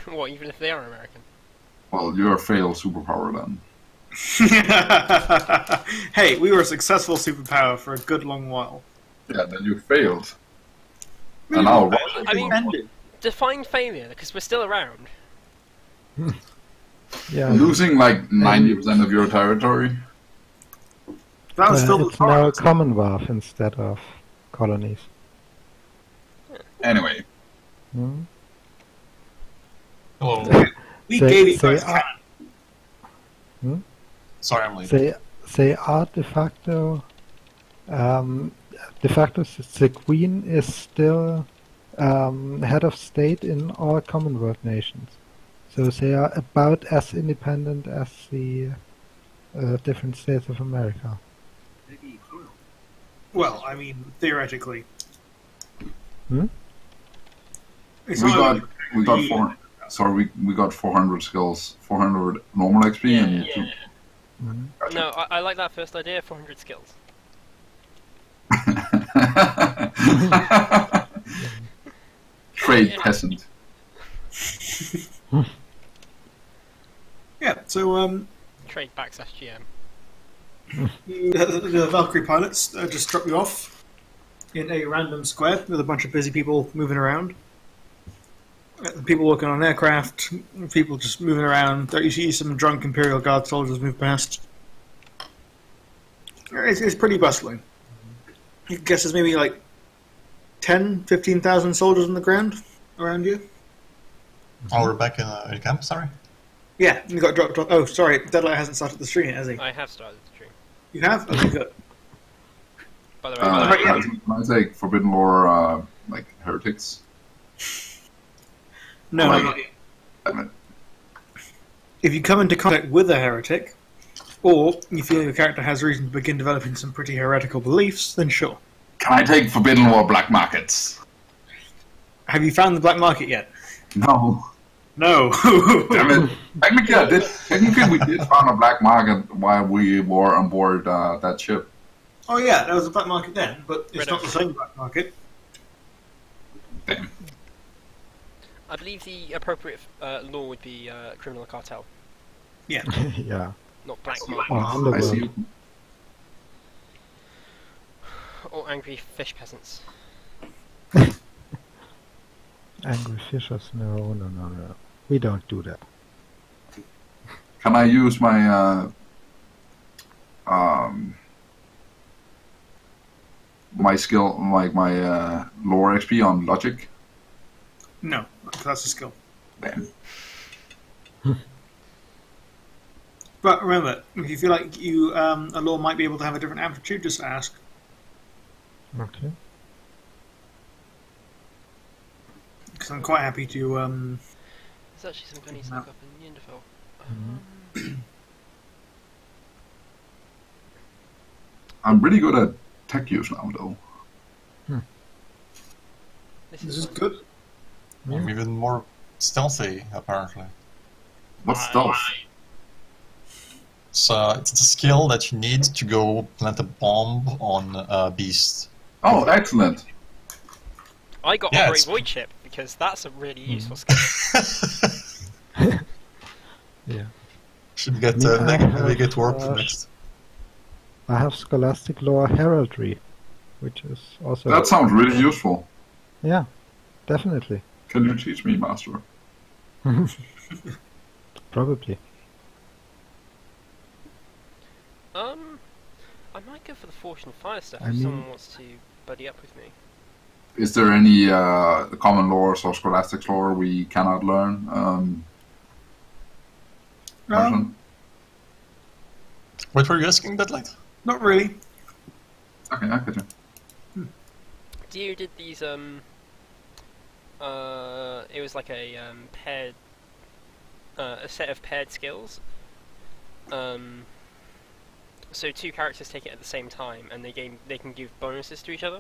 What, even if they are American? Well, you're a failed superpower then. Hey, we were a successful superpower for a good long while. Yeah, then you failed. Really? And now I mean, Ended. define failure, because we're still around. Yeah. losing like 90% of your territory. That was still It's now a Commonwealth instead of colonies. Anyway, Hmm? Hello. we Say- gave you say guys I- cannon. Sorry, I'm late. They are de facto. The Queen is still head of state in all Commonwealth nations. So they are about as independent as the different states of America. Well, I mean, theoretically. Hmm? It's we not got like- 400. Sorry, we got 400 skills, 400 normal XP, and Yeah. 2. Hmm? No, I like that first idea, 400 skills. Trade peasant. Yeah, so Trade /GM. the Valkyrie pilots just drop you off in a random square with a bunch of busy people moving around. People working on aircraft, people just moving around. You see some drunk Imperial Guard soldiers move past. It's pretty bustling. I guess there's maybe like 10, 15,000 soldiers on the ground around you. Oh, we're back in the camp, sorry? Yeah, you got dropped off. Oh, sorry, Deadlight hasn't started the stream yet, has he? I have started the stream. You have? Okay, good. By the way, Can I take Forbidden Lore, like, heretics? No, Like- not yet. Damn it. If you come into contact with a heretic, or you feel your character has reason to begin developing some pretty heretical beliefs, then sure. Can I take Forbidden Lore black markets? Have you found the black market yet? No. No. Damn it. Technically, we did find a black market while we were on board that ship. Oh yeah, there was a black market then, but it's Red not the Ocean. same black market. Damn. I believe the appropriate law would be criminal cartel, Yeah. Yeah. not black market. Or I underworld. see. Or angry fish peasants. Angry fishers? No. We don't do that. Can I use my my skill, like my lore XP on logic? No, that's a skill. Damn. But remember, if you feel like you a law might be able to have a different aptitude, just ask. Okay. Because I'm quite happy to. There's actually some pennies stuck up in Yinderfell. I'm really good at tech use now, though. This This is is good. I'm even more stealthy, apparently. What's stealth? So it's the skill that you need to go plant a bomb on a beast. Oh, excellent. I got Yeah, Operate it's- Void Chip because that's a really useful skill. Yeah. Should get Yeah, I maybe get have, warped uh, next. I have Scholastic Lore Heraldry, which is also... That sounds really useful. Yeah, definitely. Can you teach me, Master? Probably. I might go for the Fortune and Fire stuff I if mean- someone wants to buddy up with me. Is there any common lores or scholastic lore we cannot learn? Person? What were you asking, Deadlight? Not really. Okay, I get you. Dio did these, it was like a, paired, a set of paired skills. So two characters take it at the same time, and they can give bonuses to each other.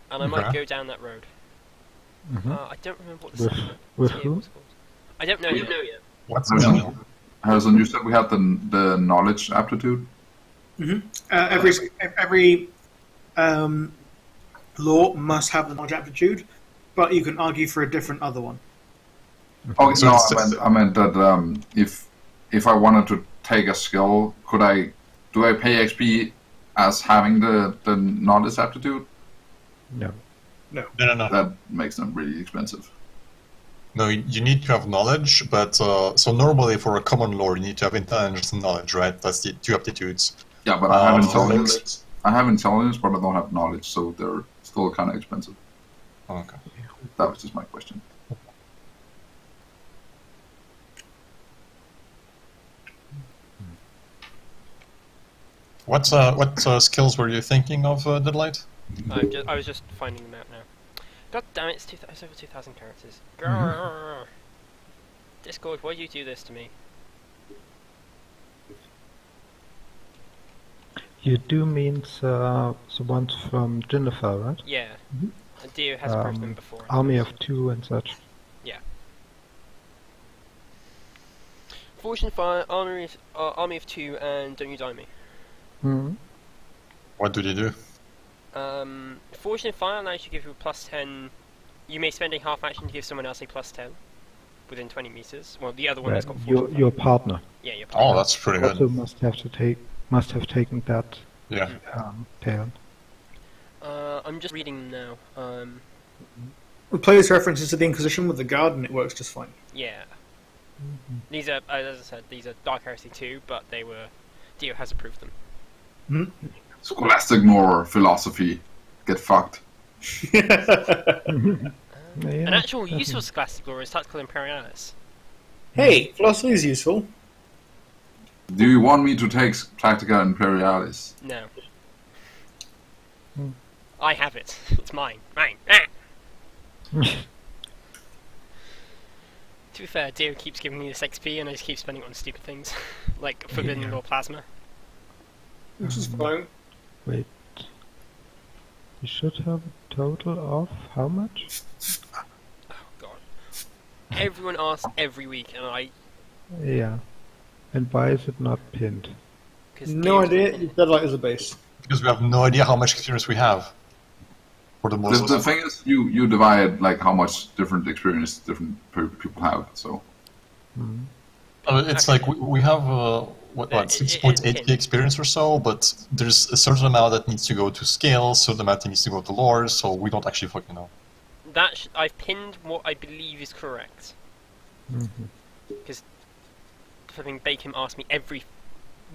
And I might Okay. go down that road. Mhm. I don't remember what the With- second with tier who? was called. I don't know yet. What's Harrison, the Harrison, you said we had the knowledge aptitude. Every law must have the knowledge aptitude, but you can argue for a different other one. Oh So no, it's- I meant that if I wanted to take a skill, do I pay XP as having the knowledge aptitude? No. No, no, no. That makes them really expensive. No, you need to have knowledge, but so normally for a common lore, you need to have intelligence and knowledge, right? That's the two aptitudes. Yeah, but I have Oh, intelligence. I have intelligence, but I don't have knowledge, so they're still kind of expensive. Oh, okay. That was just my question. What skills were you thinking of, Deadlight? I was just finding them out now. God damn it, it's over 2,000 characters. Grrr. Discord, why do you do this to me? You do mean the ones from Jennifer, right? Yeah. Dio has approved them before. Army of Two and such. Fortune Fire, Army of Two, and Don't You Die Me. Hmm. What do they do? Fortune Fire allows you to give you a +10. You may spend a half action to give someone else a +10 within 20 meters. Well, the other one has got Fortune Your Fire. partner Yeah, your Oh, partner. that's pretty good. also must have taken that Yeah. pair. I'm just reading them now. The player's references to the Inquisition with the Guard, and it works just fine. Yeah. These are, as I said, these are Dark Heresy 2, but Dio has approved them. Scholastic Nor philosophy. Get fucked. An actual useful Scholastic Lore is Tactical Imperialis. Hey, philosophy is useful. Do you want me to take Tactica Imperialis? No. I have it. It's mine. Mine. Ah! To be fair, Dio keeps giving me this XP and I just keep spending it on stupid things. Like Forbidden Law Plasma. Which is fine. Wait. You should have a total of how much? Oh god. Everyone asks every week and I... Yeah. And why is it not pinned? Cause No Dio's idea. not in You it. said like as a base. Because we have no idea how much experience we have. For the most The thing is, you divide like how much different experience different people have. So Hmm. It's like we have what 6.8k experience or so, but there's a certain amount that needs to go to skills, certain amount that needs to go to lore, so we don't actually fucking know. I've pinned what I believe is correct. Because flipping Bacon asks me every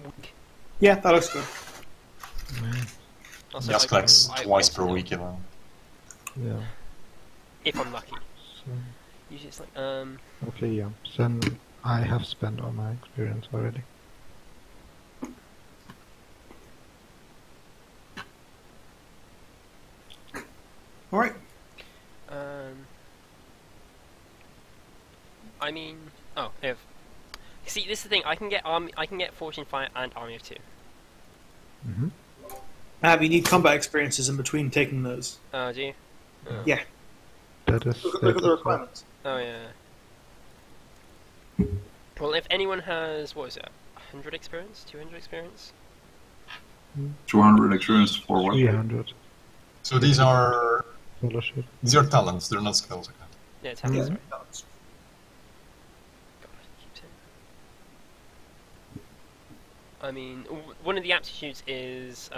week. Yeah, that looks good. Also, Just I- collects I twice want per to know week, you know. Yeah. If I'm lucky. So, Usually it's like, okay, yeah. Then I have spent all my experience already. Alright. I mean, if see, this is the thing. I can get Fortune Fire and Army of Two. You need combat experiences in between taking those. Oh, do you? Yeah. That is. Look at that the is requirements. Oh yeah. Well, if anyone has, what is it, 100 experience, 200 experience? 200 experience for what? 300 So these are fellowship. talents, they're not skills. Okay. Yeah, it's happy, Yeah. sorry. God, I keep saying that. I mean, one of the aptitudes is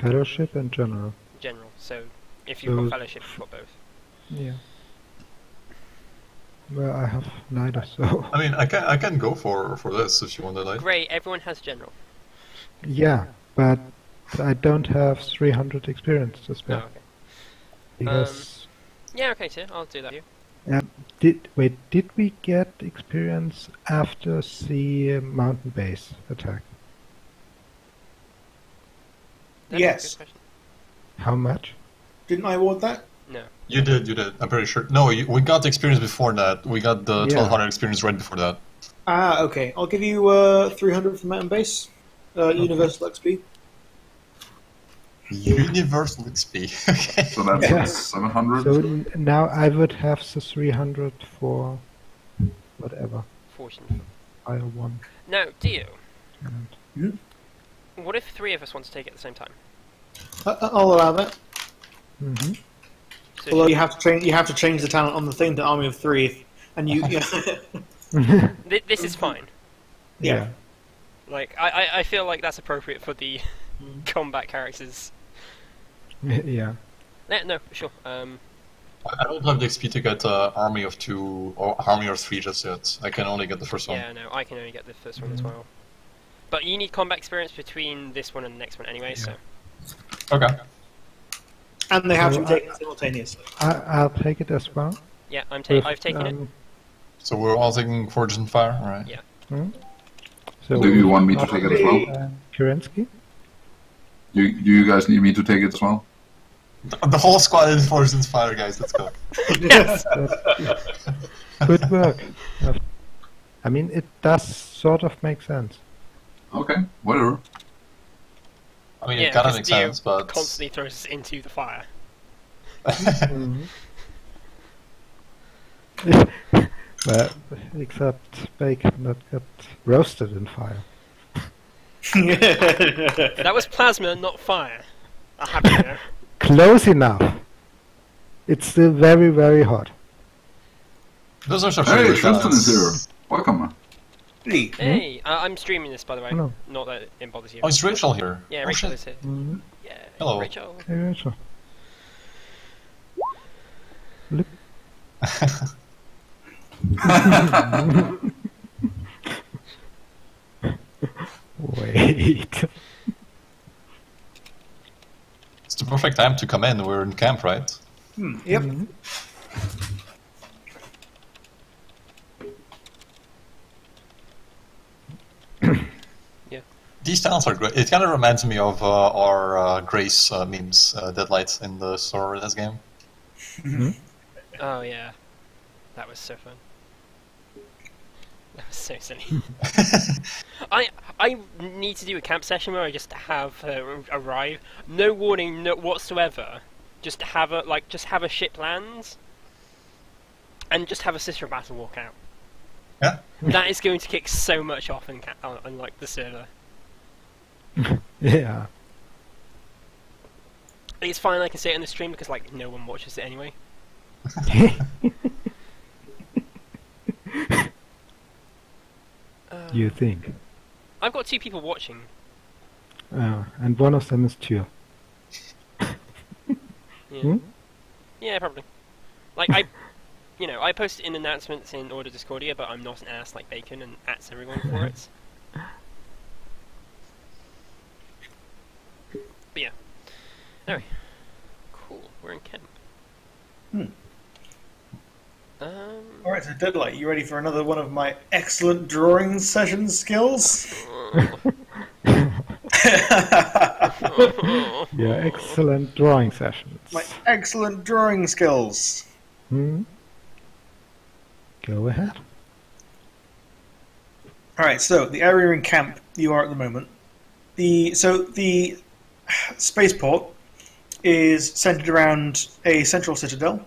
Fellowship and general. general. So if you've got So- fellowship, you've got both. Yeah. Well, I have neither, so. I mean, I can go for this if you want to, like. Great, everyone has general. Yeah, but I don't have 300 experience to Oh, spare. okay. Because. Yeah, okay, too. I'll do that. For you. Did we get experience after the mountain base attack? That's a Yes. good question. How much? Didn't I award that? No. You did. I'm pretty sure. No, we got the experience before that. We got the Yeah. 1200 experience right before that. Ah, okay. I'll give you 300 for Mountain Base. Universal XP. Universal XP. Okay. So that's Yeah. 700. So now I would have the 300 for whatever. Fortune. Fire 1. Now, Dio, And what if 3 of us want to take it at the same time? I'll allow that. hmm So Although you have to change the talent on the thing to Army of 3, And you, This is fine. yeah. Like, I feel like that's appropriate for the combat characters. Yeah. Yeah, no, sure. I don't have the XP to get Army of 2 or Army of 3 just yet. I can only get the first one. Yeah, no, I can only get the first one as well. But you need combat experience between this one and the next one anyway, so... Okay. And they have to be taken simultaneously. I'll take it as well. Yeah, I've With, taken it. So we're all taking Forge and Fire, alright? Yeah. So Do you want me to take it as well? Kerensky? Do you guys need me to take it as well? The whole squad is Forge and Fire, guys, let's go. Yes! Good work. I mean, it does sort of make sense. Okay, whatever. I mean, Yeah, it kind of because makes Dio sense, but... constantly throws us into the fire. Well, except bacon that got roasted in fire. That was plasma, not fire. I have to know. Close enough. It's still very, very hot. Those are some Hey, favorite Tristan is talents. here. Welcome. Hey. Hey, I'm streaming this, by the way. Hello. Not that it bothers you. Oh, is Rachel here? Yeah, Oh, Rachel shit. is here. Mm-hmm. Yeah, Hello. Rachel. Hey, Rachel. Look. Wait. It's the perfect time to come in, we're in camp, right? Yep. Yeah. These talents are great. It kind of reminds me of our Grace memes, Deadlight in the Star Wars game. Oh, yeah. That was so fun. That was so silly. I need to do a camp session where I just have her arrive, no warning, no whatsoever. Just have a ship land, and just have a sister of battle walk out. Yeah. That is going to kick so much off on like the server. Yeah. It's fine. I can say it on the stream because like no one watches it anyway. You think? I've got 2 people watching. And one of them is Tyr. Yeah. Yeah, probably. Like I post in announcements in Order Discordia, but I'm not an ass like Bacon and ats everyone for it. But yeah. Anyway. Cool, we're in camp. Alright, so Deadlight, you ready for another one of my excellent drawing session skills? Yeah, excellent drawing sessions. My excellent drawing skills. Go ahead. Alright, so the area in camp you are at the moment. The spaceport is centered around a central citadel.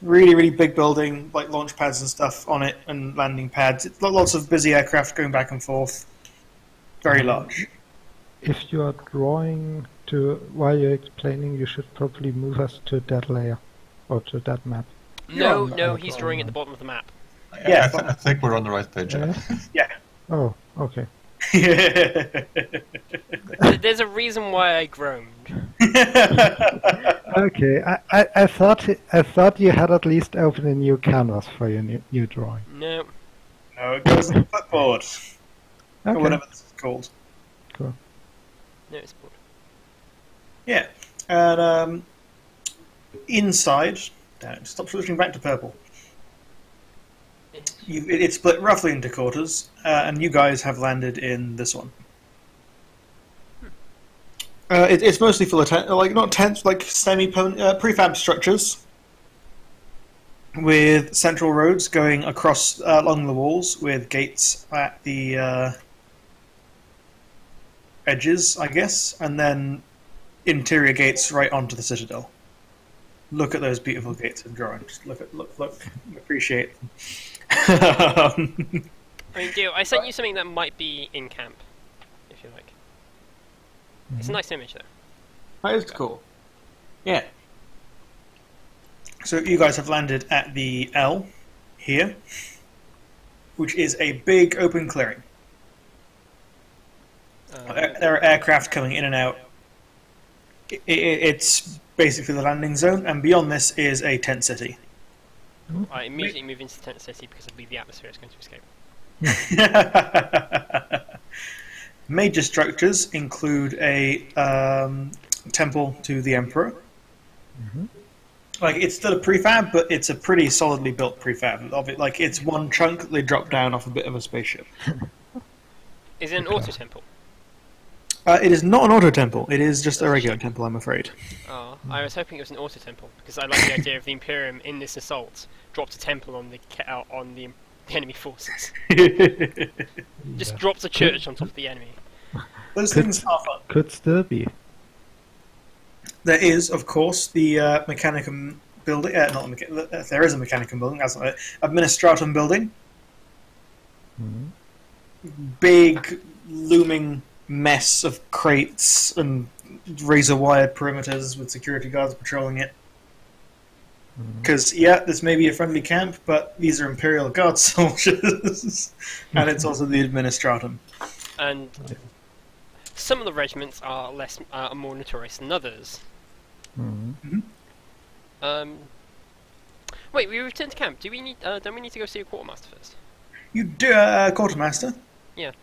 Really, really big building, like launch pads and stuff on it, and landing pads. It's lots of busy aircraft going back and forth. Very large. If you are drawing while you're explaining, you should probably move us to that layer or to that map. No, he's drawing at the bottom of the map. Yeah, I think we're on the right page. Yeah. Oh, okay. There's a reason why I groaned. Okay, I thought you had at least opened a new canvas for your new drawing. No. No, it goes on the clipboard. Or Okay. whatever this is called. Cool. No, it's bored. Yeah. And inside, stop switching back to purple. It's split roughly into quarters, and you guys have landed in this one. It's mostly full of not tents, like prefab structures with central roads going across along the walls with gates at the edges, I guess, and then interior gates right onto the citadel. Look at those beautiful gates I'm drawing. Just look, appreciate them. I mean, Dio, I sent you something that might be in camp, if you like. It's a nice image, though. That is cool. Yeah. So you guys have landed at the L here, which is a big open clearing. There are aircraft coming in and out. It's basically the landing zone, and beyond this is a tent city. I immediately move into tent city because I believe the atmosphere is going to escape. Major structures include a temple to the Emperor. Like, it's still a prefab, but it's a pretty solidly built prefab of it. Like, it's one chunk that they drop down off a bit of a spaceship. Is it an auto temple? It is not an auto temple. It is just a regular temple, I'm afraid. Oh, I was hoping it was an auto temple because I like the idea of the Imperium in this assault dropped a temple on the enemy forces. Just dropped a church on top of the enemy. Those things are fun. Could still be. There is, of course, the Mechanicum building. There is a Mechanicum building. That's not it. Administratum building. Big, looming mess of crates and razor-wired perimeters with security guards patrolling it. Because, yeah, this may be a friendly camp, but these are Imperial Guard soldiers. And it's also the Administratum. And some of the regiments are more notorious than others. Wait, we returned to camp. Do we need? Don't we need to go see a quartermaster first? You do, Quartermaster? Yeah.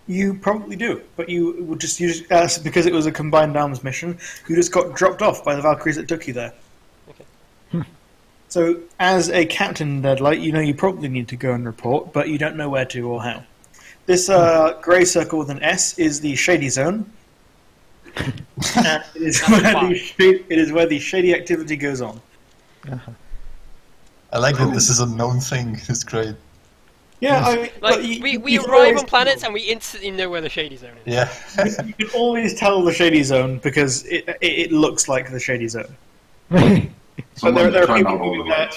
You probably do, but you would just because it was a combined arms mission, you just got dropped off by the Valkyries that took you there. Okay. So, as a captain in Deadlight, you know you probably need to go and report, but you don't know where to or how. This grey circle with an S is the Shady Zone. And it is where the shady activity goes on. I like that this is a known thing. It's great. Yeah, I mean, like, we arrive on planets and we instantly know where the Shady Zone is. Yeah. You can always tell the Shady Zone because it looks like the Shady Zone. But there are people moving there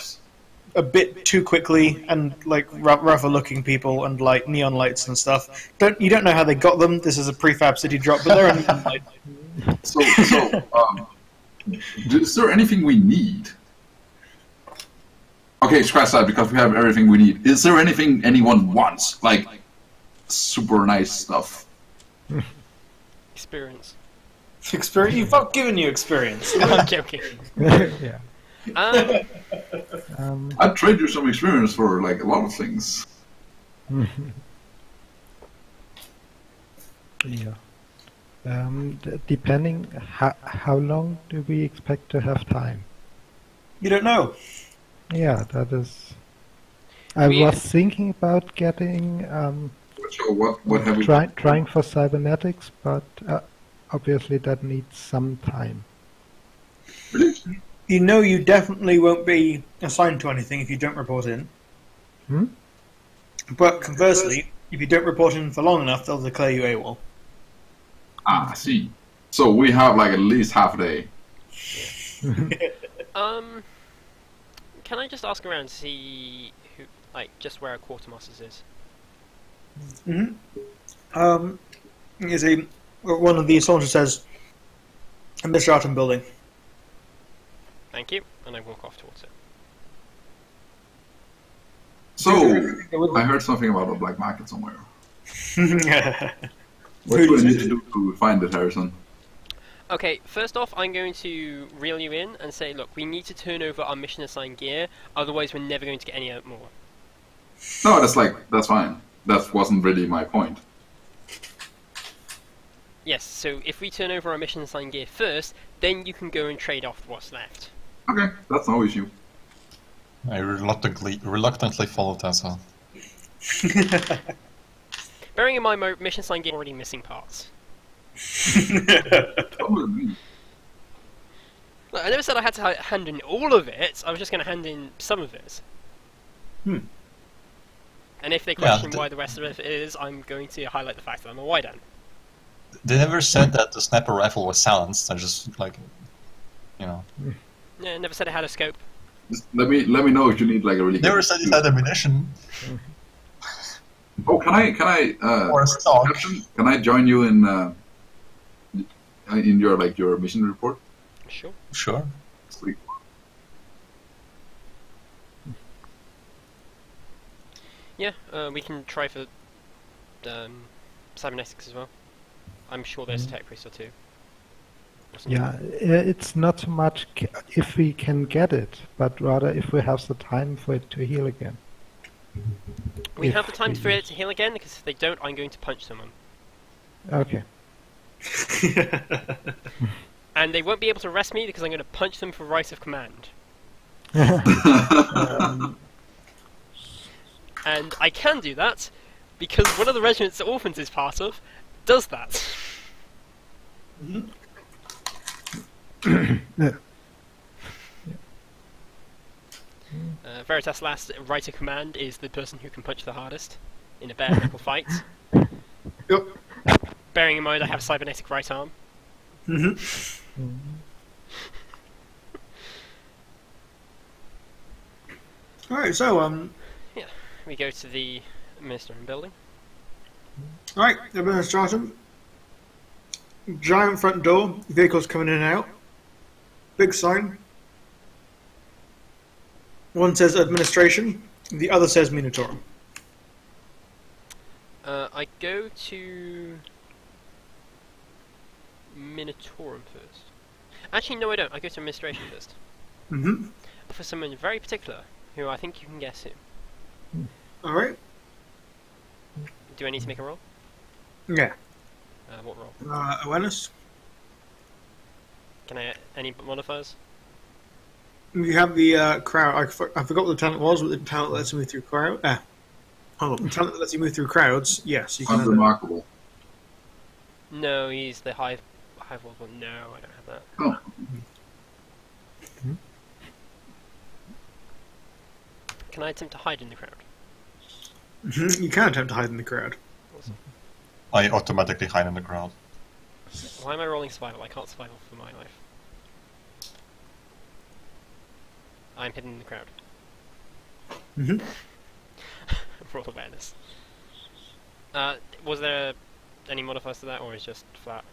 a bit too quickly, and like rougher looking people, and like neon lights and stuff. You don't know how they got them. This is a prefab city drop, but they're neon lights. So, is there anything we need? Okay, scratch that because we have everything we need. Is there anything anyone wants? Like, super nice stuff? Experience. Experience? You've not given you experience. I'm joking. Yeah. I'd trade you some experience for, like, a lot of things. Yeah. Depending, how long do we expect to have time? You don't know. Yeah, that is. I was thinking about getting So what have we? trying for cybernetics, but obviously that needs some time. Really? You know you definitely won't be assigned to anything if you don't report in. But conversely, if you don't report in for long enough, they'll declare you AWOL. Ah, I see. So we have like at least half a day. Can I just ask around to see who, like, just where a quartermaster's is? One of the soldiers says, Administratum building. Thank you, and I walk off towards it. So I heard something about a black market somewhere. What do I need to do to find it, Harrison? Okay, first off, I'm going to reel you in and say, look, we need to turn over our mission assigned gear, otherwise we're never going to get any more. No, that's fine. That wasn't really my point. Yes, so if we turn over our mission assigned gear first, then you can go and trade off what's left. Okay, that's no issue. I reluctantly followed that, so. Bearing in mind my mission assigned gear already missing parts. Totally. Look, I never said I had to hand in all of it, I was just going to hand in some of it. And if they question why the rest of it is, I'm going to highlight the fact that I'm a Wydan. They never said that the sniper rifle was silenced. I just, like, you know. Yeah, never said it had a scope. Just let me know if you need like a really. Never said it had ammunition. Oh, can I? Or a stock. Captain, can I join you in your mission report? Sure. Sure. Sweet. Yeah, we can try for cybernetics as well. I'm sure there's a tech priest or two. Or something. Yeah, it's not so much if we can get it, but rather if we have the time for it to heal again. We If have the time we for it use- to heal again, because if they don't, I'm going to punch someone. Okay. And they won't be able to arrest me because I'm going to punch them for right of command. And I can do that because one of the regiments that Orphans is part of does that. Verghast last right of command is the person who can punch the hardest in a bare knuckle fight. Yep. Bearing in mind I have a cybernetic right arm. Alright, so, We go to the administration building. alright, administration. Giant front door, vehicles coming in and out. Big sign. One says administration, the other says Minotaur. I go to Minotaurum first. Actually, no, I don't. I go to administration first. For someone very particular, who I think you can guess who. Alright. Do I need to make a roll? Yeah. What roll? Awareness. Can I any modifiers? You have the crowd. I forgot what the talent was, but the talent lets you move through crowd. Hold on. The talent that lets you move through crowds. Yes, you can. Have that. Unremarkable. No, he's the high wall one. No, I don't have that. Oh. Can I attempt to hide in the crowd? You can attempt to hide in the crowd. Awesome. I automatically hide in the crowd. Why am I rolling survival? I can't survival for my life. I'm hidden in the crowd. Roll awareness. Was there any modifiers to that, or is it just flat?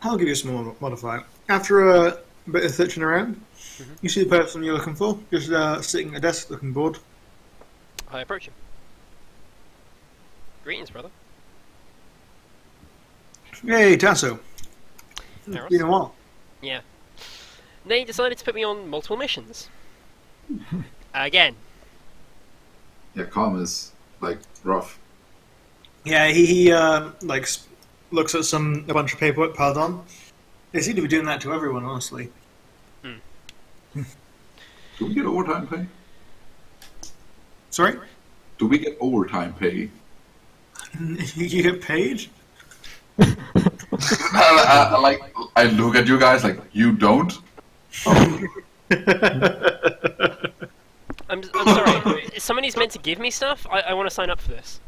I'll give you a small modifier. After a bit of searching around, you see the person you're looking for, just sitting at a desk looking bored. I approach him. Greetings, brother. Hey, Tasso. Eros? Been a while. Yeah. They decided to put me on multiple missions. Again. Yeah, calm is like rough. Yeah, he like looks at a bunch of paperwork piled on. They seem to be doing that to everyone, honestly. Do we get overtime pay? Sorry? Do we get overtime pay? You get paid? I look at you guys like, you don't? Oh. I'm sorry. If somebody's meant to give me stuff, I want to sign up for this.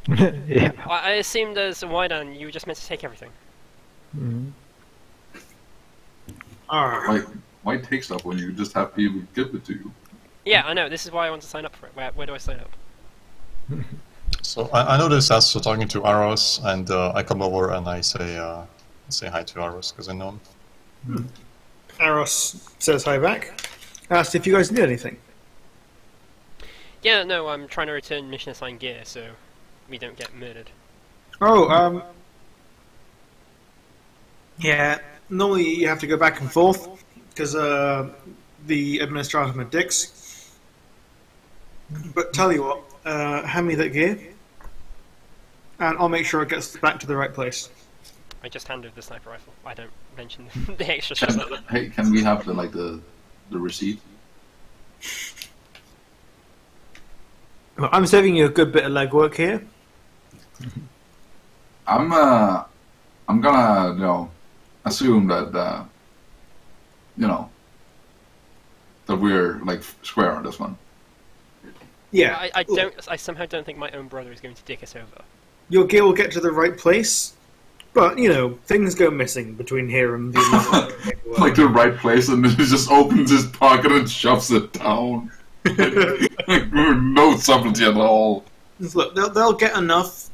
Yeah. I assumed as a Wydan you were just meant to take everything. Why take stuff when you just have people give it to you? Yeah, I know. This is why I want to sign up for it. Where do I sign up? So I noticed as you're talking to Aros, and I come over and I say hi to Aros because I know him. Aros says hi back. Asked if you guys need anything. Yeah, no, I'm trying to return mission assigned gear so we don't get murdered. Oh, yeah, normally you have to go back and forth because the administrator are dicks. But tell you what, hand me that gear and I'll make sure it gets back to the right place. I just handed the sniper rifle. I don't mention the extra stuff. Hey, can we have the receipt? Well, I'm saving you a good bit of legwork here. I'm gonna assume that that we're like square on this one. Yeah, I somehow don't think my own brother is going to dick us over. your gear will get to the right place, but things go missing between here and the Like the right place, and then he just opens his pocket and shoves it down. No subtlety at all. Just look, they'll get enough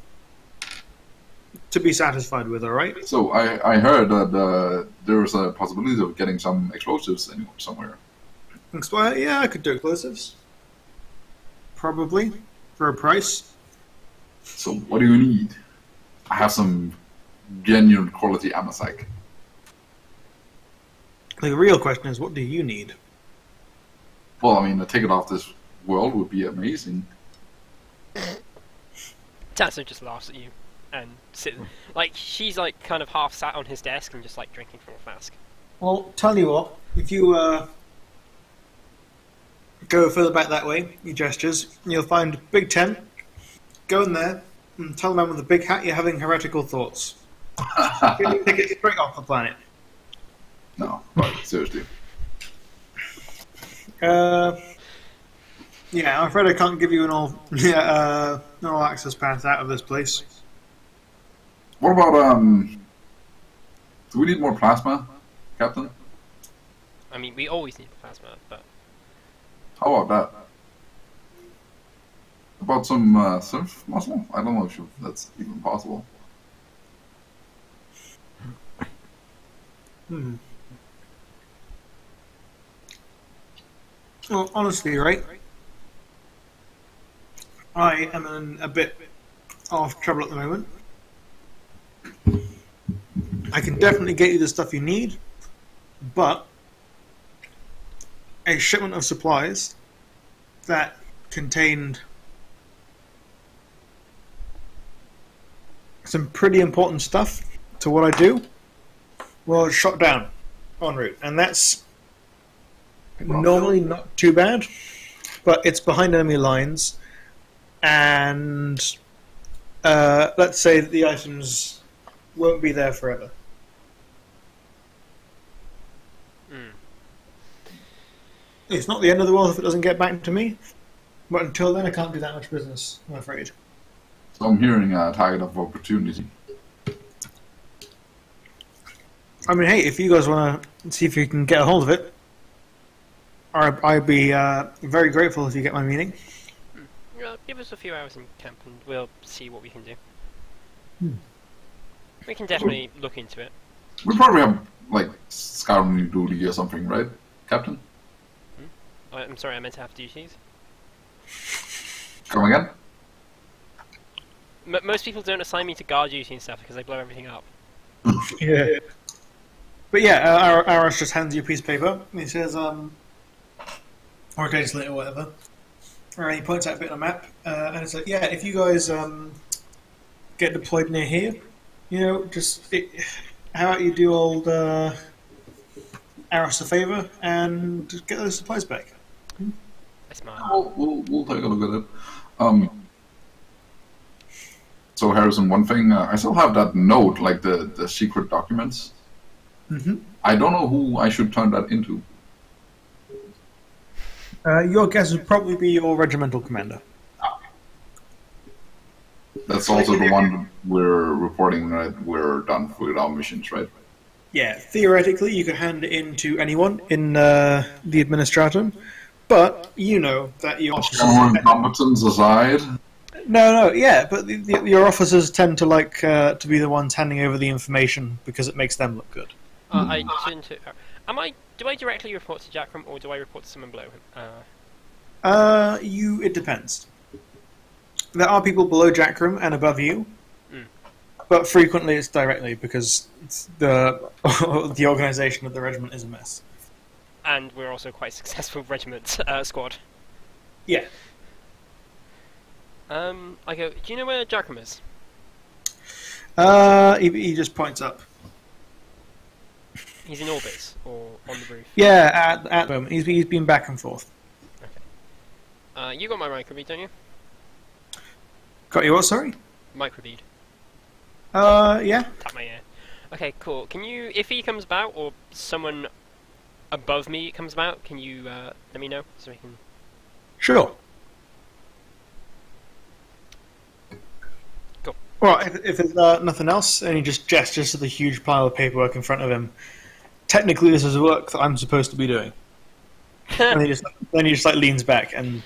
to be satisfied with, alright? So I heard that there was a possibility of getting some explosives somewhere. Well, yeah, I could do explosives. probably, for a price. So what do you need? I have some genuine quality Amasek. The real question is, what do you need? Well, I mean, a ticket off this world would be amazing. Tatsu just laughs at you and she's like kind of half sat on his desk and just like drinking from a flask. Well, tell you what, if you go further back that way, he gestures, you'll find a big tent. Go in there and tell the man with the big hat you're having heretical thoughts. Get your ticket straight off the planet. No, but seriously. Yeah, I'm afraid I can't give you an all access pass out of this place. What about, do we need more plasma, Captain? I mean, we always need plasma, but... How about that? About some surf muscle? I don't know if that's even possible. Well, honestly, right? I am in a bit of trouble at the moment. I can definitely get you the stuff you need, but a shipment of supplies that contained some pretty important stuff to what I do was shot down en route, and that's normally not too bad, but it's behind enemy lines, and let's say that the items won't be there forever. It's not the end of the world if it doesn't get back to me, but until then I can't do that much business, I'm afraid. So I'm hearing a target of opportunity. I mean, hey, if you guys want to see if you can get a hold of it, I'd be very grateful if you get my meaning. Well, give us a few hours in camp and we'll see what we can do. We can definitely look into it. We probably have, like, scouting duty or something, right, Captain? I'm sorry, I meant to have duties. Come again? Most people don't assign me to guard duty and stuff because they blow everything up. Yeah. But yeah, Aros just hands you a piece of paper. And he says, or days later, whatever. And he points out a bit on a map, and it's like, yeah, if you guys get deployed near here, you know, how about you do old Aros a favour and get those supplies back? That's smart. We'll take a look at it. So Harrison, one thing, I still have that note, like the secret documents. I don't know who I should turn that into. Your guess would probably be your regimental commander. That's also the one we're reporting that we're done with our missions, right? Yeah, theoretically you could hand it in to anyone in the administratum, but you know that your Our incompetence aside. No, yeah, but your officers tend to like to be the ones handing over the information because it makes them look good. I shouldn't. Do I directly report to Jackram or do I report to someone below him? It depends. There are people below Jackram and above you, but frequently it's directly because the organisation of the regiment is a mess. And we're also quite a successful regiment squad. Yeah. I go, do you know where Jackram is? He just points up. He's in orbit or on the roof? Yeah, at the moment. He's been back and forth. Okay. You got my microbead, don't you? Got you what, sorry? Microbead. Yeah. Tap my ear. Okay, cool. Can you, if he comes about or someone above me comes about, can you let me know so we can... Sure. Cool. Well, if there's nothing else, and he just gestures to the huge pile of paperwork in front of him, technically this is work that I'm supposed to be doing. And he just like leans back and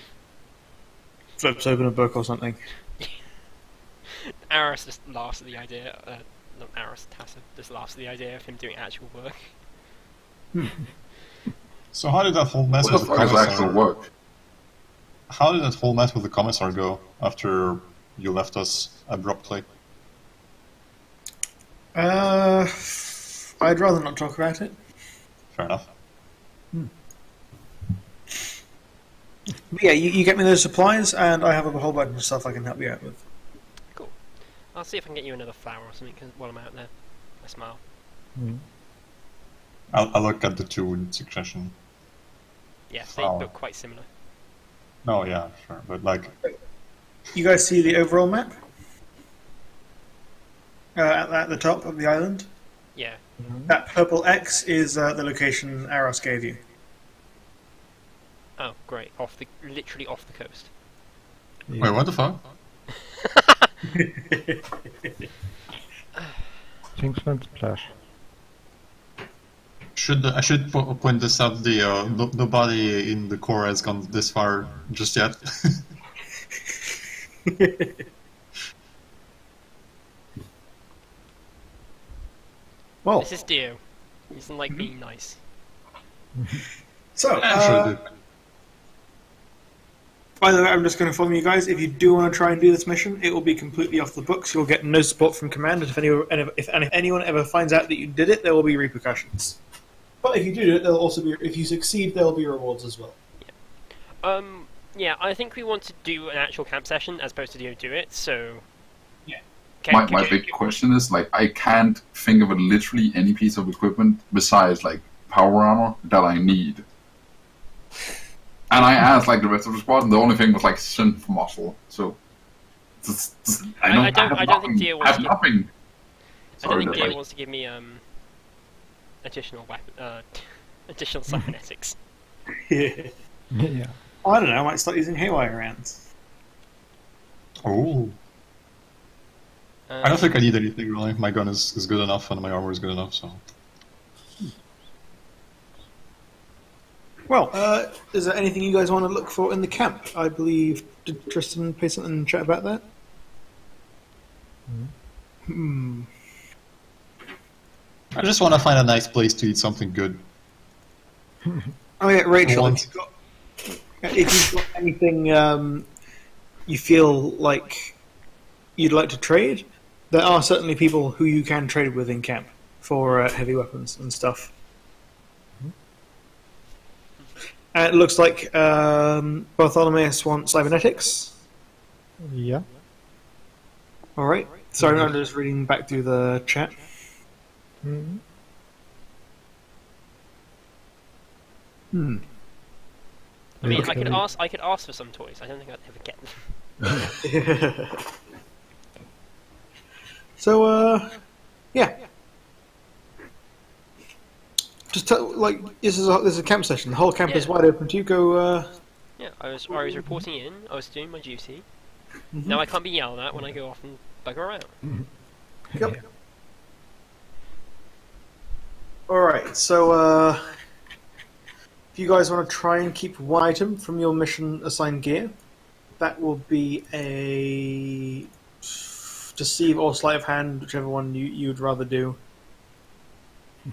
flips open a book or something. Aris just laughs at the idea, not Aris, Tassa just laughs at the idea of him doing actual work. So how did that whole message What the fuck is actual work? how did that whole mess with the commissar go after you left us abruptly? I'd rather not talk about it. Fair enough. But yeah, you get me those supplies, and I have a whole bunch of stuff I can help you out with. Cool. I'll see if I can get you another flower or something while I'm out there. I smile. I'll look at the two in succession. Yes, they Flower. look quite similar. No, yeah, sure, but like, You guys see the overall map? At the top of the island? Yeah. That purple X is the location Aros gave you. Oh, great. Literally off the coast. wait, what the fuck? Things went splash. I should point this out. Nobody in the core has gone this far just yet. Well, This is Dio. He doesn't like being nice. so, I'm sure I do. by the way, I'm just going to inform you guys, if you do want to try and do this mission, it will be completely off the books. You'll get no support from command, and if anyone ever finds out that you did it, there will be repercussions. But if you do it, there'll also be, if you succeed, there will be rewards as well. Yeah, I think we want to do an actual camp session as opposed to do it, so... Yeah. My big question is, like, I can't think of literally any piece of equipment besides, like, power armor that I need. And I asked, like, the rest of the squad, and the only thing was, like, synth muscle. So, I don't think Dio I wants have to nothing. I don't think Sorry, Dio like, wants to give me additional weapon, additional cybernetics. Yeah. Yeah. I don't know, I might start using haywire rounds. Oh, I don't think I need anything really. My gun is good enough, and my armor is good enough. So, Well, is there anything you guys want to look for in the camp? I believe, did Tristan pay something in the chat about that? I just want to find a nice place to eat something good. Oh yeah, Rachel, Once. if you've got anything you feel like you'd like to trade, there are certainly people who you can trade with in camp for heavy weapons and stuff. It looks like Bartholomeus wants cybernetics. Yeah. Alright. Sorry, I'm just reading back through the chat. Mhm. I mean, Okay. I could ask for some toys. I don't think I'd ever get them. So, yeah. Just like this is a camp session. The whole camp is Yeah. wide open to you. Go. Yeah, I was reporting in. I was doing my duty. Now I can't be yelled at when I go off and bugger around. Yep. All right. So, if you guys want to try and keep one item from your mission assigned gear, that will be a deceive or sleight of hand, whichever one you'd rather do.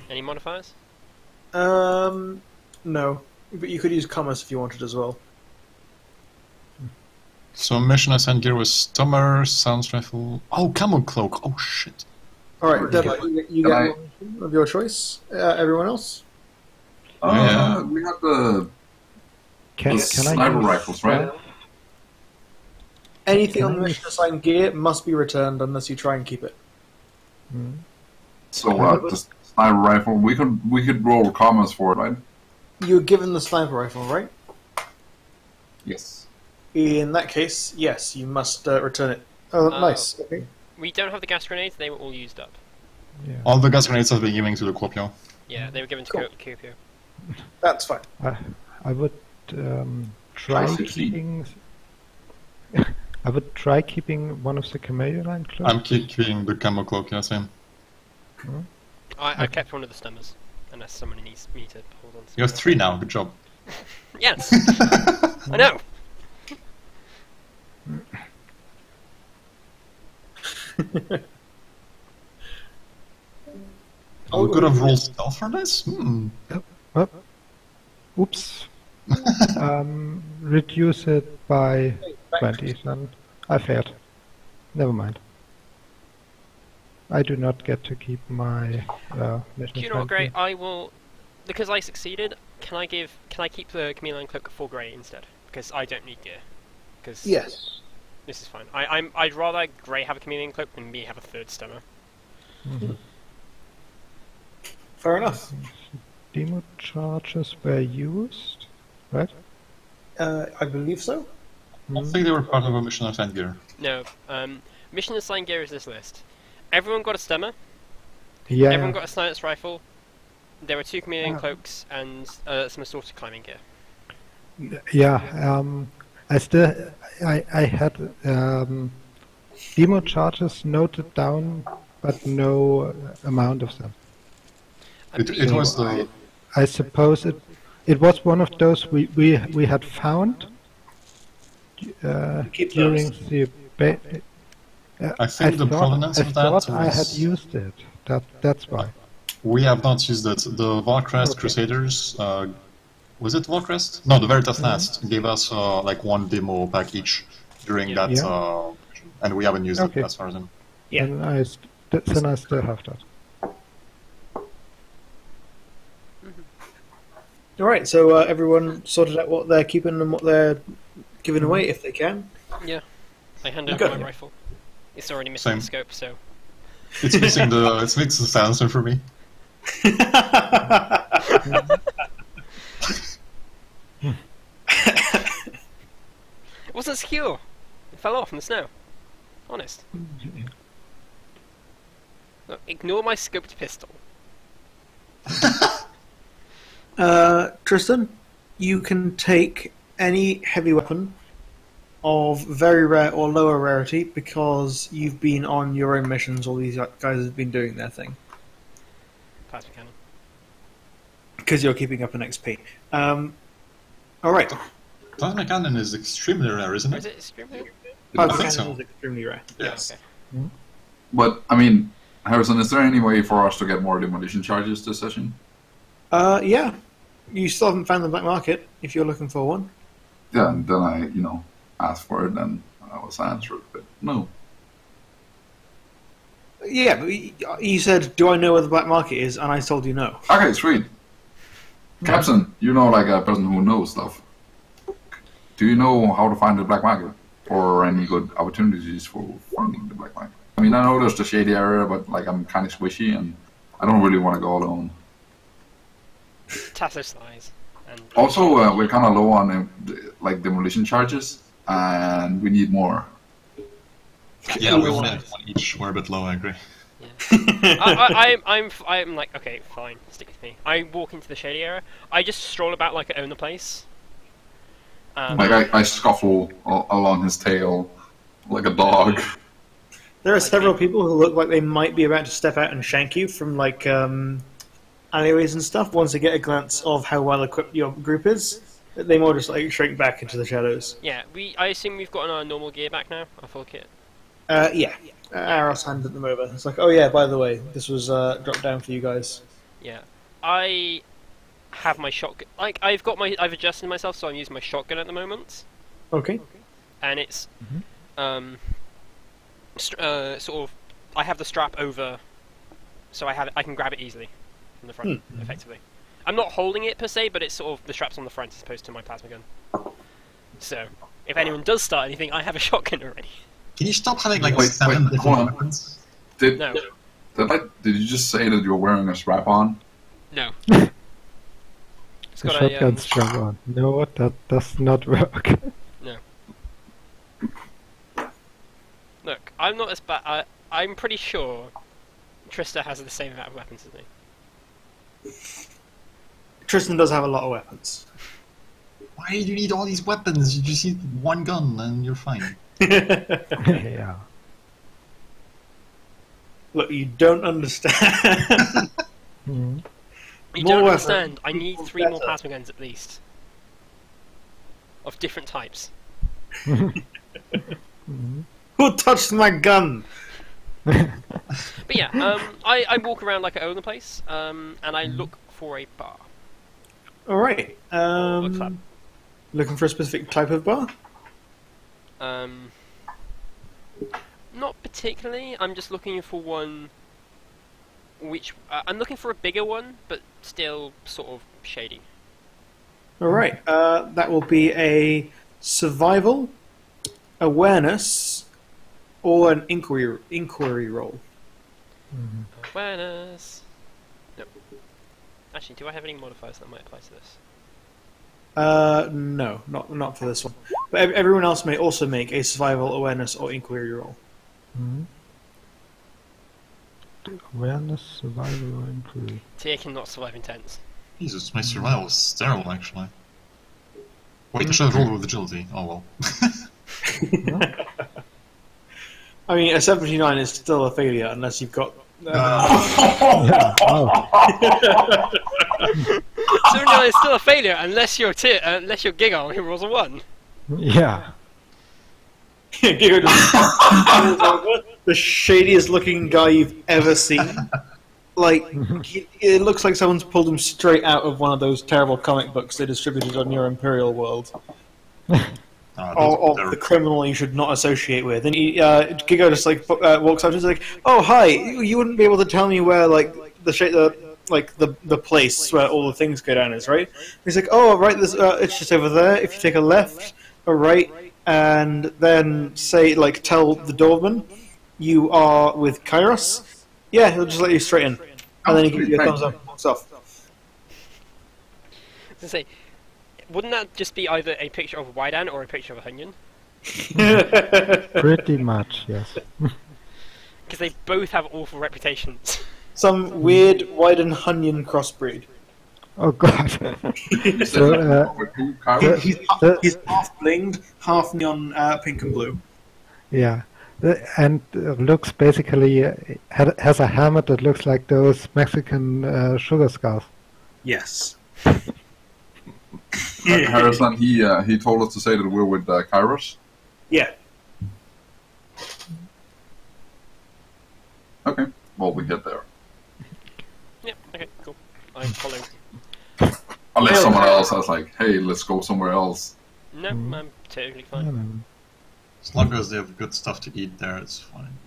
Any modifiers? No, but you could use commerce if you wanted as well. So mission assigned gear was stummer, sounds rifle. Oh, camel cloak. Oh shit. All right, Deadlight, you get Can one mission of your choice. Everyone else. Yeah. We have the Can I sniper use rifles, right? Anything Can on the I mission assigned gear must be returned unless you try and keep it. So the sniper rifle, we could roll commerce for it, right? You were given the sniper rifle, right? Yes. In that case, yes, you must return it. Oh, nice. Okay. We don't have the gas grenades. They were all used up. Yeah. All the gas grenades have been given to the Kuopio. Yeah, they were given to Cool. Kuopio. That's fine. I would try Try 16. keeping. I would try keeping one of the chameleon clothes. I'm keeping the camel cloak, yeah, same. I kept one of the stummers, unless someone needs me to hold on to. You have 3 now, good job. Yes! I know! Oh, we could have rolled stealth for this? Hmm. Oops. Reduce it by 20, then I failed. Never mind. I do not get to keep my mission. Do you know what, 20. Grey? I will, because I succeeded. Can I keep the chameleon cloak for Grey instead? Because I don't need gear. Because Yes. this is fine. I'd rather Grey have a chameleon cloak than me have a third stunner. Mhm. Fair enough. Demo charges were used, right? I believe so. I think they were part of a mission of gear. No. Mission assigned gear is this list. Everyone got a stunner. Yeah. Everyone got a sniper's rifle. There were 2 chameleon Yeah. cloaks and some assorted climbing gear. Yeah. I had demo charges noted down, but no amount of them. It was the I suppose it was one of those we had found Keep during those. the I think the provenance of that thought I had was- used it. That's why. we have not used it. The Verghast Okay. Crusaders, was it Verghast? No, the Veritas Nast gave us like 1 demo pack each during Yeah. that, Yeah. and we haven't used Okay. it as far as I know. Yeah. Then I still have that. All right. So everyone sorted out what they're keeping and what they're giving away if they can. Yeah. I hand Okay. over my rifle. It's already missing Same. the scope, so... It's missing the silencer for me. It wasn't secure! It fell off in the snow. Honest. Look, ignore my scoped pistol. Tristan, you can take any heavy weapon of very rare or lower rarity because you've been on your own missions. All these guys have been doing their thing Plasma cannon. because you're keeping up an XP. All right. Plasma cannon is extremely rare, isn't Or is it? it extremely? Plasma think cannon so. is extremely rare. Yes. Okay. But I mean, Harrison, is there any way for us to get more demolition charges this session? Yeah. You still haven't found the black market if you're looking for one. Yeah, and then I, asked for it, and I was answered, but no. Yeah, but you said, "Do I know where the black market is?" And I told you no. Okay, sweet. Captain, like a person who knows stuff. Do you know how to find the black market? Or any good opportunities for finding the black market? I mean, I know there's the shady area, but I'm kind of squishy, and I don't really want to go alone. Tassos lies. And Also, we're kind of low on demolition charges, and we need more. Yeah, we only have 1 each. We're a bit low, I agree. I'm like, okay, fine, stick with me. I walk into the shady area. I just stroll about like I own the place. I scuffle along his tail like a dog. There are several people who look like they might be about to step out and shank you from alleyways and stuff. Once they get a glance of how well equipped your group is, they more just shrink back into the shadows. Yeah, I assume we've gotten our normal gear back now, our full kit. Yeah. Aros handed them over. It's like, oh yeah, by the way, this was dropped down for you guys. Yeah, I have my shotgun. I've adjusted myself, so I'm using my shotgun at the moment, Okay. and it's sort of. I have the strap over, so I can grab it easily from the front, effectively. I'm not holding it per se, but it's sort of the strap's on the front as opposed to my plasma gun. So, if anyone does start anything, I have a shotgun already. Can you stop having Wait, 7 hold different on. weapons? Did No, did you just say that you're wearing a strap on? no. It's The got shotgun a strap on. No, that does not work. no. Look, I'm not as bad. I'm pretty sure Trista has the same amount of weapons as me. Tristan does have a lot of weapons. Why do you need all these weapons? You just need 1 gun and you're fine. Yeah. Look, you don't understand. Mhm. You More don't weapons understand. I need equals 3 more better. plasma guns at least. Of different types. Who touched my gun? But yeah, I walk around like I own the place, and I look for a bar. All right. Or a club. Looking for a specific type of bar? Not particularly. I'm just looking for one which... I'm looking for a bigger one, but still sort of shady. Alright, that will be a survival, awareness, or an inquiry roll. Awareness. No. Actually, do I have any modifiers that might apply to this? No, not for this one. But everyone else may also make a survival, awareness, or inquiry roll. Awareness, survival, or inquiry. Tia cannot survive intense. Jesus, my survival is terrible, actually. Wait, I should have rolled with agility. Oh well. I mean, a 79 is still a failure unless you've got... Yeah. Oh. 79 is still a failure unless you're Gigal who rolls a 1. Yeah. Gigo the shadiest looking guy you've ever seen. Like, it looks like someone's pulled him straight out of one of those terrible comic books they distributed on your Imperial world. Or the criminal you should not associate with. And Gigo just like walks up and is like, "Oh, hi! You wouldn't be able to tell me where the place where all the things go down is, right?" And he's like, "Oh, right. It's just over there. If you take a left or right, and then tell the doorman you are with Kairos. Yeah, he'll just let you straight in, and then he gives you a thumbs up and walks off." To say, wouldn't that just be either a picture of a Waidan or a picture of a Hunyan? Pretty much, yes. Because they both have awful reputations. Some weird Waidan Hunyan crossbreed. Oh god. So, He's half blinged, half neon pink and blue. yeah. And looks basically has a helmet that looks like those Mexican sugar skulls. Yes. Harrison, he told us to say that we're with Kairos. Yeah. Okay, well, we get there. Yeah, okay, cool. I follow. Unless someone else is like, hey, let's go somewhere else. No, I'm totally fine. As long as they have good stuff to eat there, it's fine.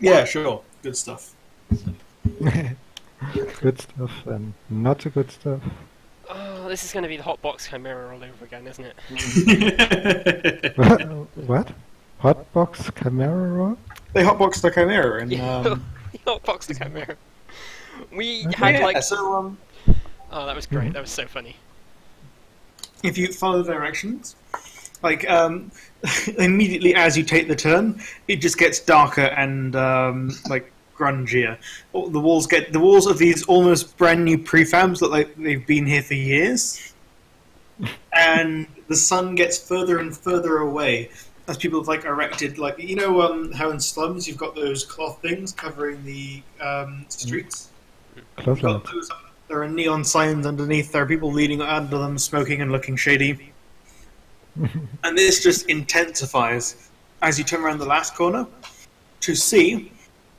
Yeah, sure. Good stuff. Good stuff and not so good stuff. Oh, this is going to be the hot box chimera all over again, isn't it? What? Hotbox Chimera roll? They hotboxed the Chimera and hot box the chimera. We had so oh, that was great. That was so funny. if you follow the directions, immediately as you take the turn, it just gets darker and grungier. The walls of these almost brand new prefabs look like they've been here for years, and the sun gets further and further away as people have erected how in slums you've got those cloth things covering the streets. There are neon signs underneath. There are people leaning under them, smoking and looking shady. And this just intensifies as you turn around the last corner to see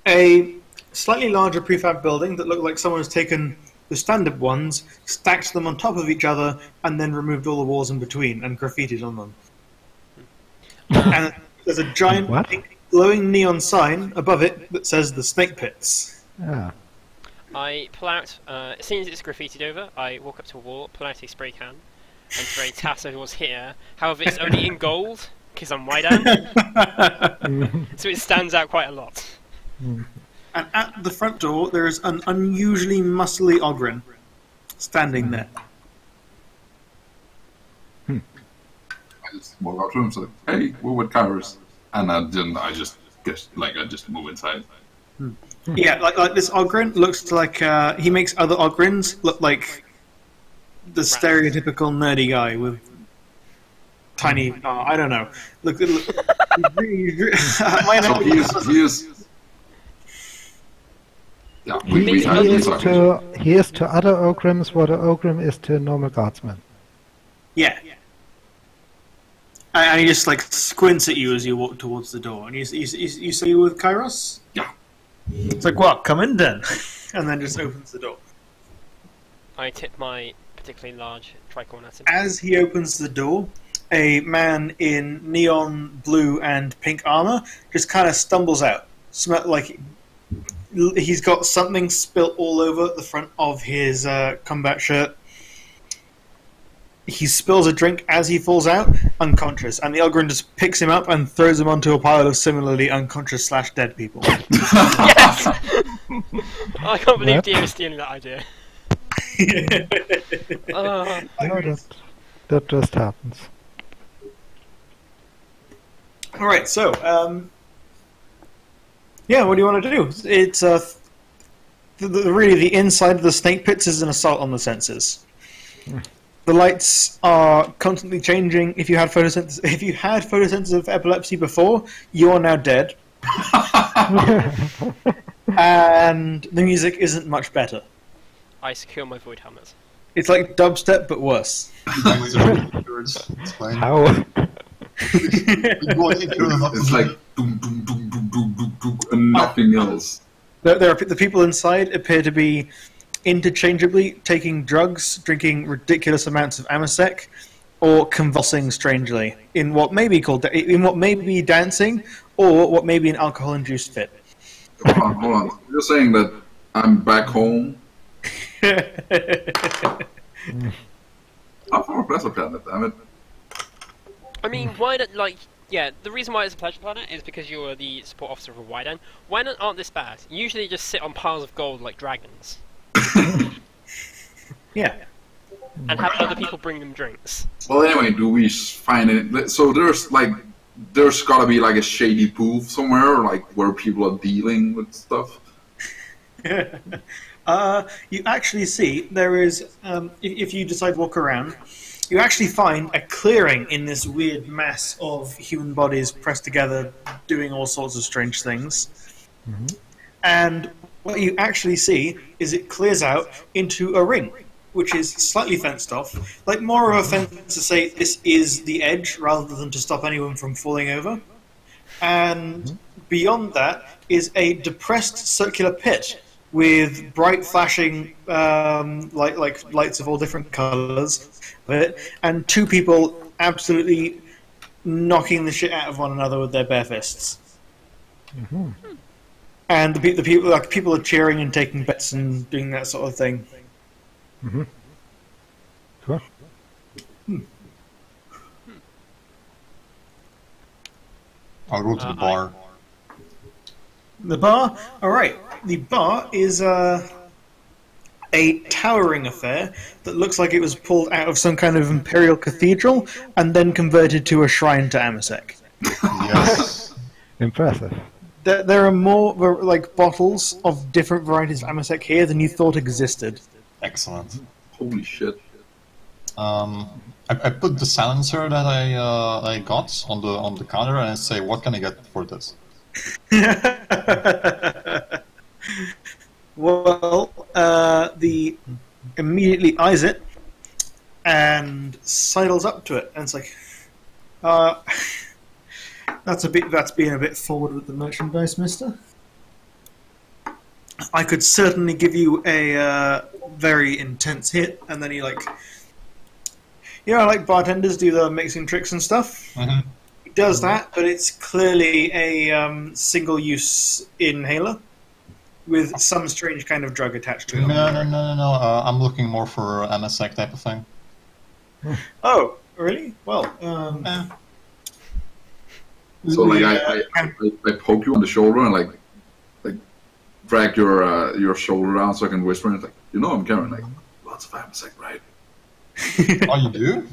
a slightly larger prefab building that looked like someone has taken the standard ones, stacked them on top of each other, and then removed all the walls in between and graffitied on them. And there's a giant pink glowing neon sign above it that says the Snake Pits. Ah. I pull out, as soon as it's graffitied over, I walk up to a wall, pull out a spray can, and spray Tasso was here. However, it's only in gold, because I'm Waidan, so it stands out quite a lot. And at the front door, there is an unusually muscly Ogren standing there. I just walk up to him and say, hey, we're with Kairos. And I just move inside. Yeah, like this Ogren looks like he makes other Ogrens look like the stereotypical nerdy guy with tiny. I don't know. Look. So he is. Yeah, he is to other Ogrims what an Ogrim is to a normal guardsman. Yeah. And he just squints at you as you walk towards the door. And you say you with Kairos? Yeah. It's like, what? Come in then. And then just opens the door. I tip my particularly large tricorn at him. As he opens the door, a man in neon blue and pink armor just kind of stumbles out. Like he's got something spilt all over the front of his combat shirt. He spills a drink as he falls out, unconscious, and the Ogryn just picks him up and throws him onto a pile of similarly unconscious / dead people. Yes! I can't believe Dio is stealing that idea. No, that just happens. Alright, so, yeah, what do you want to do? It's, really, the inside of the snake pits is an assault on the senses. The lights are constantly changing. If you had photosensitive epilepsy before, you are now dead. And the music isn't much better. I secure my void helmet. It's like dubstep, but worse. How? It's like doom, doom, doom, doom, doom, doom, doom, and nothing else. The people inside appear to be interchangeably taking drugs, drinking ridiculous amounts of Amasec, or convulsing strangely in what may be dancing, or what may be an alcohol-induced fit. Hold on. You're saying that I'm back home? I'm from a pleasure planet, damn it. I mean, why don't, the reason why it's a pleasure planet is because you're the support officer of a Wydan. Why aren't this bad? Usually just sit on piles of gold like dragons. Yeah. And have other people bring them drinks. Well, anyway, do we find it? So there's gotta be like a shady booth somewhere, like where people are dealing with stuff. You actually see there is, if you decide to walk around, you actually find a clearing in this weird mass of human bodies pressed together, doing all sorts of strange things. Mm-hmm. And what you actually see is it clears out into a ring, which is slightly fenced off, like more of a fence to say this is the edge rather than to stop anyone from falling over. And beyond that is a depressed circular pit with bright flashing like lights of all different colours, and two people absolutely knocking the shit out of one another with their bare fists. Mm-hmm. And the people are cheering and taking bets and doing that sort of thing. Mm-hmm. Cool. I'll go to the bar. The bar? Alright. The bar is a towering affair that looks like it was pulled out of some kind of imperial cathedral and then converted to a shrine to Amasec. Yes. Impressive. There are more like bottles of different varieties of Amasec here than you thought existed. Excellent. Holy shit. I put the silencer that I got on the counter and I say, what can I get for this? Well, the immediately eyes it and sidles up to it, and it's like, that's being a bit forward with the merchandise, mister. I could certainly give you a very intense hit, and then he like bartenders do the mixing tricks and stuff. Mm-hmm. He does that, but it's clearly a single-use inhaler with some strange kind of drug attached to it. No. I'm looking more for Amasec type of thing. Oh, really? Well, So like I poke you on the shoulder and like drag your shoulder down so I can whisper and it's like, you know I'm carrying like lots of Amasec, right? Oh, you do?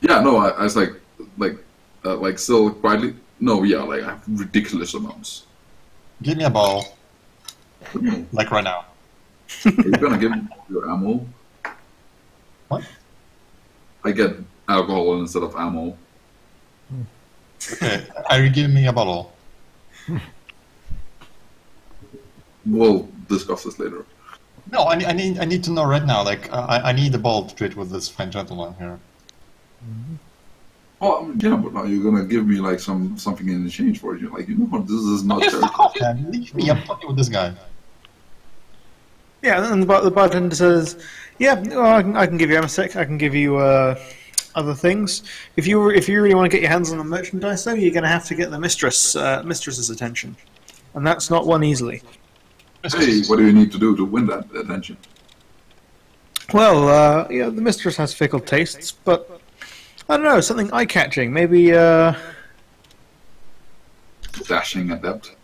Yeah, no, I was like still quietly. No, yeah, like I have ridiculous amounts. Give me a bottle. Like right now. You're gonna give me your ammo. What? I get alcohol instead of ammo. Okay, are you giving me a bottle? We'll discuss this later. No, I need to know right now. Like, I need a bottle to trade with this fine gentleman here. Oh, yeah, but now you're gonna give me like something in exchange for it. You're like, you know what, this is not Okay, fair. fuck off, man. Leave me. I'm talking with this guy. Yeah, and the bartender says, "Yeah, well, I can give you amasec. I can give you other things. If you really want to get your hands on the merchandise, though, you're going to have to get the mistress's attention, and that's not won easily." Hey, what do you need to do to win that attention? Well, yeah, the mistress has fickle tastes, but I don't know, something eye-catching. Maybe Dashing adept.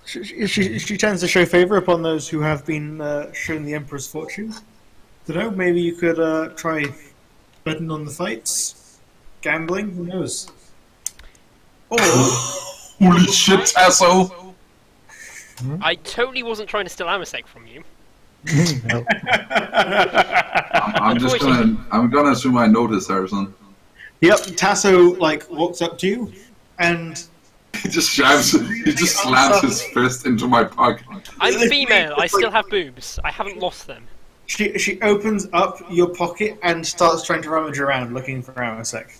she tends to show favor upon those who have been shown the Emperor's fortune. Don't know. Maybe you could try betting on the fights, gambling. Who knows? Or Holy shit, Tasso! I totally wasn't trying to steal amasec from you. No. I'm gonna assume I noticed, Harrison. yep, Tasso walks up to you, and He just slams his fist into my pocket. I'm female. I still have boobs. I haven't lost them. she opens up your pocket and starts trying to rummage around looking for amasec.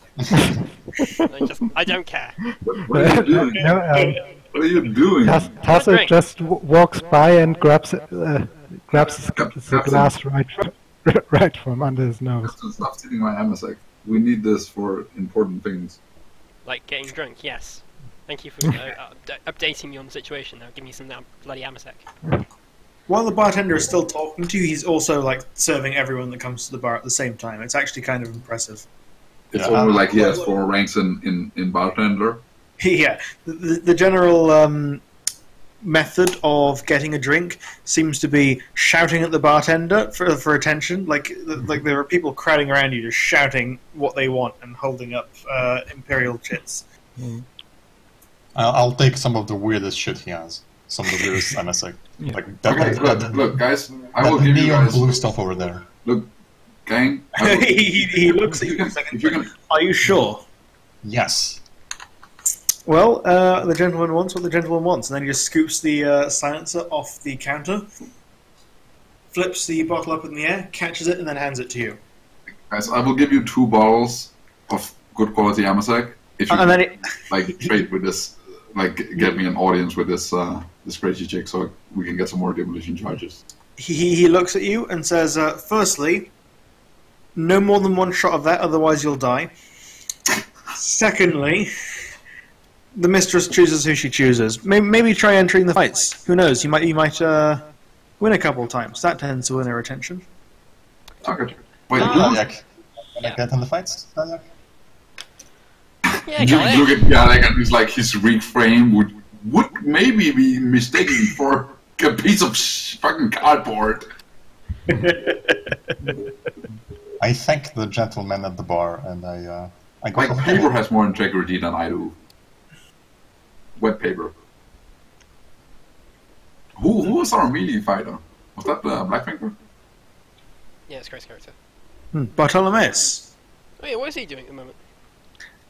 I don't care. What are you doing? No, What are you doing? Tasso drink. just walks by and grabs the glass right from under his nose. Captain, stop stealing my amasec. We need this for important things. Like getting drunk, yes. Thank you for updating me on the situation now. Give me some bloody amasec. While the bartender is still talking to you, he's also serving everyone that comes to the bar at the same time. It's actually kind of impressive. It's only like he has 4 ranks in bartender. Yeah, the general method of getting a drink seems to be shouting at the bartender for attention. Like there are people crowding around you, just shouting what they want and holding up imperial chits. I'll take some of the weirdest shit he has. Some of the weirdest amasec. Yeah. Like that, Okay, look, guys. I will that give you neon guys. blue stuff over there. Look, gang. I will, he looks at you for a second. if you can, Are you sure? Yes. Well, the gentleman wants what the gentleman wants, and then he just scoops the silencer off the counter, flips the bottle up in the air, catches it, and then hands it to you. guys, I will give you 2 bottles of good quality amasec if you And then trade with this, get me an audience with this this crazy chick, so we can get some more demolition charges. he looks at you and says, "Firstly, no more than 1 shot of that, otherwise you'll die. Secondly, the mistress chooses who she chooses. Maybe try entering the fights. Who knows? You might win a couple of times. That tends to win her attention." Okay. Wait, Galyak. Can I get in the fights, Galyak? Yeah, you Gallic. look at Galek and he's like, his rig frame would maybe be mistaken for a piece of fucking cardboard. I thank the gentleman at the bar, and I go. Like, paper has more integrity than I do. Wet paper. Who was our melee fighter? Was that Blackfinger? Yeah, it's Grace character. Bartholomeus. Oh yeah, what is he doing at the moment?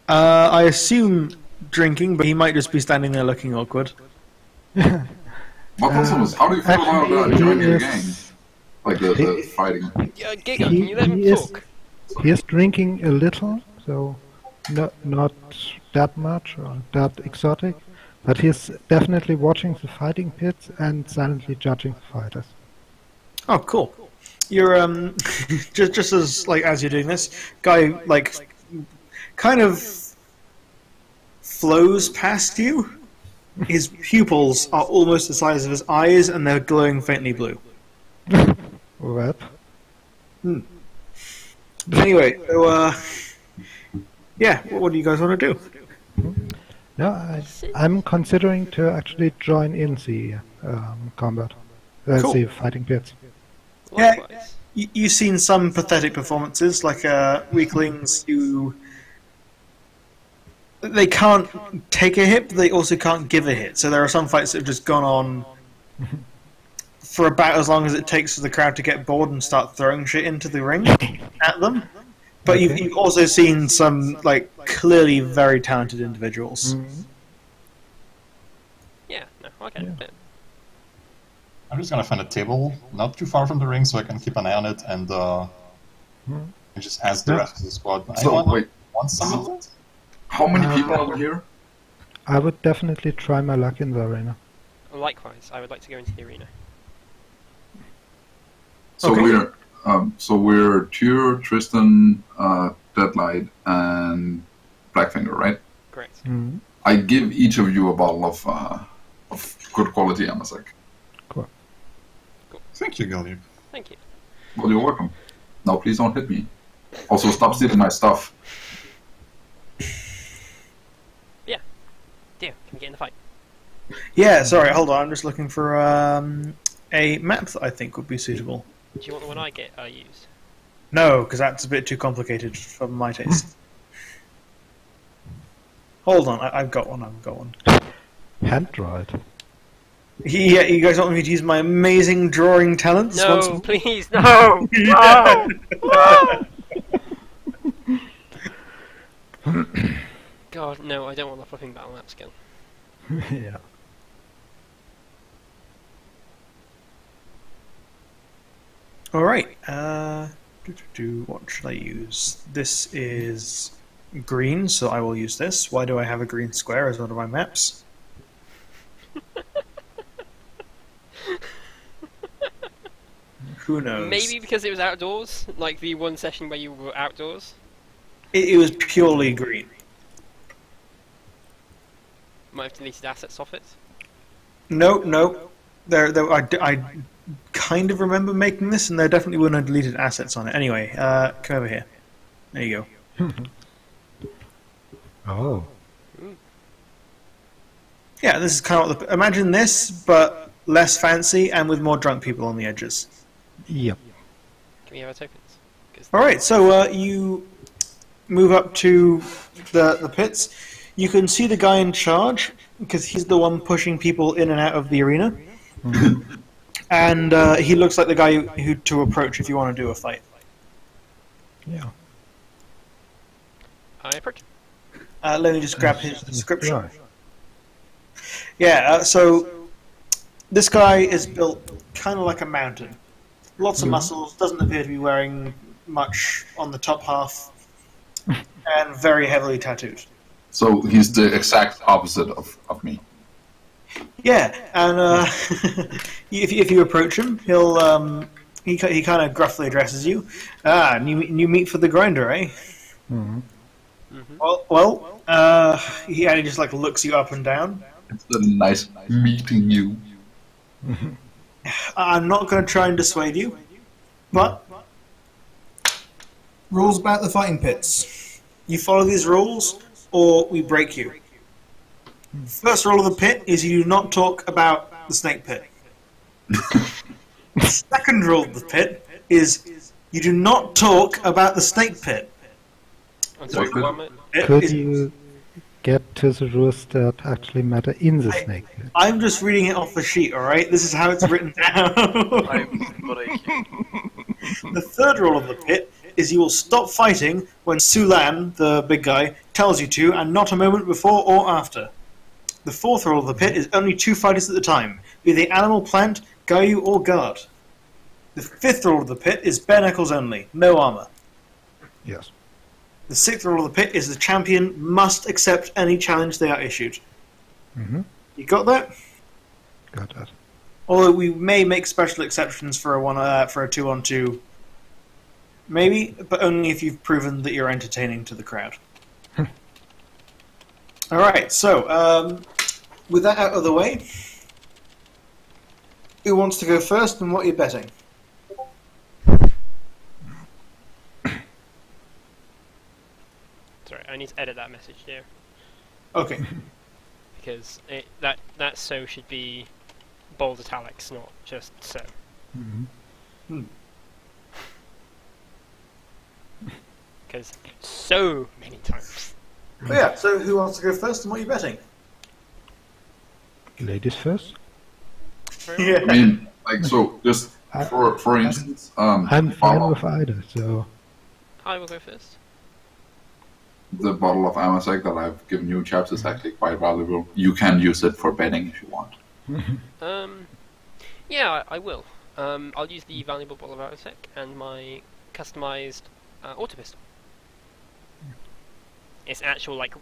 I assume drinking, but he might just be standing there looking awkward. What was how do you feel about actually, joining he the is- gang? Like the fighting. Yeah, Giga, can you let him is talk? he is drinking a little, so not that much or that exotic, but he's definitely watching the fighting pits and silently judging the fighters. Oh, cool. You're just as you're doing this, guy kind of flows past you. His pupils are almost the size of his eyes, and they're glowing faintly blue. What? Anyway, so yeah, what do you guys want to do? No, I'm considering to actually join in the combat. Cool. The fighting pits. Yeah. Likewise. You've seen some pathetic performances, like weaklings who they can't take a hit, but they also can't give a hit. So there are some fights that have just gone on for about as long as it takes for the crowd to get bored and start throwing shit into the ring at them. But Okay. you've also seen some clearly very talented individuals. Yeah, no, okay. Yeah. I'm just gonna find a table not too far from the ring so I can keep an eye on it and just ask the Yeah. rest of the squad. So, Anyone wait. want some of that? How many people over here? I would definitely try my luck in the arena. Likewise, I would like to go into the arena. So Okay. we're Tyr, Tristan, Deadlight, and Blackfinger, right? Correct. Mhm. I give each of you a bottle of good quality Amasek. Cool. Thank you, Gallic. Thank you. Well, you're welcome. Now, please don't hit me. Also, stop stealing my stuff. Dear, can we get in the fight? Yeah, sorry, hold on. I'm just looking for a map that I think would be suitable. Do you want the one I used? No, because that's a bit too complicated for my taste. Hold on, I've got one. Hand dried. Yeah, you guys want me to use my amazing drawing talents? No, please, no! No! No! God, no, I don't want the flipping battle map skill. Yeah. Alright, what should I use? This is green, so I will use this. Why do I have a green square as one of my maps? Who knows? Maybe because it was outdoors, like the one session where you were outdoors. It was purely green. Might have deleted assets off it. No. I kind of remember making this, and there definitely weren't no deleted assets on it. Anyway, come over here. There you go. Oh. Yeah, this is kind of what imagine this, but less fancy and with more drunk people on the edges. Yep. Can we have our tokens? 'Cause Alright, so you move up to the pits. You can see the guy in charge, because he's the one pushing people in and out of the arena. And he looks like the guy who to approach if you want to do a fight. Yeah. I approach. Let me just grab his description. Right. Yeah, so this guy is built kind of like a mountain. Lots of muscles, doesn't appear to be wearing much on the top half, and very heavily tattooed. So he's the exact opposite of me. Yeah, and if you approach him, he'll he kind of gruffly addresses you. Ah, new meat for the grinder, eh? Mm-hmm. Mm-hmm. He just like looks you up and down. It's a nice meeting you. I'm not going to try and dissuade you, but rules about the fighting pits. You follow these rules, or we break you. First rule of the pit is you do not talk about the snake pit. Second rule of the pit is you do not talk about the snake pit. I'm sorry, What one minute. Could Is- you get to the rules that actually matter in the snake pit? I'm just reading it off the sheet, alright? This is how it's written down. The third rule of the pit is you will stop fighting when Sulan, the big guy, tells you to, and not a moment before or after. The fourth rule of the pit is only 2 fighters at a time, be they animal, plant, Gayu, or guard. The fifth rule of the pit is bare knuckles only, no armor. Yes. The sixth rule of the pit is the champion must accept any challenge they are issued. Mm-hmm. You got that? Got that. Although we may make special exceptions for a 2-on-2, maybe, but only if you've proven that you're entertaining to the crowd. All right, so with that out of the way, who wants to go first, and what are you betting? Sorry, I need to edit that message there Okay. because that so should be bold italics, not just so. Mm-hmm. Because so many times. But yeah, so who wants to go first, and what are you betting? Ladies first. Yeah. I mean, like, so just for instance, I'm fine bottle with either, so I will go first. the bottle of Amasek that I've given you, chaps, is actually quite valuable. You can use it for betting if you want. Yeah, I will. I'll use the valuable bottle of Arosec and my customized auto pistol. It's actual like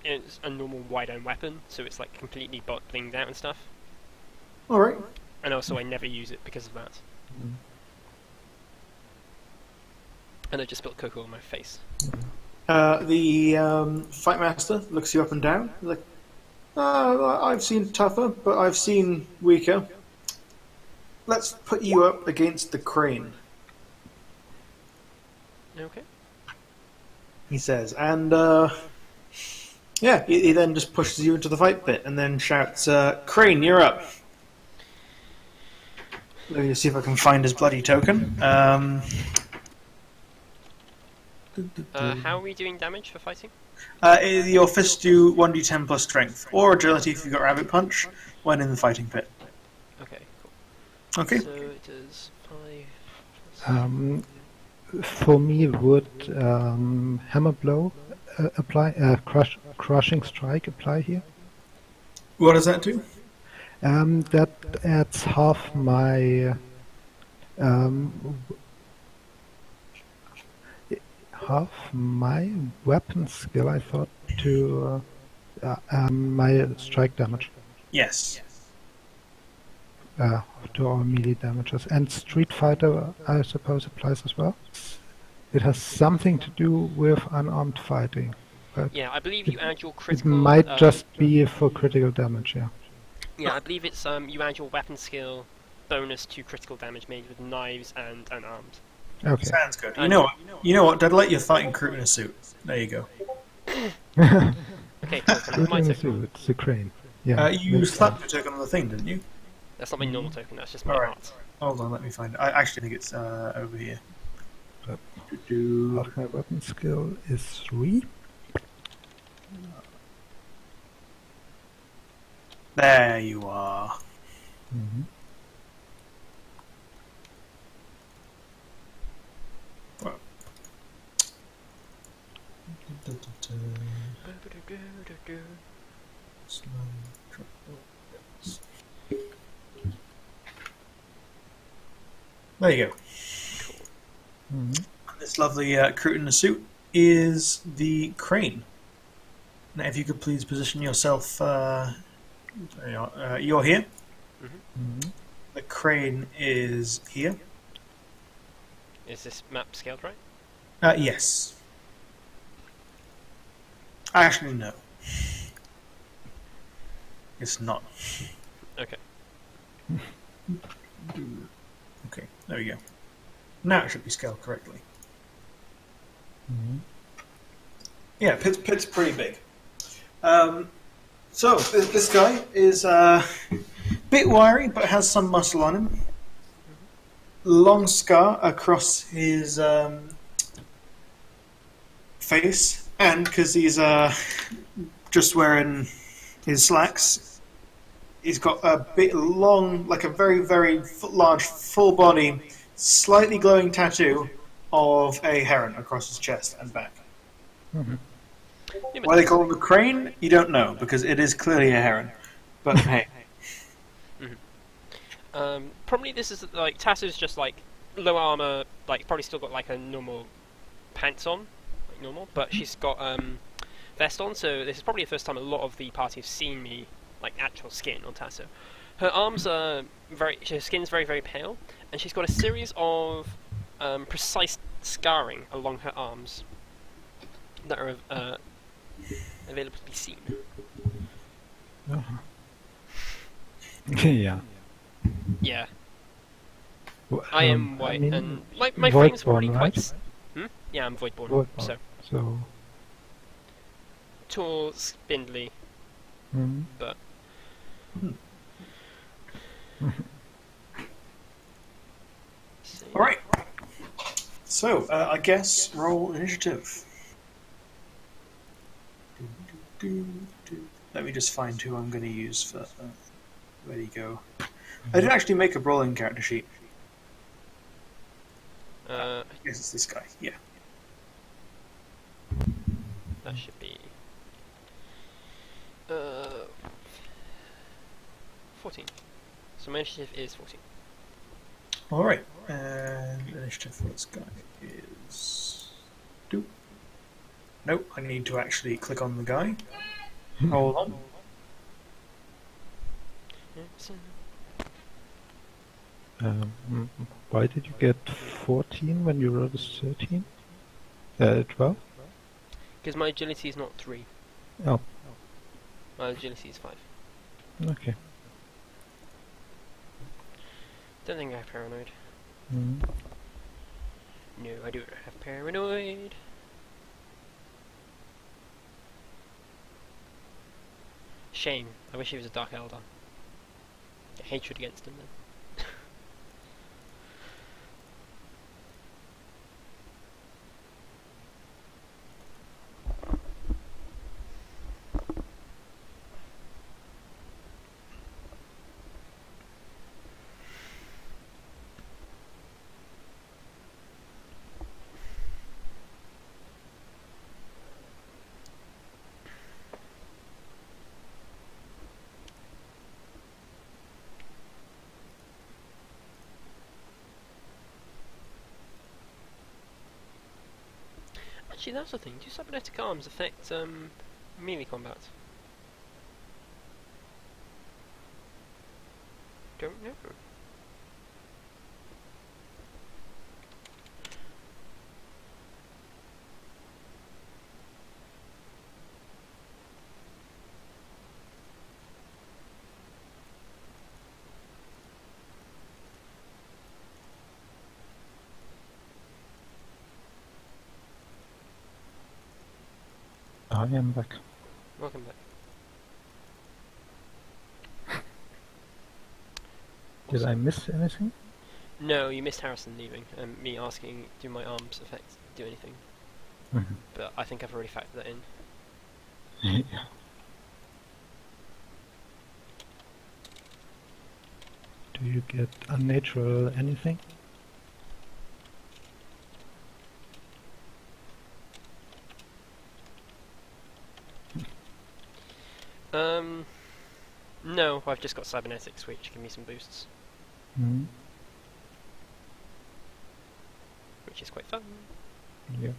it's a normal wide-own weapon, so it's like completely blinged out and stuff. All right. And also, I never use it because of that. And I just spilled cocoa on my face. The fight master looks you up and down. He's like, I've seen tougher, but I've seen weaker. Let's put you up against the crane, Okay. he says. And, yeah, he then just pushes you into the fight pit and then shouts, Crane, you're up. Let me see if I can find his bloody token. How are we doing damage for fighting? Your fists do 1d10 plus strength, or agility if you've got rabbit punch, when in the fighting pit. Okay, cool. Okay. So it is 5 plus... For me, would hammer blow apply? Crushing strike apply here? What does that do? That adds half my weapon skill. I thought to my strike damage. Yes. To all melee damages. And Street Fighter, I suppose, applies as well. It has something to do with unarmed fighting. But Yeah, I believe you add your it critical... might just be for critical damage, yeah. Yeah, I believe it's you add your weapon skill bonus to critical damage made with knives and unarmed. Okay. Sounds good. You know what? Deadlight, you're fighting crew in a suit. There you go. Okay, cool. Can I have my token? It's a crane. Yeah. You slapped your token on the thing, didn't you? That's not my normal token, that's just my Alright. art. Hold on, let me find it. I actually think it's over here. Yep. Do-do. Half my weapon skill is 3. There you are. Mm-hmm. Well. There you go. Mm-hmm. This lovely crew in the suit is the crane. Now, if you could please position yourself. You're here. Mm-hmm. The crane is here. Is this map scaled right? Yes. Actually, no. It's not. Okay. Okay, there we go. Now it should be scaled correctly. Mm-hmm. Yeah, pit's pretty big. So this guy is a bit wiry, but has some muscle on him. Long scar across his face, and because he's just wearing his slacks, he's got a bit long, like a very, very large, full body, slightly glowing tattoo of a heron across his chest and back. Mm-hmm. Yeah, Why they call him the crane, you don't know, because it is clearly a heron. But hey. Probably this is like Tasso's just like low armor, like probably still got like a normal pants on, like normal, but she's got vest on. So this is probably the first time a lot of the party have seen me like actual skin on Tasso. Her arms are her skin's very very pale, and she's got a series of precise scarring along her arms that are available to be seen. Uh-huh. Yeah. Yeah. Well, I am white, mean, and my Voidborn, frame's probably right? quite... Yeah, I'm Voidborn, Voidborn. so... So. Tall, spindly, Mm-hmm. but... Alright. So, I guess roll initiative. Let me just find who I'm going to use for... where'd he go? I didn't actually make a rolling character sheet. I guess it's this guy, yeah. That should be... 14. So my initiative is 14. Alright, and initiative for this guy is... Nope, I need to actually click on the guy. Hold on. Why did you get 14 when you rolled a 13? 12? Because my agility is not 3. Oh, My agility is 5. okay. Don't think I have paranoid. Mm. No, I don't have paranoid. Shame. I wish he was a Dark Elder. Hatred against him then. Actually, that's the thing. Do cybernetic arms affect melee combat? Don't know. I am back. Welcome back. Did I miss anything? No, you missed Harrison leaving and me asking, do my arms do anything? Mhm. But I think I've already factored that in. Yeah. Do you get unnatural anything? No, I've just got cybernetics, which give me some boosts, Mm. which is quite fun. Yeah.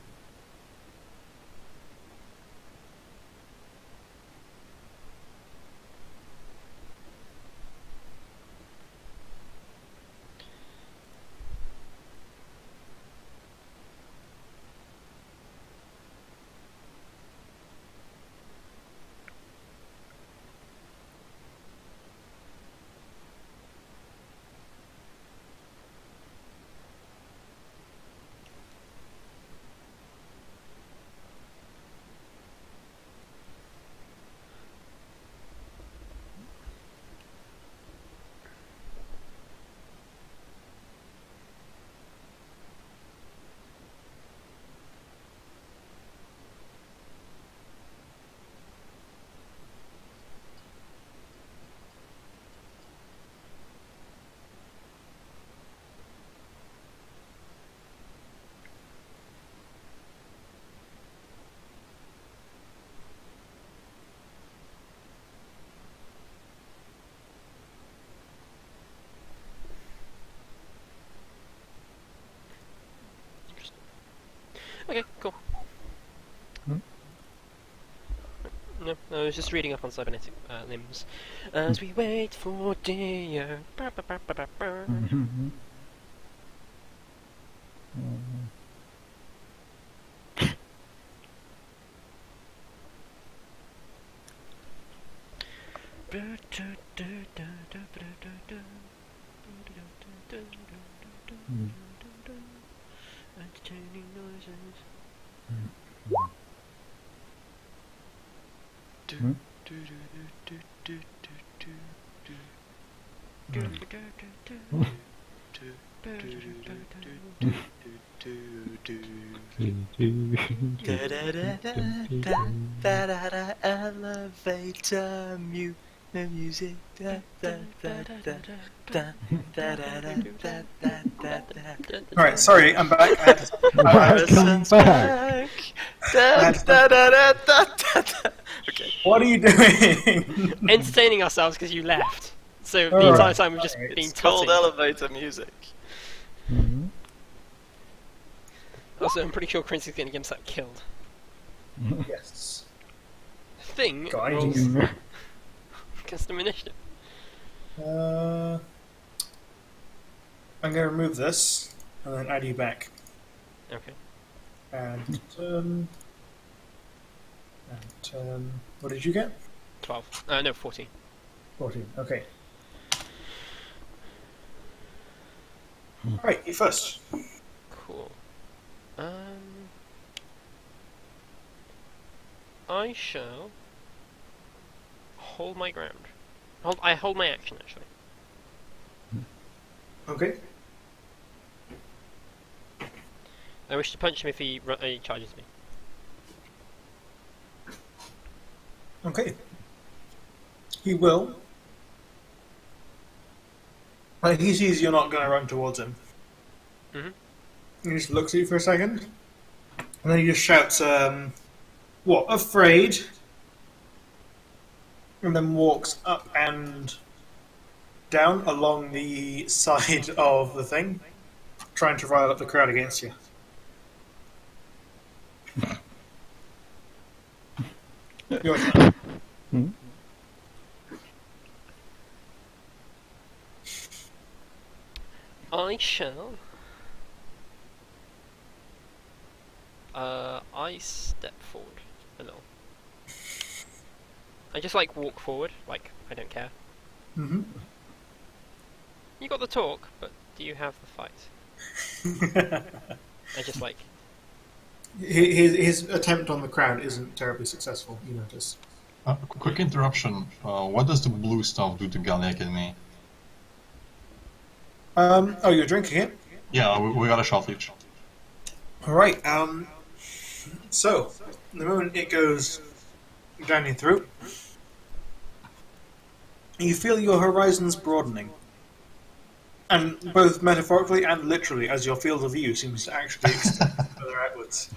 Okay, cool. Hmm? No, I was just reading up on cybernetic limbs. As we wait for dear. Mhm. Mm. Mm. Entertaining noises. Hmm? Elevator music. Alright, sorry, I'm back. I had to, Welcome back. Okay. what are you doing? Entertaining ourselves because you left. So the Alright, entire time we've just alright. been It's called tutting. elevator music. Mhm. Also, I'm pretty sure Quincy's going to get himself killed. Yes. Thing Guiding rolls him. custom initiative. I'm going to remove this and then add you back. Okay. And what did you get? 12. No, 14. 14. Okay. Alright, you first. Cool. I shall hold my ground. I hold my action, actually. Okay. I wish to punch him if he charges me. Okay. He will. Like, he sees you're not going to run towards him. He just looks at you for a second. And then he just shouts, what, afraid? And then walks up and down along the side of the thing, trying to rile up the crowd against you. Your turn. I shall... I step forward a little. I just like walk forward, like I don't care. Mm-hmm. You got the talk, but do you have the fight? I just like... His attempt on the crowd isn't terribly successful, you notice. Quick interruption. What does the blue stuff do to Gallic and me? Oh, you're drinking it? Yeah, we got a shot each. Alright, so, the moment it goes down your throat, you feel your horizons broadening. And both metaphorically and literally, as your field of view seems to actually extend further outwards.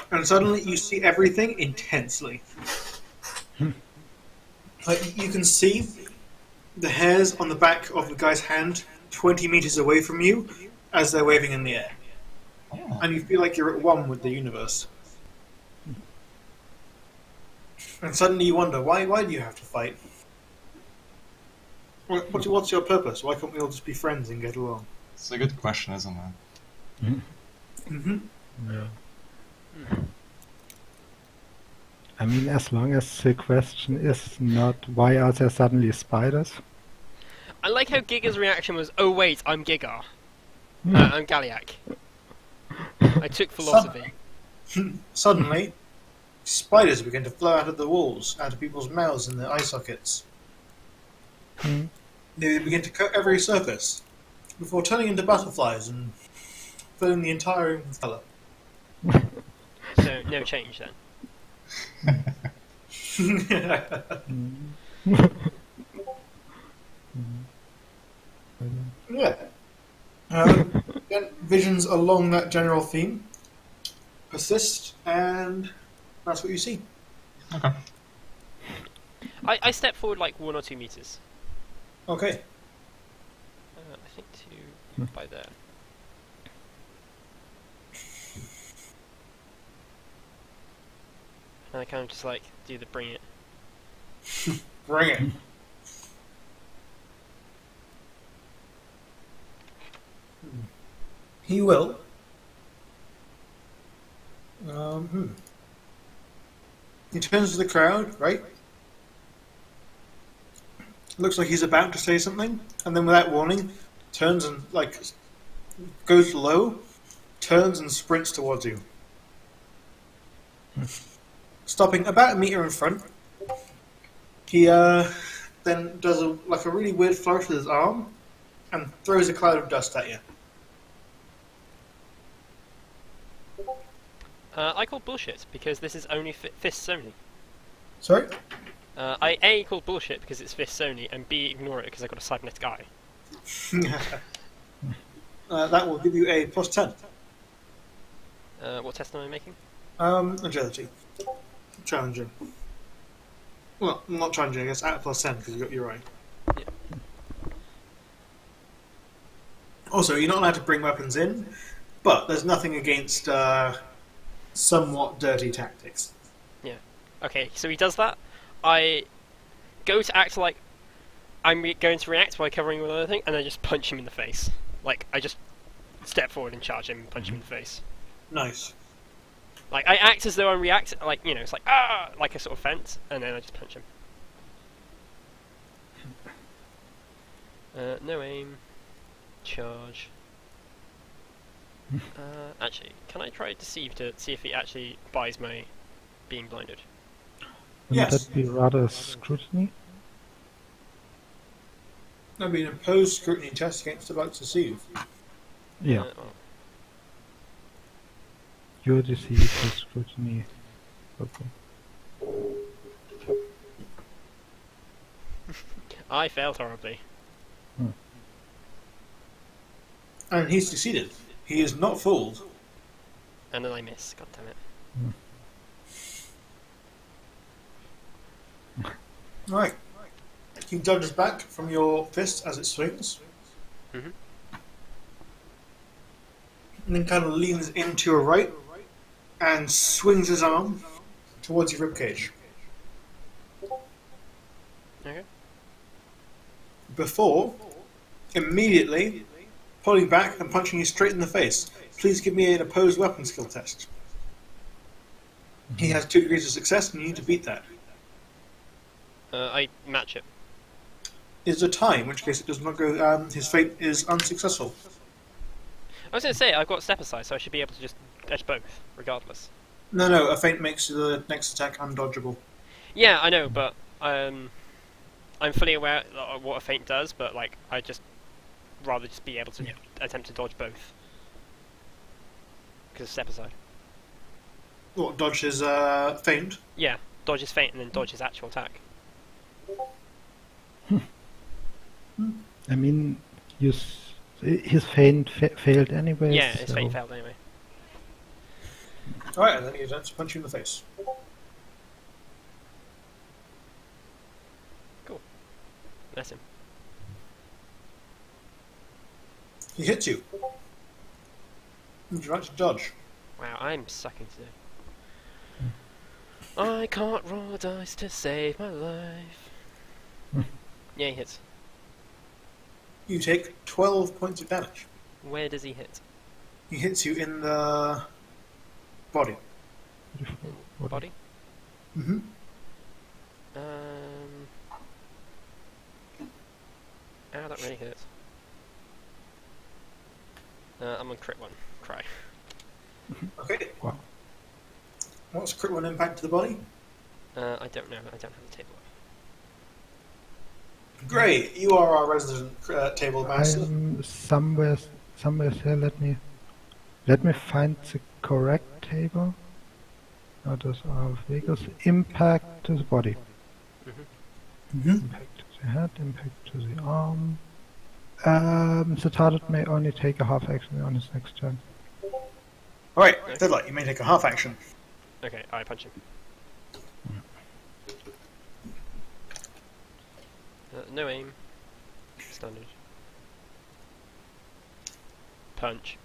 And suddenly you see everything intensely. Like, you can see the hairs on the back of the guy's hand 20 meters away from you as they're waving in the air. And you feel like you're at one with the universe. And suddenly you wonder, why do you have to fight? What's your purpose? Why can't we all just be friends and get along? It's a good question, isn't it? Mm-hmm. Yeah. I mean, as long as the question is not why are there suddenly spiders? I like how Giga's reaction was, oh wait, I'm Giga. I'm Galliac. I took philosophy. Suddenly, spiders begin to flow out of the walls, out of people's mouths and their eye sockets. They begin to coat every surface, before turning into butterflies and filling the entire room with colour. So, no change then. Yeah. Then visions along that general theme persist, and that's what you see. Okay. I step forward like 1 or 2 meters. Okay. I think 2 by there. And I kind of just like do the bring it. Bring it. He will. He turns to the crowd, right? Looks like he's about to say something, and then without warning, turns and, like, goes low, turns and sprints towards you. Stopping about a meter in front, he then does a really weird flourish with his arm, and throws a cloud of dust at you. I call bullshit because this is only fists only. Sorry? I A call bullshit because it's fists only, and B ignore it because I got a cybernetic eye. That will give you a plus 10. What test am I making? Agility. Challenging. Well, not challenging, I guess, at plus 10 because you got your eye. Yeah. Also, you're not allowed to bring weapons in, but there's nothing against somewhat dirty tactics. Yeah. Okay, so he does that. I go to act like I'm going to react by covering with another thing, and I just punch him in the face. Like, I just step forward and charge him and punch him in the face. Nice. Like, I act as though I'm reacting, like, you know, it's like, ah, like a sort of fence, and then I just punch him. No aim. Charge. Actually, can I try deceive to see if he actually buys my being blinded? Wouldn't Yes. that be rather scrutiny? That'd be an opposed scrutiny test against about to deceive. Yeah. Well, Your deceive is scrutiny. Okay. I failed horribly. And he succeeded. He is not fooled. And then I miss, god damn it. Right. He dodges back from your fist as it swings. Mhm. And then kind of leans into your right and swings his arm towards your ribcage. Okay. Before, immediately, pulling back and punching you straight in the face. Please give me an opposed weapon skill test. He has 2 degrees of success and you need to beat that. I match it. Is a tie, in which case it does not go. His fate is unsuccessful. I was going to say, I've got step aside, so I should be able to just edge both, regardless. No, a feint makes the next attack undodgeable. Yeah, I know, but I'm fully aware of what a feint does, but like I just rather just be able to attempt to dodge both. Because step aside. What, dodge his feint? Yeah, dodge his feint and then dodge his actual attack. I mean, his feint failed anyway. Yeah, his so feint failed anyway. Alright, and then he attempts to punch you in the face. That's him. He hits you. Would you like to dodge? Wow, I'm sucking today. I can't roll dice to save my life. Yeah, he hits. You take 12 points of damage. Where does he hit? He hits you in the body. Body? Mm-hmm. Ow, that really hurts. I'm on crit 1. Cry. Okay. Wow. What's crit 1 impact to the body? I don't know. I don't have the table. Great, you are our resident table master. I'm somewhere here. Let me find the correct table. Now those are Vegas. Impact to the body. Mm-hmm. Impact to the head. Impact to the arm. The target may only take a half action on his next turn. Alright, Deadlight, you may take a half action. Okay, I punch him. No aim. Standard. Punch.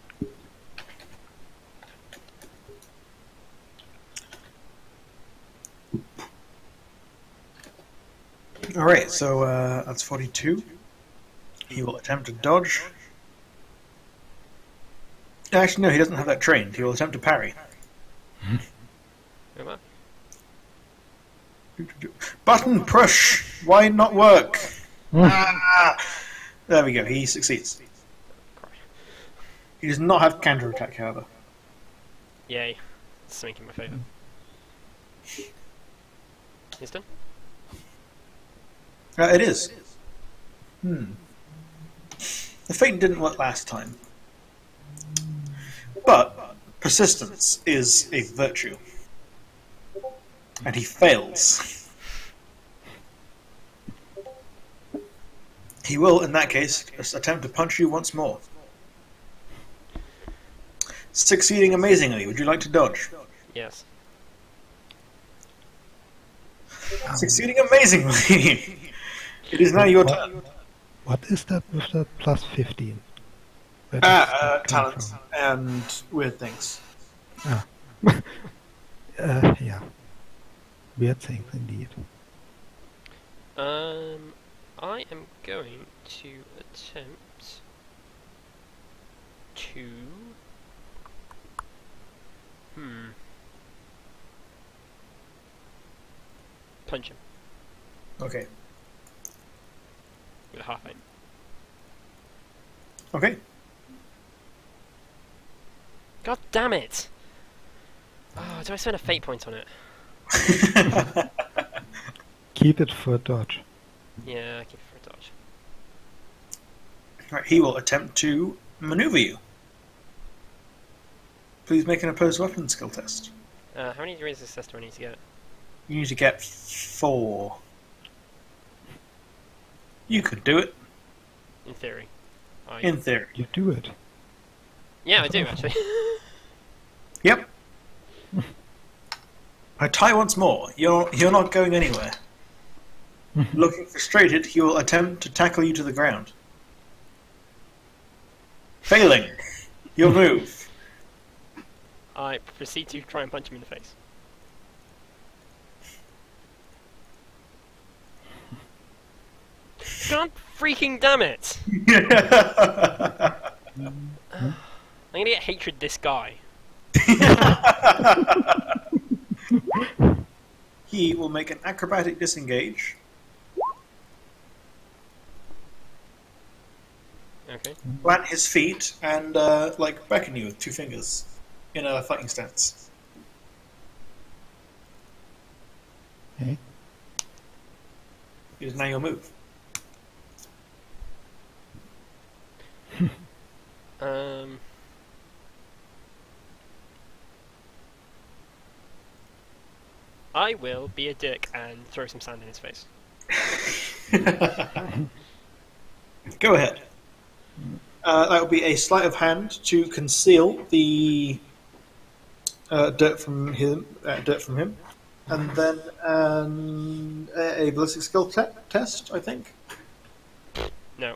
Alright, so that's 42. He will attempt to dodge. Actually, no, he doesn't have that trained. He will attempt to parry. Am I? Button push! Why not work? There we go, he succeeds. Cry. He does not have counter attack, however. Yay. It's something in my favour. He's done? It is. The feint didn't work last time. But persistence is a virtue. And he fails. He will, in that case, attempt to punch you once more. Succeeding amazingly. Would you like to dodge? Yes. Succeeding amazingly! It is now your turn. What is that with the plus 15? Where does that come Talents from? and weird things. Yeah. Weird things indeed. I am going to attempt to... punch him Okay. with a half aim. Okay. God damn it! Oh, do I spend a fate point on it? Keep it for dodge. Yeah, I keep it for a dodge. Right, he will attempt to maneuver you. Please make an opposed weapon skill test. How many degrees of success do I need to get? You need to get 4. You could do it, In theory. in theory. You do it. Yeah, I do, actually. Yep. I try once more. You're not going anywhere. Looking frustrated, he will attempt to tackle you to the ground. Failing. You'll move. I proceed to try and punch him in the face. God freaking damn it! I'm gonna get hatred this guy. He will make an acrobatic disengage. Okay. Plant his feet and like beckon you with 2 fingers in a fighting stance. Okay. It is now your move. I will be a dick and throw some sand in his face. Go ahead. That will be a sleight of hand to conceal the dirt from him, and then a ballistic skill test, I think. No.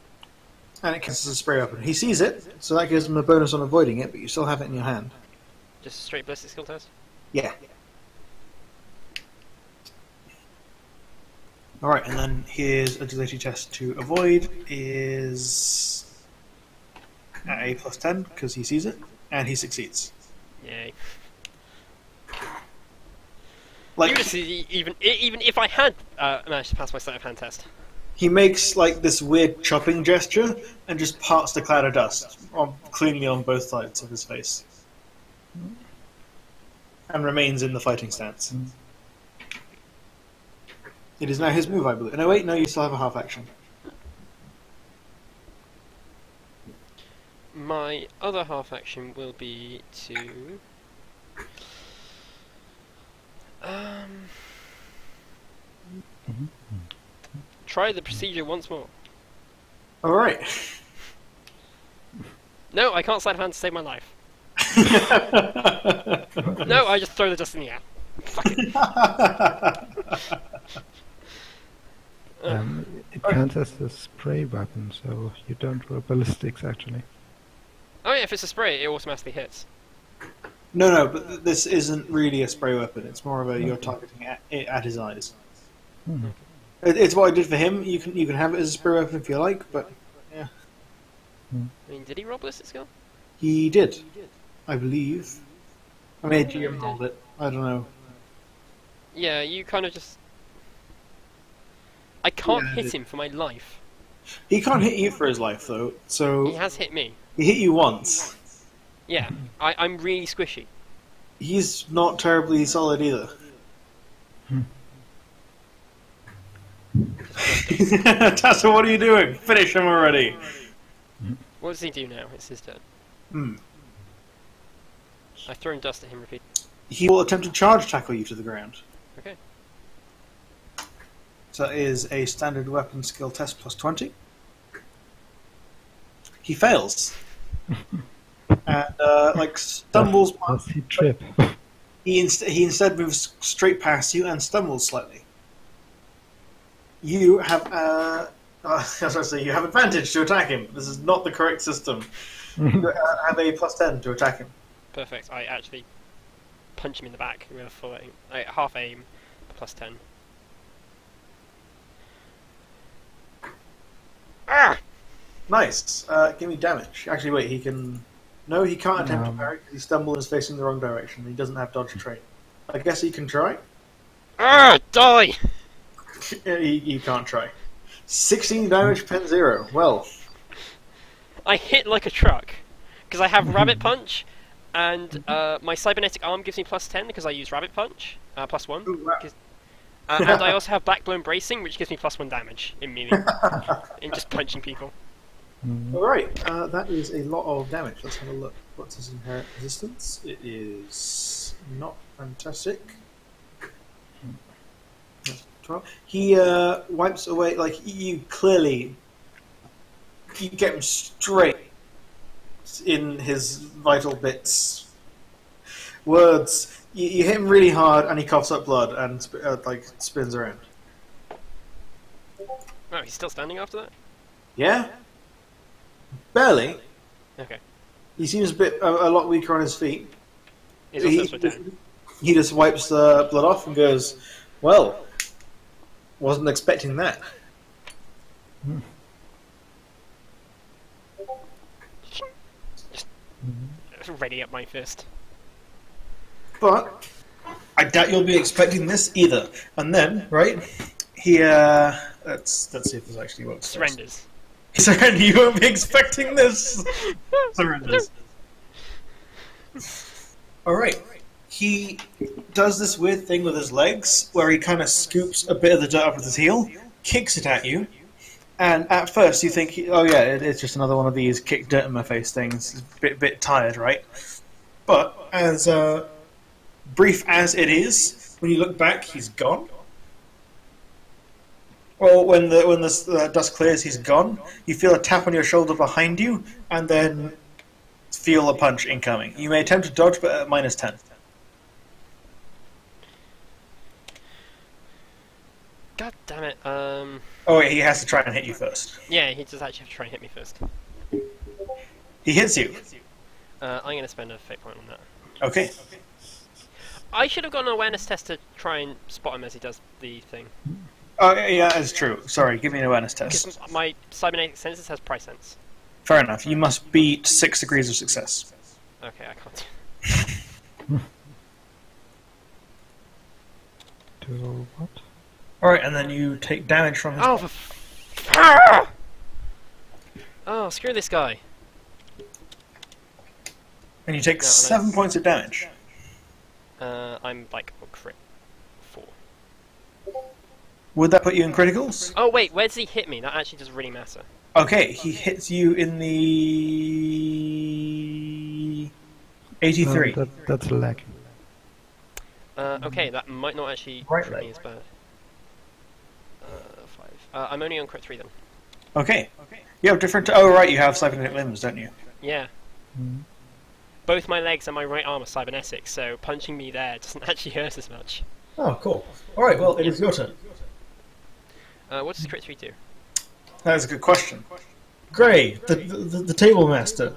And it counts as a spray weapon. He sees it, so that gives him a bonus on avoiding it, but you still have it in your hand. Just a straight ballistic skill test? Yeah. Alright, and then his agility test to avoid is at a plus 10, because he sees it, and he succeeds. Yay. Like, even if I had managed to pass my sleight of hand test. he makes like this weird chopping gesture and just parts the cloud of dust cleanly on both sides of his face. And remains in the fighting stance. It is now his move, I believe. No, wait, no, you still have a half action. My other half action will be to... try the procedure once more. Alright. No, I can't sleight of hand to save my life. No, I just throw the dust in the air. Fuck it. It counts as a spray weapon, so you don't roll ballistics actually. Oh yeah, if it's a spray, it automatically hits. No, but this isn't really a spray weapon. It's more of a you're targeting at his eyes. Hmm. It's what I did for him. You can have it as a spray weapon if you like, but yeah, I mean, did he roll ballistic skill? he did, I believe. I mean, GM rolled it. I don't know. Yeah, you kind of just... I can't Yeah, hit him for my life. He can't hit you for his life though. So He has hit me. he hit you once. Yeah, I'm really squishy. He's not terribly solid either. Tassa, what are you doing? Finish him already. What does he do now? It's his turn. Hmm. I've thrown dust at him repeatedly. He will attempt to charge tackle you to the ground. Okay. So that is a standard weapon skill test plus 20. He fails. And, stumbles. Does he trip? He instead moves straight past you and stumbles slightly. You have, you have advantage to attack him. This is not the correct system. You have a plus 10 to attack him. Perfect. I actually punch him in the back with a full aim. Half aim, plus 10. Ah! Nice. Give me damage. Actually, wait, he can... No, he can't attempt to parry because he stumbled and is facing the wrong direction. He doesn't have dodge trait. I guess he can try. Ah! Die! You can't try. 16 damage, pen 0. Well, I hit like a truck because I have Rabbit Punch, and my cybernetic arm gives me +10 because I use Rabbit Punch, +1. ooh, wow. And I also have Backbone Bracing, which gives me +1 damage immediately in just punching people. Alright, that is a lot of damage. Let's have a look. What's his inherent resistance? It is not fantastic. 12. He wipes away, like, you clearly... You get him straight in his vital bits. Words. You hit him really hard and he coughs up blood and like spins around. Oh, he's still standing after that? Yeah? Barely. Okay. He seems a lot weaker on his feet. He's also split down. He just wipes the blood off and goes, well, wasn't expecting that. Ready up my fist. But I doubt you'll be expecting this either. And then, right, he let's see if this actually works. Surrenders. He surrenders. You won't be expecting this. Surrenders. All right. He does this weird thing with his legs, where he kind of scoops a bit of the dirt up with his heel, kicks it at you, and at first you think, oh yeah, it's just another one of these kick dirt in my face things. It's a bit tired, right? But as brief as it is, when you look back, he's gone. Well, when the dust clears, he's gone. You feel a tap on your shoulder behind you, and then feel a punch incoming. You may attempt to dodge, but at -10. God damn it. Oh wait, he has to try and hit you first. Yeah, he does actually have to try and hit me first. He hits you. I'm going to spend a fate point on that. Okay. I should have got an awareness test to try and spot him as he does the thing. Oh yeah, that's true. Sorry, give me an awareness test. Because my cybernetic senses has price sense. Fair enough. You must beat 6 degrees of success. Okay, I can't. Do what? Alright, and then you take damage from his... Oh, oh, screw this guy. And you take No, 7 points of damage. I'm like on crit 4. Would that put you in criticals? Oh wait, where does he hit me? That actually doesn't really matter. Okay, he hits you in the... 83. That's a lag. Okay, that might not actually Right crit me leg. as bad. 5. I'm only on crit 3 then. Okay. You have different... Oh right, you have cybernetic limbs, don't you? Yeah. Both my legs and my right arm are cybernetic, so punching me there doesn't actually hurt as much. Oh, cool. Alright, well, it is your turn. What does crit 3 do? That is a good question. Gray, the table master.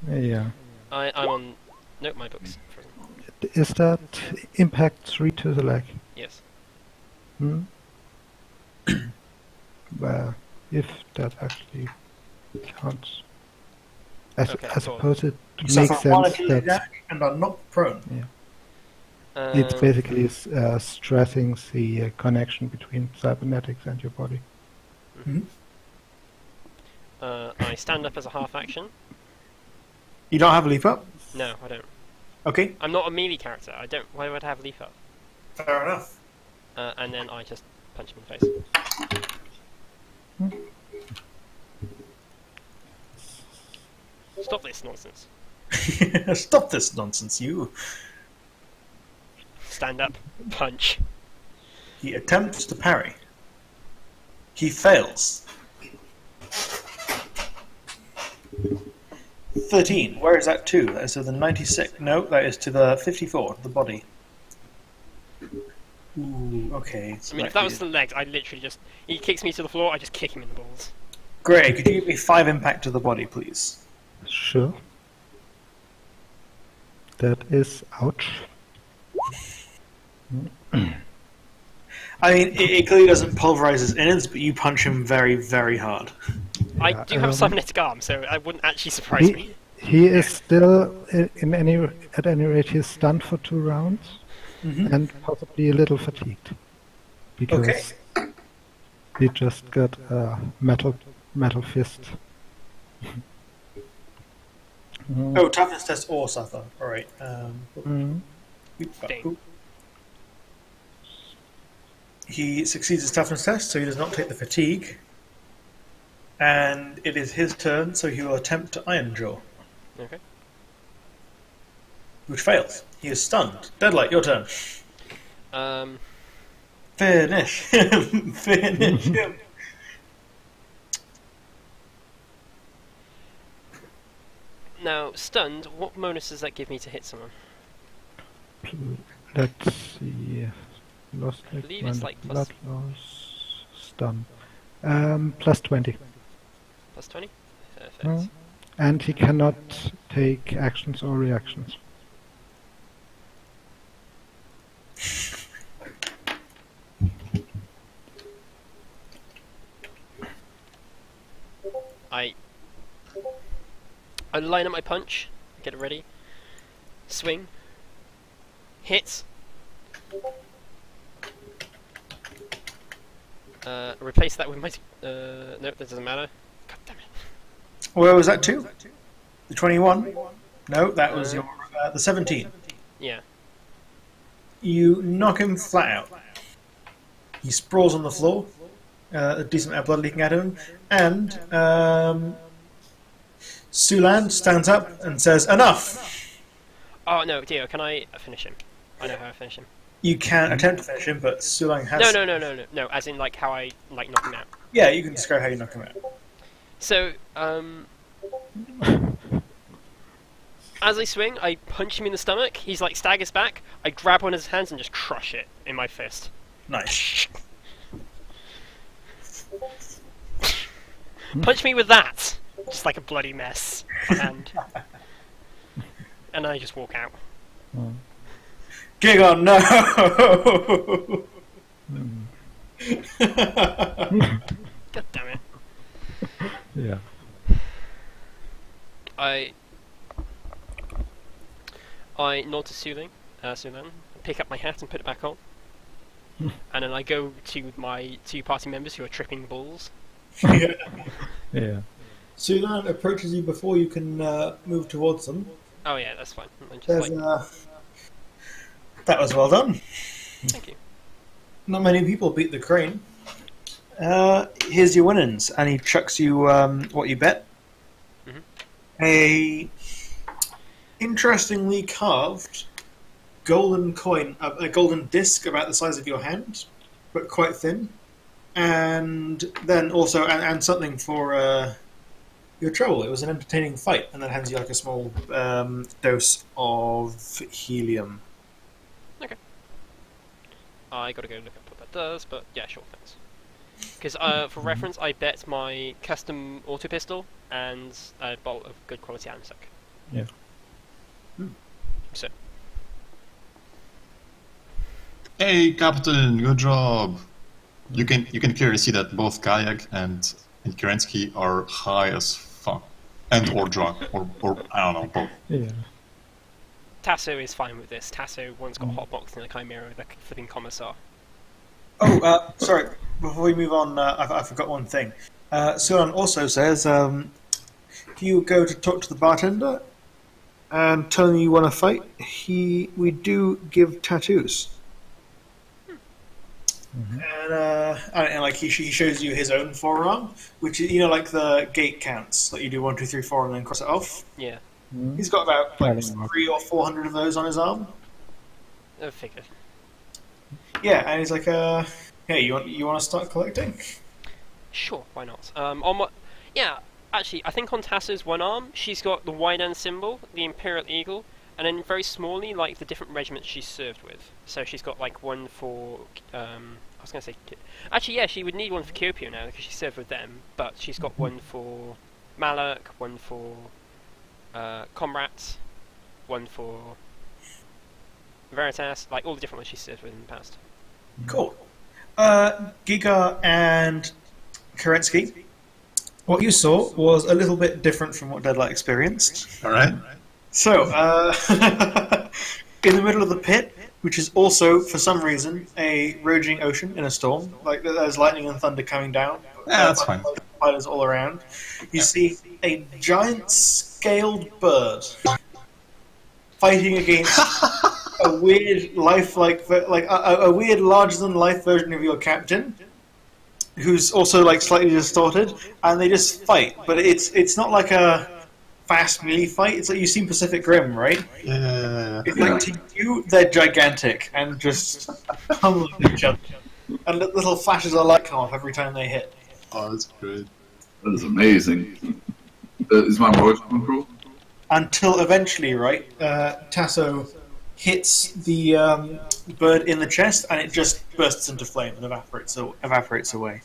Yeah. I'm on... Nope, my book's frozen. Is that impact 3 to the leg? Yes. Hmm? Well, if that actually counts. I Okay, cool. suppose it You makes suffer 1 sense acute that attack and are knocked prone. it's basically stressing the connection between cybernetics and your body. I stand up as a half action. You don't have a leap up? No, I don't. Okay, I'm not a melee character. I don't. Why would I have leap up? fair enough. And then I just punch him in the face. Stop this nonsense. Stop this nonsense, you. Stand up, punch. He attempts to parry. He fails. 13. Where is that to? That is to the 96. No, that is to the 54, the body. Ooh, okay. I mean, if that was the legs, I literally just... He kicks me to the floor, I just kick him in the balls. Gray, could you give me 5 impact to the body, please? Sure. That is ouch. I mean, it clearly doesn't pulverize his innards, but you punch him very, very hard. I Yeah, do have a cybernetic arm, so it wouldn't actually surprise me. He is still, at any rate, he's stunned for 2 rounds and possibly a little fatigued. Because He just got a metal fist. Oh, toughness test or suffer. Alright. Mm. Ding. He succeeds his toughness test, so he does not take the fatigue. And it is his turn, so he will attempt to Iron Jaw, Okay. which fails. He is stunned. Deadlight, your turn. Finish him. Finish him. Now, stunned, what bonus does that give me to hit someone? Let's see. Lost I believe it's like plus- blood loss. Stun. Plus 20. Plus 20? Perfect. Mm. And he cannot take actions or reactions. I line up my punch, get it ready, swing, hit, replace that with my, nope, that doesn't matter, god damn it. Where was that to? The 21? No, that was your the 17. Yeah. You knock him flat out. He sprawls on the floor, a decent amount of blood leaking out of him, and Sulan stands up and says, "Enough!" Oh no, Dio, can I finish him? I know how to finish him. You can attempt to finish him, but Sulan has... No, as in like how I like knock him out. Yeah, you can describe how you knock him out. So, as I swing, I punch him in the stomach, he's like staggers back, I grab one of his hands and just crush it in my fist. Nice. Punch me with that! Just like a bloody mess. And I just walk out. Gigon, no! God damn it. Yeah. I nod to Sulan, pick up my hat and put it back on. And then I go to my two party members who are tripping balls. Yeah. Sulan approaches you before you can move towards them. Oh yeah, that's fine. I just There's, like, that was well done. thank you. Not many people beat the crane. Here's your winnings, and he chucks you what you bet. Mhm. A interestingly carved golden coin, a golden disc about the size of your hand, but quite thin, and then also and something for your trouble. It was an entertaining fight, and then hands you like a small dose of helium. Okay. I gotta go look up what that does, but yeah, sure, thanks. Because for reference, I bet my custom auto pistol and a bolt of good quality antistock. Yeah. So, Hey, Captain, good job. You can clearly see that both Kayak and Kerensky are high as fuck, and or drunk, or I don't know, both. Yeah. Tasso is fine with this. Tasso once got hotboxed in the Chimera, the flipping commissar. Oh, sorry. Before we move on, I forgot one thing. Sulan also says, if you go to talk to the bartender and tell him you want to fight, we do give tattoos. And like he shows you his own forearm, which is, like the gate counts, like you do 1, 2, 3, 4, and then cross it off. Yeah, He's got about like 300 or 400 of those on his arm. I figured. Yeah, and he's like, hey, you want to start collecting? Sure, why not? Yeah, actually, I think on Tasso's one arm, she's got the wide end symbol, the Imperial Eagle, and then very smallly, like the different regiments she's served with. So she's got like one for, I was going to say, actually, yeah, she would need one for Kyopio now because she served with them. But she's got one for Malak, one for Comrats, one for Veritas, like all the different ones she's served with in the past. Cool. Giga and Kerensky, what you saw was a little bit different from what Deadlight experienced. All right. So, in the middle of the pit, which is also, for some reason, a raging ocean in a storm. Like there's lightning and thunder coming down. Yeah, that's fine. Spiders all around. You see a giant scaled bird fighting against a weird lifelike, like a weird larger than life version of your captain, who's also like slightly distorted, and they just fight. But it's not like a fast melee fight. It's like you've seen Pacific Rim, right? Yeah. It's like to you, they're gigantic and just pummeling each other, and little flashes of light come off every time they hit. Oh, that's great. That is amazing. Is my voice control? Until eventually, right, Tasso hits the bird in the chest, and it just bursts into flame and evaporates away.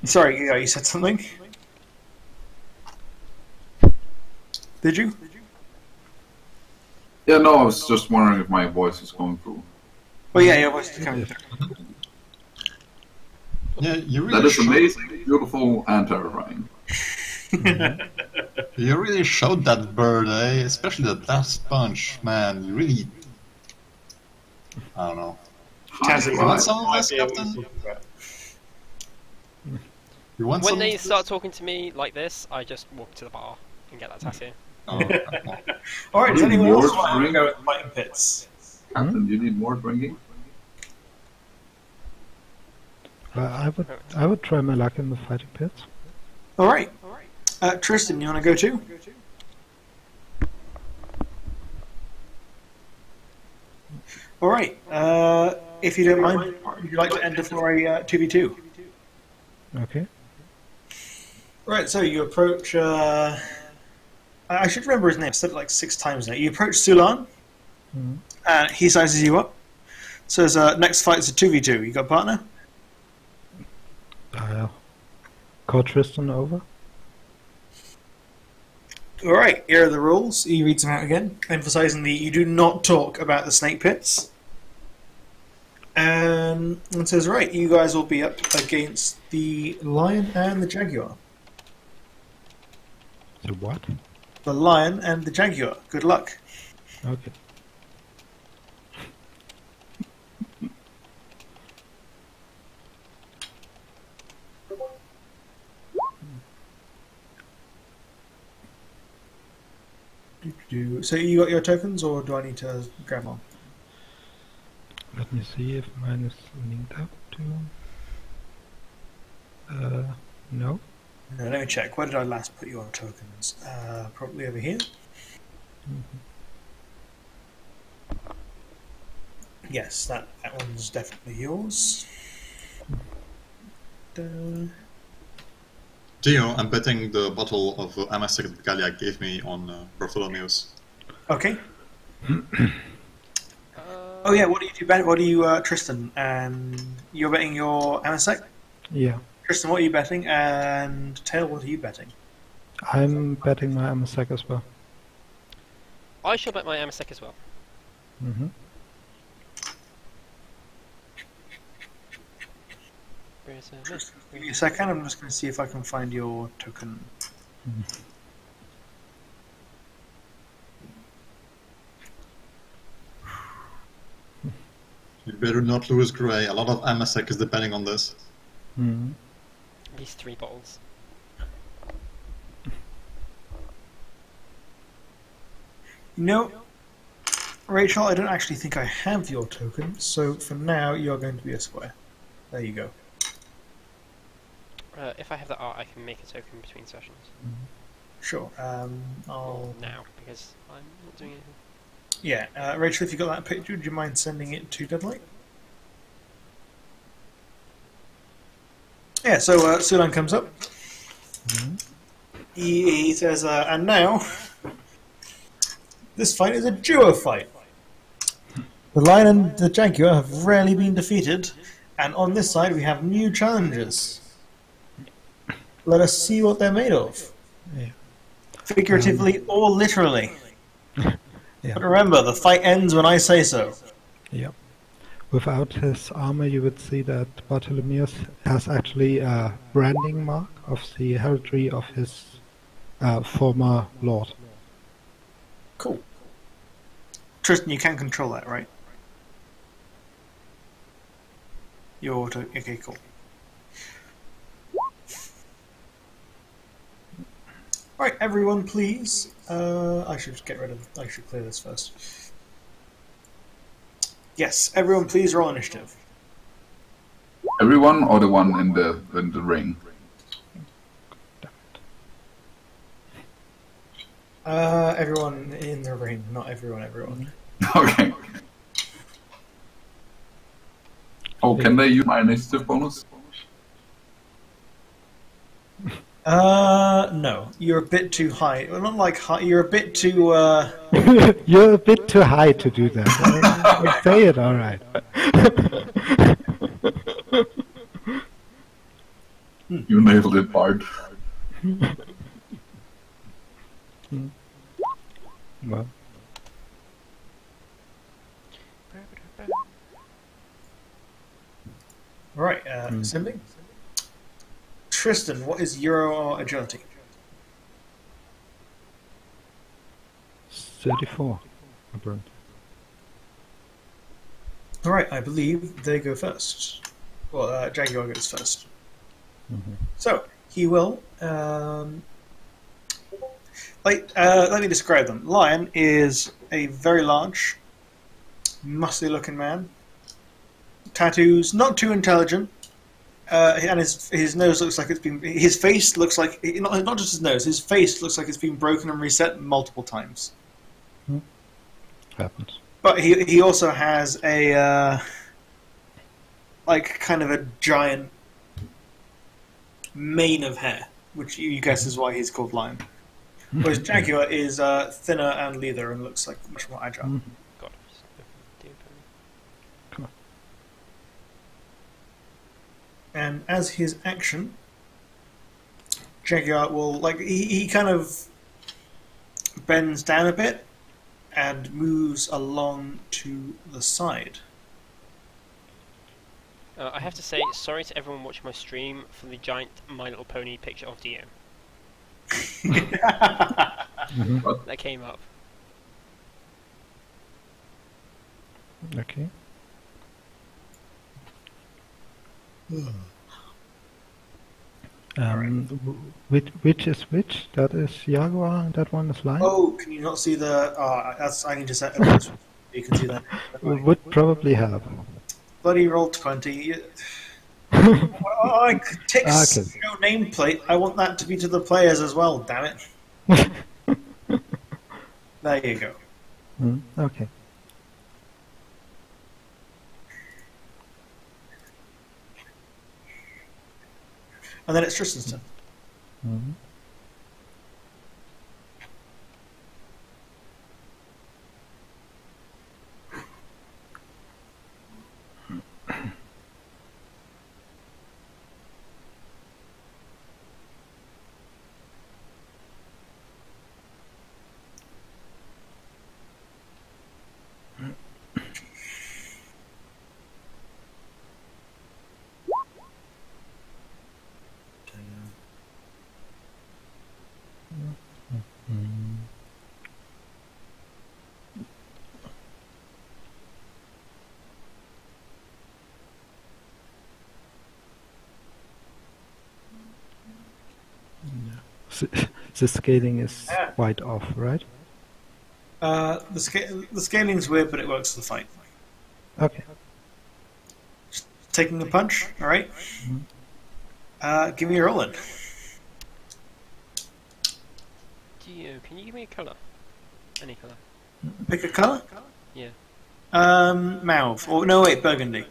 Sorry, you said something? Did you? Yeah, no, I was just wondering if my voice is going through. Oh yeah, your voice is coming through. Yeah, you really That is amazing, beautiful, and terrifying. You really showed that bird, eh? Especially that last punch, man. You really... I don't know. Tasso, You want some of this, Captain? You want When some? they start talking to me like this, I just walk to the bar and get that tattoo. Oh, Alright, does Any anyone more else want to drink? go with fighting pits? Captain, do you need more drinking? I would try my luck in the fighting pits. Alright. Tristan, you want to go too? Alright. If you don't mind, would you like to enter for a 2v2? Okay. Right, so you approach... I should remember his name. I've said it like 6 times now. You approach Sulan, and he sizes you up. Says, next fight is a 2v2. You got a partner? Call Tristan over. Alright, here are the rules. He reads them out again, emphasizing the you do not talk about the snake pits. And it says, right, you guys will be up against the lion and the jaguar. The what? The lion and the jaguar. Good luck. Okay. So you got your tokens, or do I need to grab them? Let me see if mine is linked up to... no. No, let me check. Where did I last put your tokens? Probably over here. Yes, that one's definitely yours. Gio, I'm betting the bottle of MSC that Galia gave me on Bartholomeus. Okay. Oh yeah, what do you do? What do you, Tristan? And you're betting your MSC? Yeah. Tristan, what are you betting? And Tail, what are you betting? I'm betting my MSEC as well. I shall bet my Amasek as well. Mm-hmm. Where's, Just give me a second. I'm just going to see if I can find your token. You better not lose Grey. A lot of MSC is depending on this. Mm-hmm. At least 3 bottles. No, Rachel, I don't actually think I have your token, so for now you're going to be a square. There you go. If I have the art, I can make a token between sessions. Sure. I'll... Now, because I'm not doing anything. Yeah, Rachel, if you got that picture, would you mind sending it to Deadlight? Yeah, so Sulan comes up. He says, and now, this fight is a duo fight. The lion and the jaguar have rarely been defeated, and on this side we have new challengers. Let us see what they're made of. Yeah. Figuratively or literally. Yeah. But remember, the fight ends when I say so. Yep. Without his armor, you would see that Bartholomeus has actually a branding mark of the heraldry of his former lord. Cool. Tristan, you can control that, right? Okay, cool. Alright, everyone, please. I should I should clear this first. Yes, everyone, please roll initiative. Everyone or the one in the ring? Everyone in the ring, not everyone. Okay. Oh, can they use my initiative bonus? No. You're a bit too high. Well, not like high, you're a bit too, You're a bit too high to do that. I say it all right. You nailed it, Bart. Well, Right, Cindy? Tristan, what is your agility? 34. I burned. Alright, I believe they go first. Well, Jaguar goes first. Mm-hmm. So, he will, let me describe them. Lion is a very large, muscly looking man. Tattoos, not too intelligent. And his nose looks like it's been. His face looks like not just his nose. His face looks like it's been broken and reset multiple times. Happens. But he also has a like kind of a giant mane of hair, which you guess is why he's called Lion. Whereas Jaguar is thinner and leather and looks like much more agile. Mhm. God. And as his action, Jaguar will he kind of bends down a bit and moves along to the side. I have to say, sorry to everyone watching my stream for the giant My Little Pony picture of Dio. That came up. Okay. Which is which? That is Jaguar, and that one is Lion? Oh, can you not see the? I need to set. You can see that. Would probably have. Bloody roll 20. Ticks Okay. no nameplate. I want that to be to the players as well. Damn it! There you go. Okay. And then it's Tristan's turn. Mhm. The scaling is quite off, right? The scaling's weird, but it works for the fight. Okay. Taking a punch. All right. Give me a roll in. Dio, can you give me a colour? Any colour? Pick a color. Yeah. Mauve. Or no, wait, burgundy.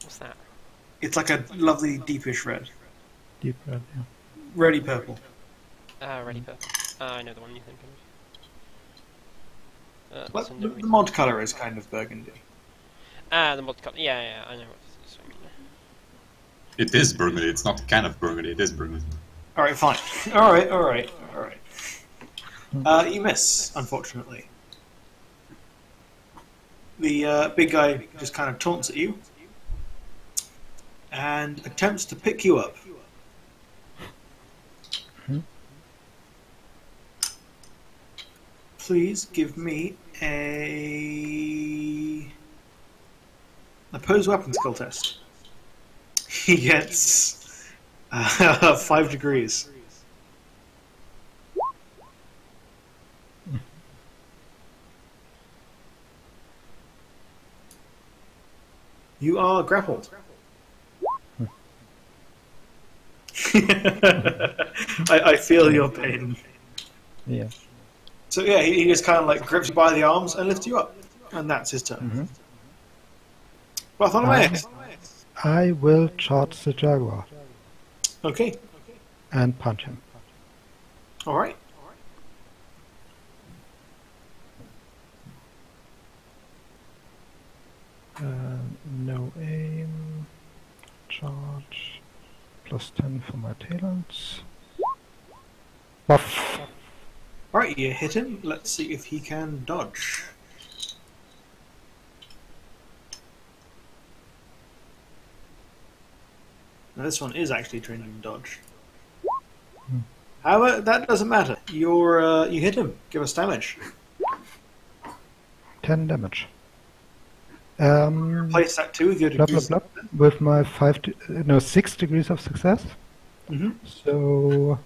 What's that? It's like a lovely deepish red. Deep red, yeah. Reddy purple. Ready purple. I know the one you think of. Well, That's a the no- mod color is kind of burgundy. the mod colour. Yeah, I know what this is. It is burgundy. It's not kind of burgundy. It is burgundy. All right, fine. All right. You miss, unfortunately. The big guy just kind of taunts at you and attempts to pick you up. Please give me a Opposed weapon skill test. He gets 5 degrees. You are grappled. I feel your pain. Yeah. So yeah, he just kind of like grips you by the arms and lifts you up, and that's his turn. Mhm. Bartholomeus. I will charge the Jaguar Okay. and punch him. All right. No aim. Charge. Plus 10 for my talents. Buff. All right, you hit him. Let's see if he can dodge. Now this one is actually trained in dodge. However, that doesn't matter. You hit him. Give us damage. 10 damage. Replace that too with your Blah, blah, degrees. blah. With my 6 degrees of success. Mm-hmm. So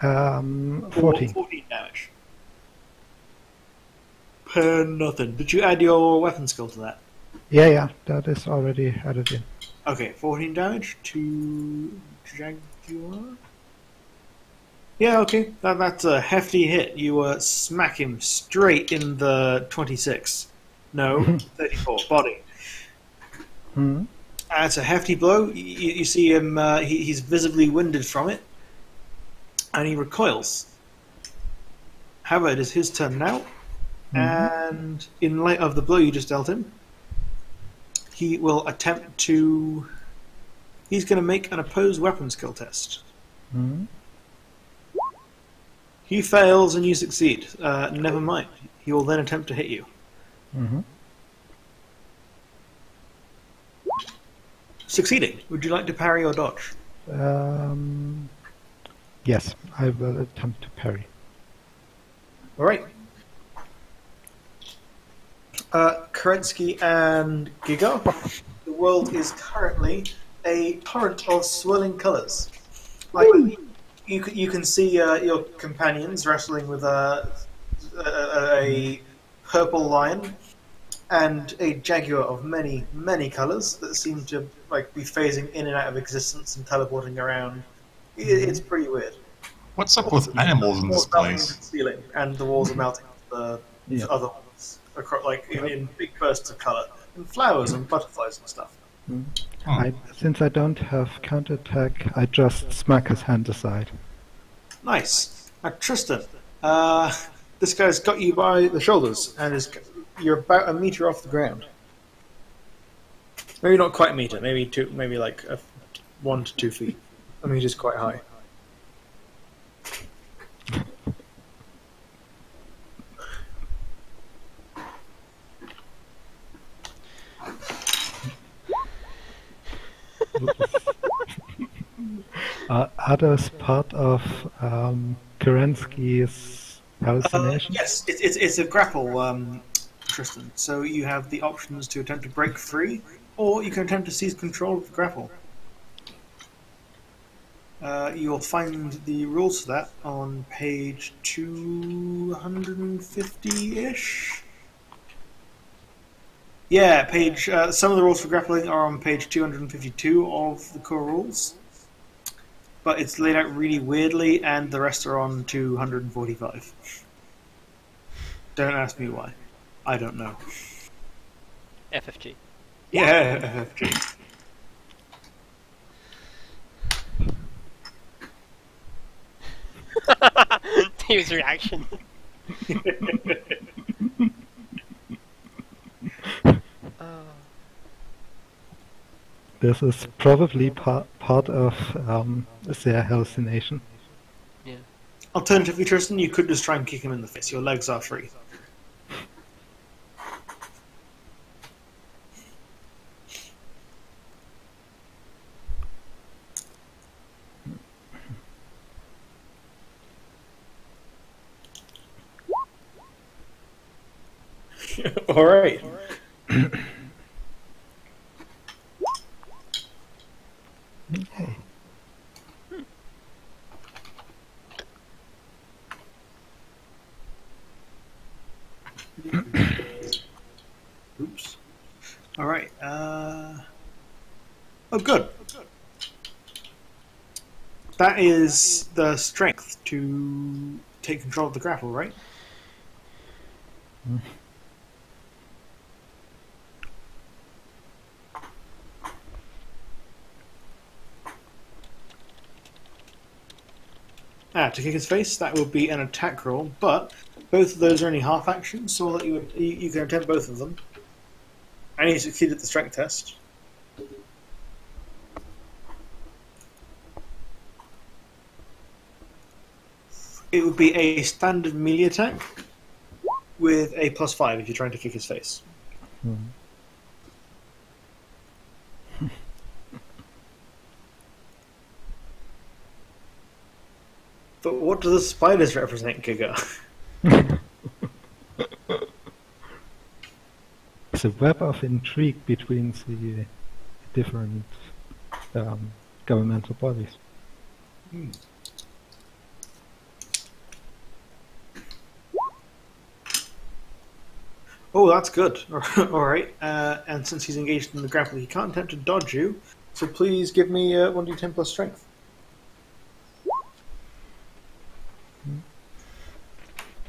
14. 14 damage. Per nothing. Did you add your weapon skill to that? Yeah, that is already added in. Okay, 14 damage to Jaguar. Yeah, okay. That's a hefty hit. You smack him straight in the 26. No, 34. Body. Hmm. It's a hefty blow. You see him, he's visibly winded from it. And he recoils. However, it is his turn now. And in light of the blow you just dealt him, he will attempt to... He's going to make an opposed weapon skill test. Hmm. He fails and you succeed. Never mind. He will then attempt to hit you. Mm-hmm. Succeeding. Would you like to parry or dodge? Yes, I will attempt to parry. Alright. Kerensky and Giga. The world is currently a torrent of swirling colours. Like you can see your companions wrestling with a purple lion and a jaguar of many, many colours that seem to be phasing in and out of existence and teleporting around. It's pretty weird. What's up with animals in this Walls melting place? to the ceiling, and the walls are melting to the Yeah. other walls, across, in big bursts of colour, and flowers and butterflies and stuff. Since I don't have counterattack, I just smack his hand aside. Nice. Tristan, this guy's got you by the shoulders, and you're about a meter off the ground. Maybe not quite a meter, maybe 1 to 2 feet. A meter's quite high. Are those part of Kerensky's hallucination? Yes, it's a grapple, Tristan. So you have the options to attempt to break free, or you can attempt to seize control of the grapple. You'll find the rules for that on page 250-ish. Yeah, some of the rules for grappling are on page 252 of the core rules. But it's laid out really weirdly, and the rest are on 245. Don't ask me why. I don't know. FFG. Yeah, His reaction. This is probably part of their hallucination. Yeah. Alternatively, Tristan, you could just try and kick him in the face. Your legs are free. All right. Hey. Oops. All right. Oh, good. That is the strength to take control of the grapple, right? To kick his face, that would be an attack roll, but both of those are only half actions, so I'll let you can attempt both of them. And he succeeded the strength test. It would be a standard melee attack with a +5 if you're trying to kick his face. But what do the spiders represent, Giga? It's a web of intrigue between the different governmental bodies. Oh, that's good. Alright, and since he's engaged in the grapple, he can't attempt to dodge you, so please give me 1d10 plus strength.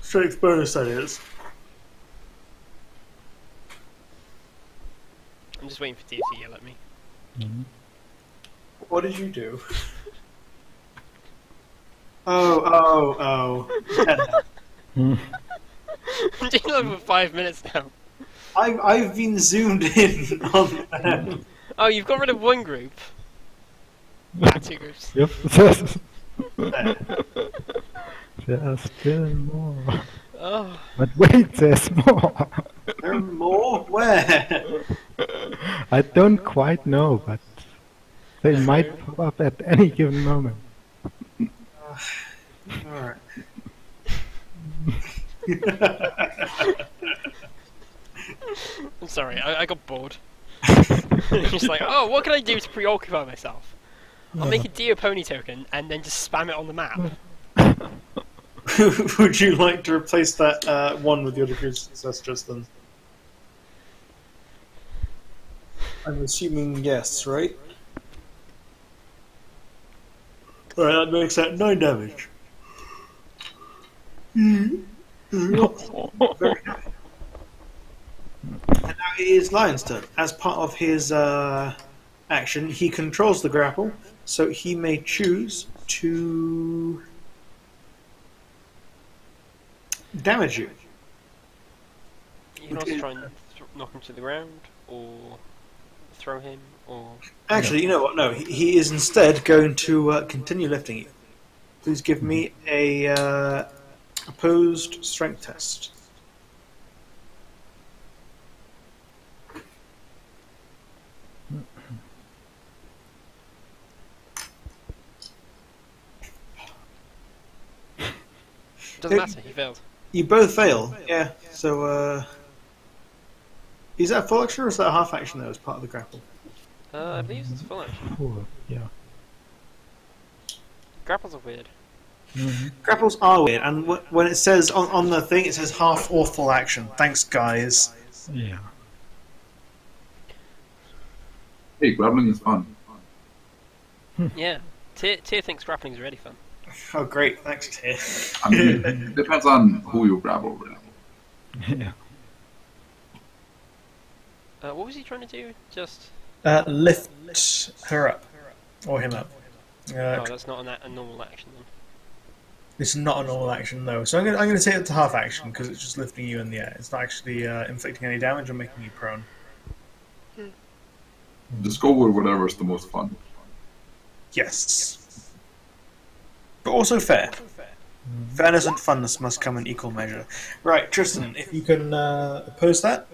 Strength bonus, that is. I'm just waiting for D to yell at me. What did you do? Oh. I'm doing it for 5 minutes now. I've been zoomed in on them. Oh, you've got rid of one group. Two groups. Yep. There are still more. Oh. But wait, there's more. There are more? Where? I don't quite know, but they might pop up at any given moment. Alright. I'm sorry, I got bored. Just like, oh, what can I do to preoccupy myself? I'll make a Dio Pony token and then just spam it on the map. Would you like to replace that one with your degree of success, Justin? I'm assuming yes, right? Alright, that makes that 9 damage. Very high. And now it is Lion's turn. As part of his action, he controls the grapple, so he may choose to damage you. You can also try and knock him to the ground, or throw him, or... Actually, you know what? No, he is instead going to continue lifting you. Please give me a opposed strength test. Doesn't matter, he failed. You both fail, yeah. So, is that a full action or is that a half action though as part of the grapple? I believe it's full action. Cool. Yeah. Grapples are weird. Grapples are weird, and when it says on the thing, it says half or full action. Thanks, guys. Yeah. Hey, grappling is fun. Yeah. Tyr thinks grappling is really fun. Oh, great. Thanks, Tyr. I mean, it depends on who you grapple, really. Yeah. What was he trying to do? Just... Lift her up. Or him up. oh, that's not a normal action then. This is not a normal action, though. So I'm going to say it's a half action, because it's just lifting you in the air. It's not actually inflicting any damage or making you prone. Just go with whatever's the most fun. Yes. But also fair. Fairness and funness must come in equal measure. Right, Tristan, if you can oppose that.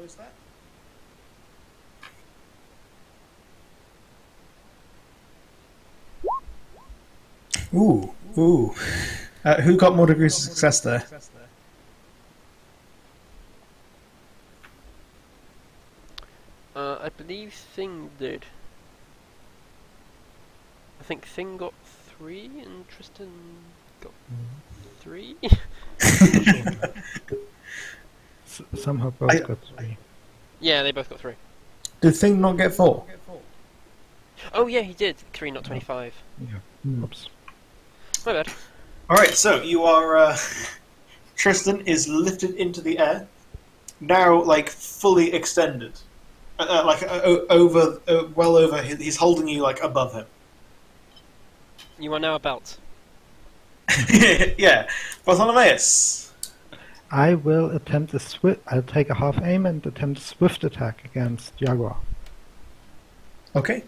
Ooh. Who got more degrees of success there? I believe Thing did. I think Thing got 3 and Tristan got 3. Somehow both I- got 3. Yeah, they both got 3. Did Thing not get 4? Oh yeah, he did. 3, not 25. Yeah. Oops. My bad. Alright, so you are. Tristan is lifted into the air, now like fully extended. Well over. He's holding you like above him. You are now a belt. Yeah. Bartholomeus. I will attempt a swift. I'll take a half aim and attempt a swift attack against Jaguar. Okay.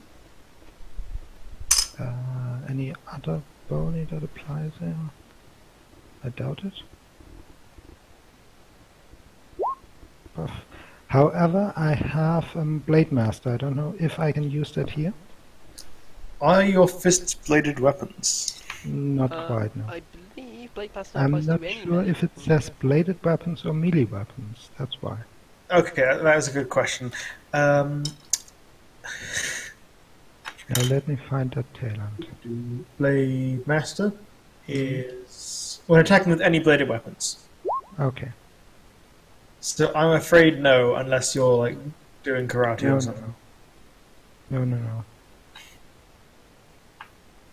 Any other bony that applies there? I doubt it. Buff. However, I have Blade Master. I don't know if I can use that here. Are your fists bladed weapons? Not quite, no. I believe Blade Master I'm applies not to any sure melee. if it says bladed weapons or melee weapons. That's why. Okay, that was a good question. Now let me find that tail end. Blade Master is when attacking with any bladed weapons. Okay. So I'm afraid no, unless you're like doing karate No, or something. no.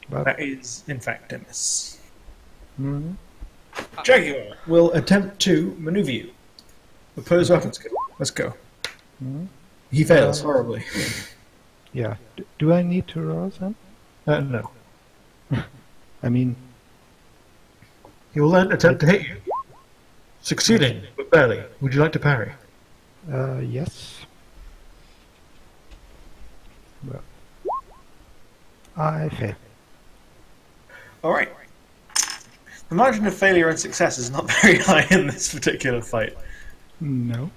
But That is, in fact, a miss. mhm. Jaguar will attempt to maneuver you. Oppose weapon skill. Let's go. Mhm. He fails horribly. Yeah. Do I need to roll then? No. I mean, He will then attempt to hit you. Succeeding, but barely. Would you like to parry? yes. Well, I fail. Alright. The margin of failure and success is not very high in this particular fight. No.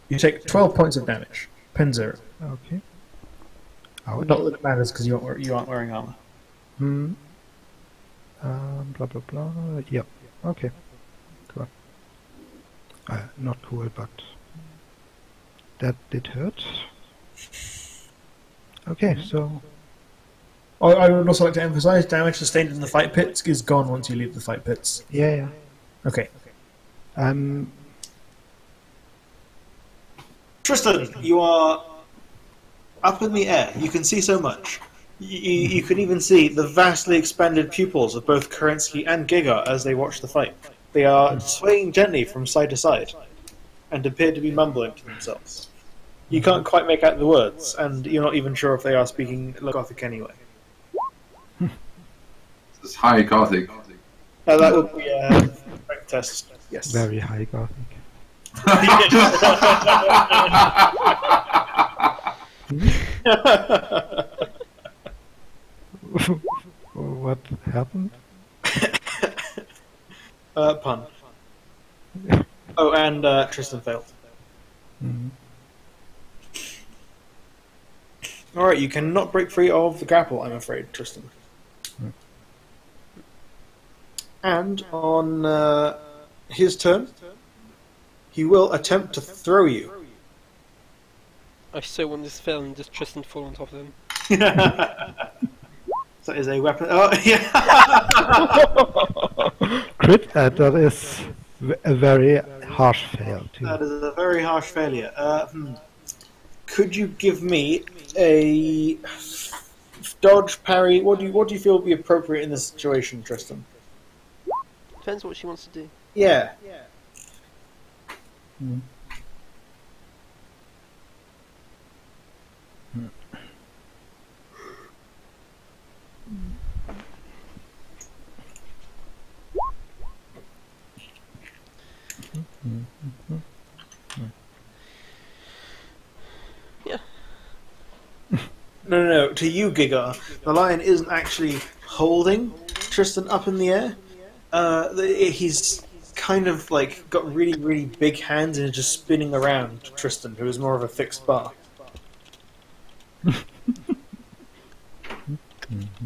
You take 12 points of damage. Pen 0. Okay. Ouch. Not that it matters because you aren't wearing armor. Hmm. Blah blah blah. Yep. Okay. Cool. Not cool, but that did hurt. Okay, so I would also like to emphasize damage sustained in the fight pits is gone once you leave the fight pits. yeah. Okay. I'm Tristan, you are up in the air. You can see so much. You can even see the vastly expanded pupils of both Kerensky and Giga as they watch the fight. They are swaying gently from side to side and appear to be mumbling to themselves. You can't quite make out the words, and you're not even sure if they are speaking Gothic anyway. This is high Gothic. That would be a correct test. Yes. very high Gothic. What happened? Pun. Oh, and Tristan failed. Mhm. Alright, you cannot break free of the grapple, I'm afraid, Tristan. Mm. And on his turn, he will attempt to throw you. I so want this film and just Tristan fall on top of him. That is a weapon. Oh, yeah! Crit. That is a very harsh fail too. That is a very harsh failure. Could you give me a dodge, parry? What do you feel would be appropriate in this situation, Tristan? Depends what she wants to do. Yeah. Mm. No. To you, Giga, the lion isn't actually holding Tristan up in the air. He's kind of like got really, really big hands and is just spinning around Tristan, who is more of a fixed bar.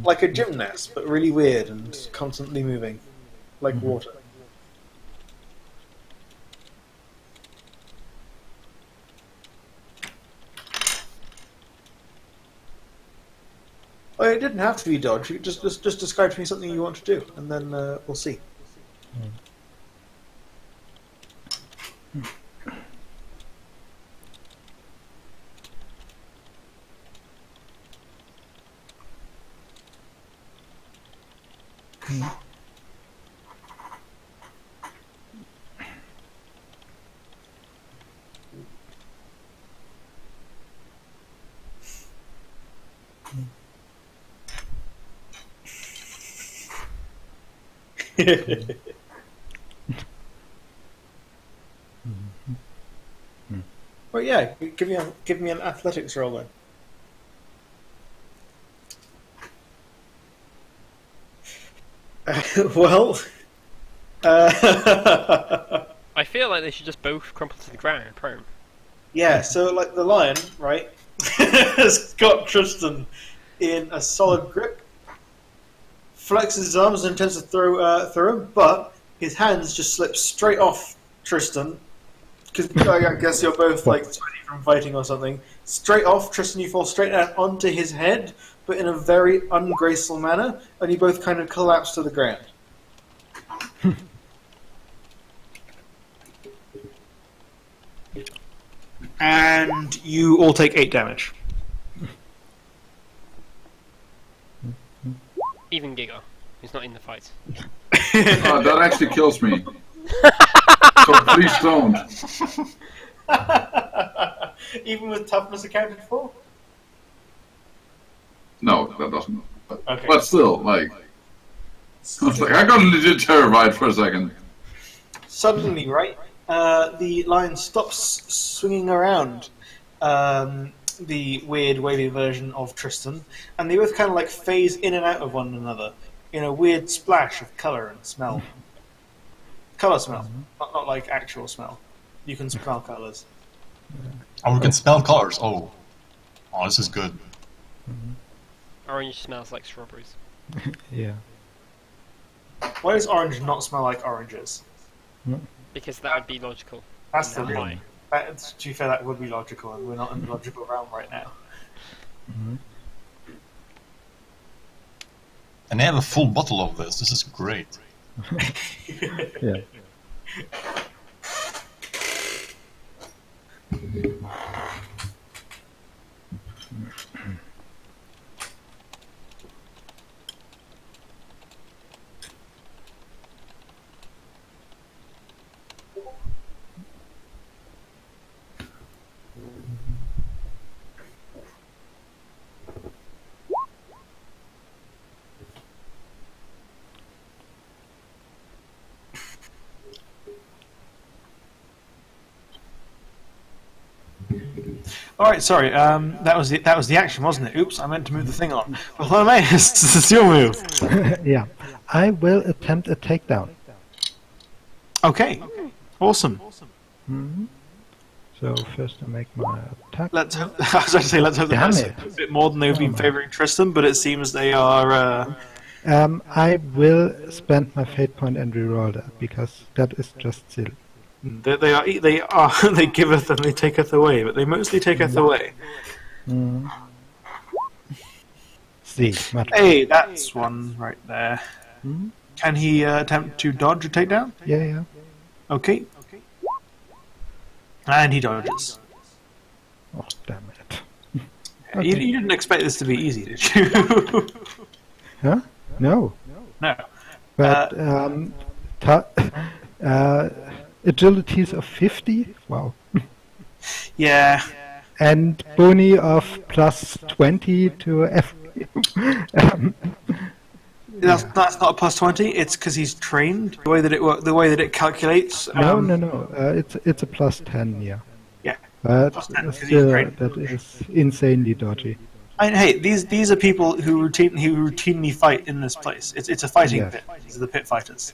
Like a gymnast, but really weird and constantly moving, like water. Oh, it didn't have to be dodge. You just describe to me something you want to do, and then we'll see. Well, yeah, give me an athletics roll then. Well, I feel like they should just both crumple to the ground, prone. yeah. So like the lion, right, has got Tristan in a solid grip, flexes his arms and intends to throw him, but his hands just slip straight off Tristan. Because I guess you're both like sweaty from fighting or something. Straight off, Tristan, you fall straight out onto his head, but in a very ungraceful manner, and you both kind of collapse to the ground. And you all take 8 damage. Even Giga, who's not in the fight. Oh, that actually kills me. So please don't. Even with toughness accounted for? No, that doesn't. Okay. But still, like, I was like, I got legit terrified for a second. Suddenly, right, the lion stops swinging around the weird wavy version of Tristan, and they both kind of like phase in and out of one another in a weird splash of colour and smell. Colour smell, not like actual smell. You can smell colours. Oh, we can smell colors. Oh, this is good. Orange smells like strawberries. Yeah. Why does orange not smell like oranges? Because that would be logical. That's the And real. why? To be fair, that would be logical, and we're not in the logical realm right now. And they have a full bottle of this. This is great. Yeah. All right, sorry. That was the action, wasn't it? Oops, I meant to move the thing on. Bartholomeus, this is your move. Yeah. I will attempt a takedown. Okay, awesome. So first I make my attack. Let's hope. I was going to say let's hope Damn that's it. a bit more than they've been favouring Tristan, but it seems they are. I will spend my fate point and reroll that because that is just silly. They giveth and they taketh away, but they mostly taketh away. See, much Hey, that's one right there. Can he attempt to dodge or takedown? yeah. Okay. And he dodges. Oh damn it. You didn't expect this to be easy, did you? Huh? No. No. But agilities of 50. Wow. Yeah. And boni of plus 20 to every. That's not a plus 20. It's because he's trained. The way that it calculates. No. It's a plus 10. Yeah. Yeah. But Plus 10, 'cause he's still, trained. that is insanely dodgy. Hey, these are people who routinely fight in this place. It's a fighting Yes. pit. These are the pit fighters.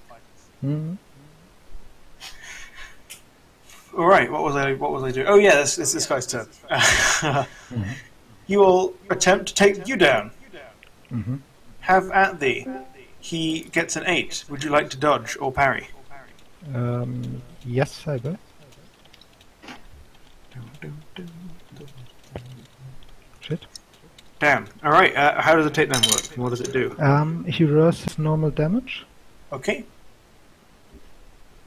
Mhm. All right. What was I doing? Oh yeah, it's this guy's turn. He will attempt to take you down. Have at thee. He gets an 8. Would you like to dodge or parry? Yes, I will. Shit. Damn. All right. How does the takedown work? What does it do? He rolls his normal damage. Okay.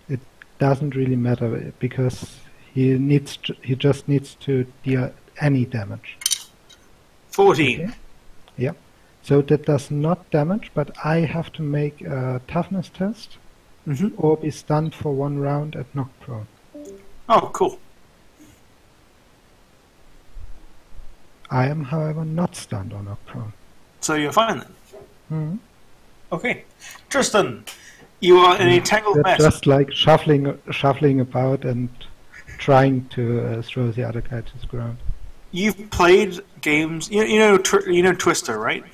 It doesn't really matter because he just needs to deal any damage. 14. Okay. Yep. So that does not damage, but I have to make a toughness test Mm-hmm. or be stunned for 1 round at knock prone. Oh, cool. I am, however, not stunned or knock prone. So you're fine then. Mhm. Okay. Tristan, you are in a tangled They're mess. just like shuffling about and trying to throw the other guy to the ground. You've played games. You know Twister, right?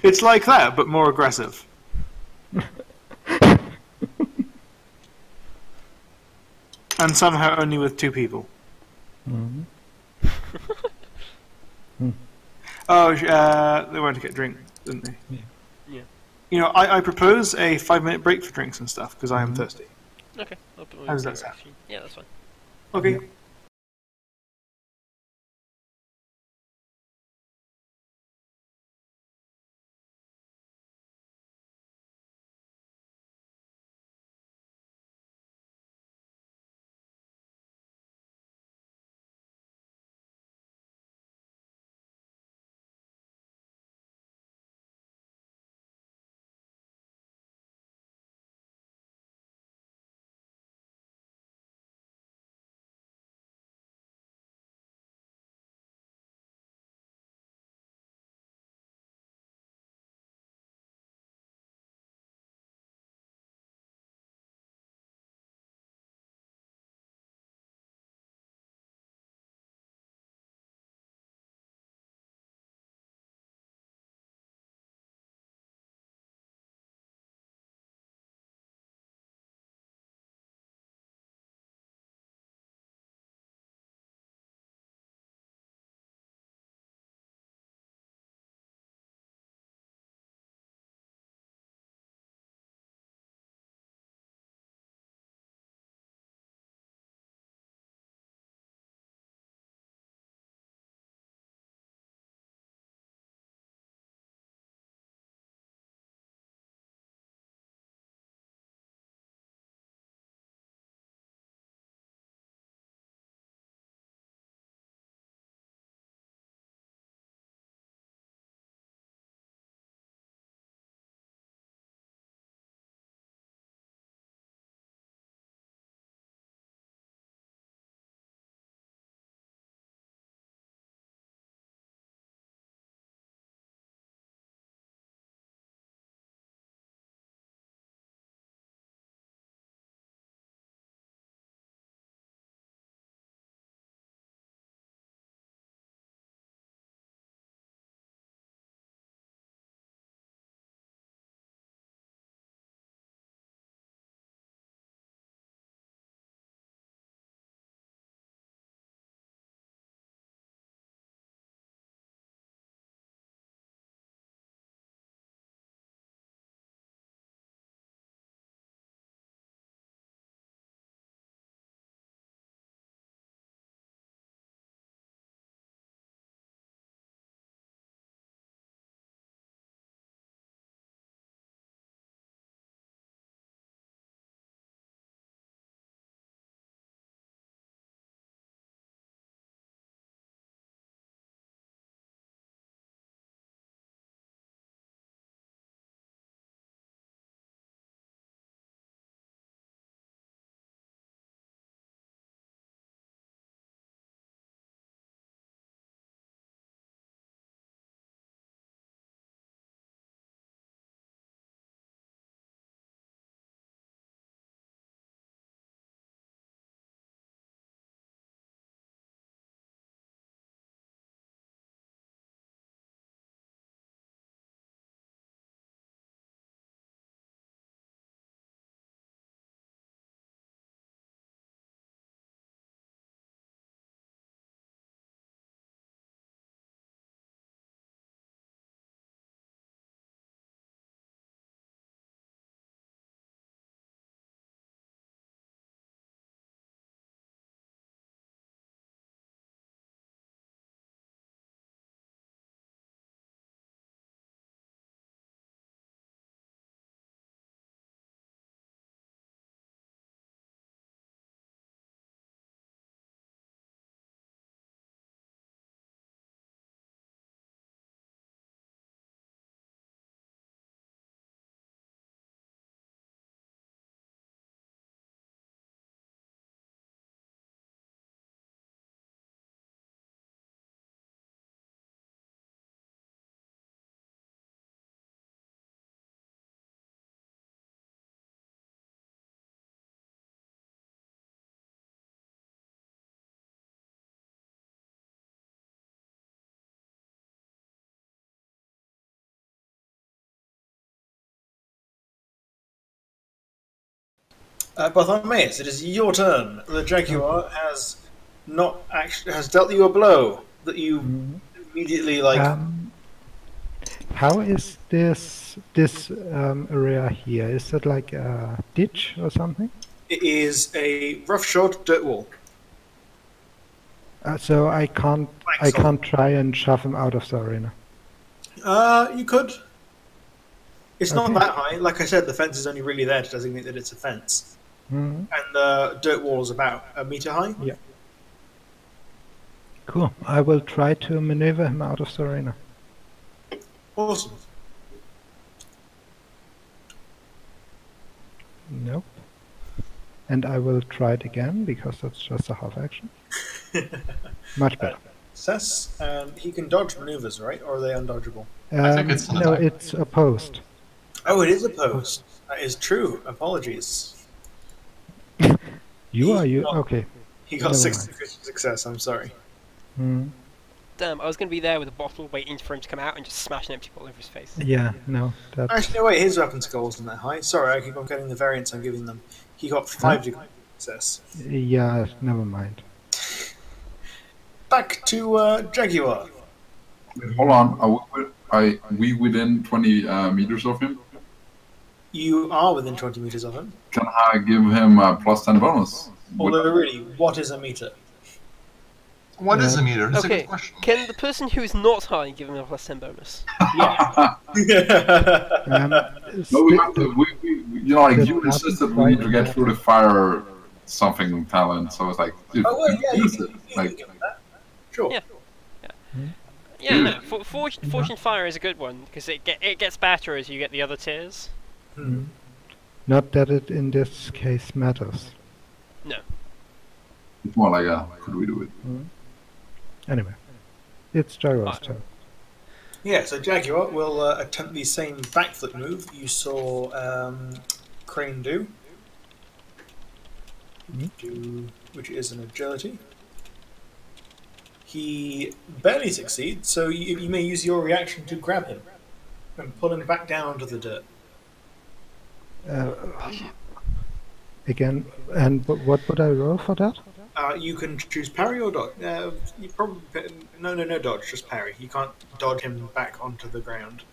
It's like that, but more aggressive. And somehow only with 2 people. Mhm. Oh, they wanted to get drinks, didn't they? Yeah. You know, I propose a 5-minute break for drinks and stuff because I am thirsty. Okay. I'll put my How does that finger sound? actually. Yeah, that's fine. Okay. Bartholomeus, it is your turn. The Jaguar has dealt you a blow that you immediately How is this area here? Is it like a ditch or something? It is a roughshod dirt wall. So I can't try and shove him out of the arena. You could. It's not Okay. that high. Like I said, the fence is only really there to designate that it's a fence. Mhm. And the dirt wall is about a meter high. Yeah. Cool. I will try to maneuver him out of the arena. Awesome. Nope. And I will try it again because that's just a half action. Much better. Success. He can dodge maneuvers, right? Or are they undodgeable? think it's an no, attack. it's opposed. Oh, it is opposed. That is true. Apologies. You are you? got- Okay. He got Never 60 mind. critical success. I'm sorry. Hmm. Damn, I was going to be there with a bottle waiting for him to come out and just smash an empty bottle over his face. Yeah. No. That's Actually, no, wait. His weapon skill wasn't that high. Sorry, I keep on getting the variants I'm giving them. He got 5 degrees success. yeah. Never mind. Back to Jaguar. Wait, hold on. Are we within 20 meters of him? You are within 20 meters of him. Can I give him a +10 bonus? Although, really, what is a meter? What is a meter? That's a Okay, good question. can the person who is not high give him a +10 bonus? Yeah. No, we have to. Like There's you nothing insisted we need to quite get that. through the fire something talent. So it's like, if Oh, well, you yeah, use you it, can like give him that. Sure. Yeah. Yeah, no, Fortune Fire is a good one because it gets better as you get the other tiers. Hmm. Not that it in this case matters. it's more like a could we do it? Anyway, it's Jaguar's Right. turn. Yeah, so Jaguar will attempt the same backflip move you saw Crane do. Which is an agility. He barely succeeds, so you may use your reaction to grab him and pull him back down onto the dirt. Again, and what would I roll for that? You can choose parry or dodge. You probably no dodge, just parry. You can't dodge him back onto the ground.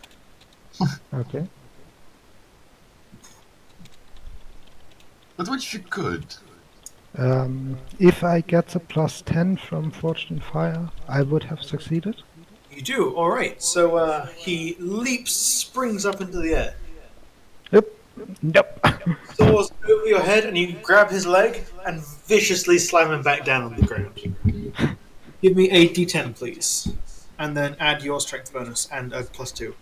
Okay. But what you could. If I get the +10 from Fortune Fire, I would have succeeded. You do. All right. So he leaps, springs up into the air, Nope. soars over your head, and you grab his leg and viciously slam him back down on the ground. Give me a D10, please, and then add your strength bonus and a +2.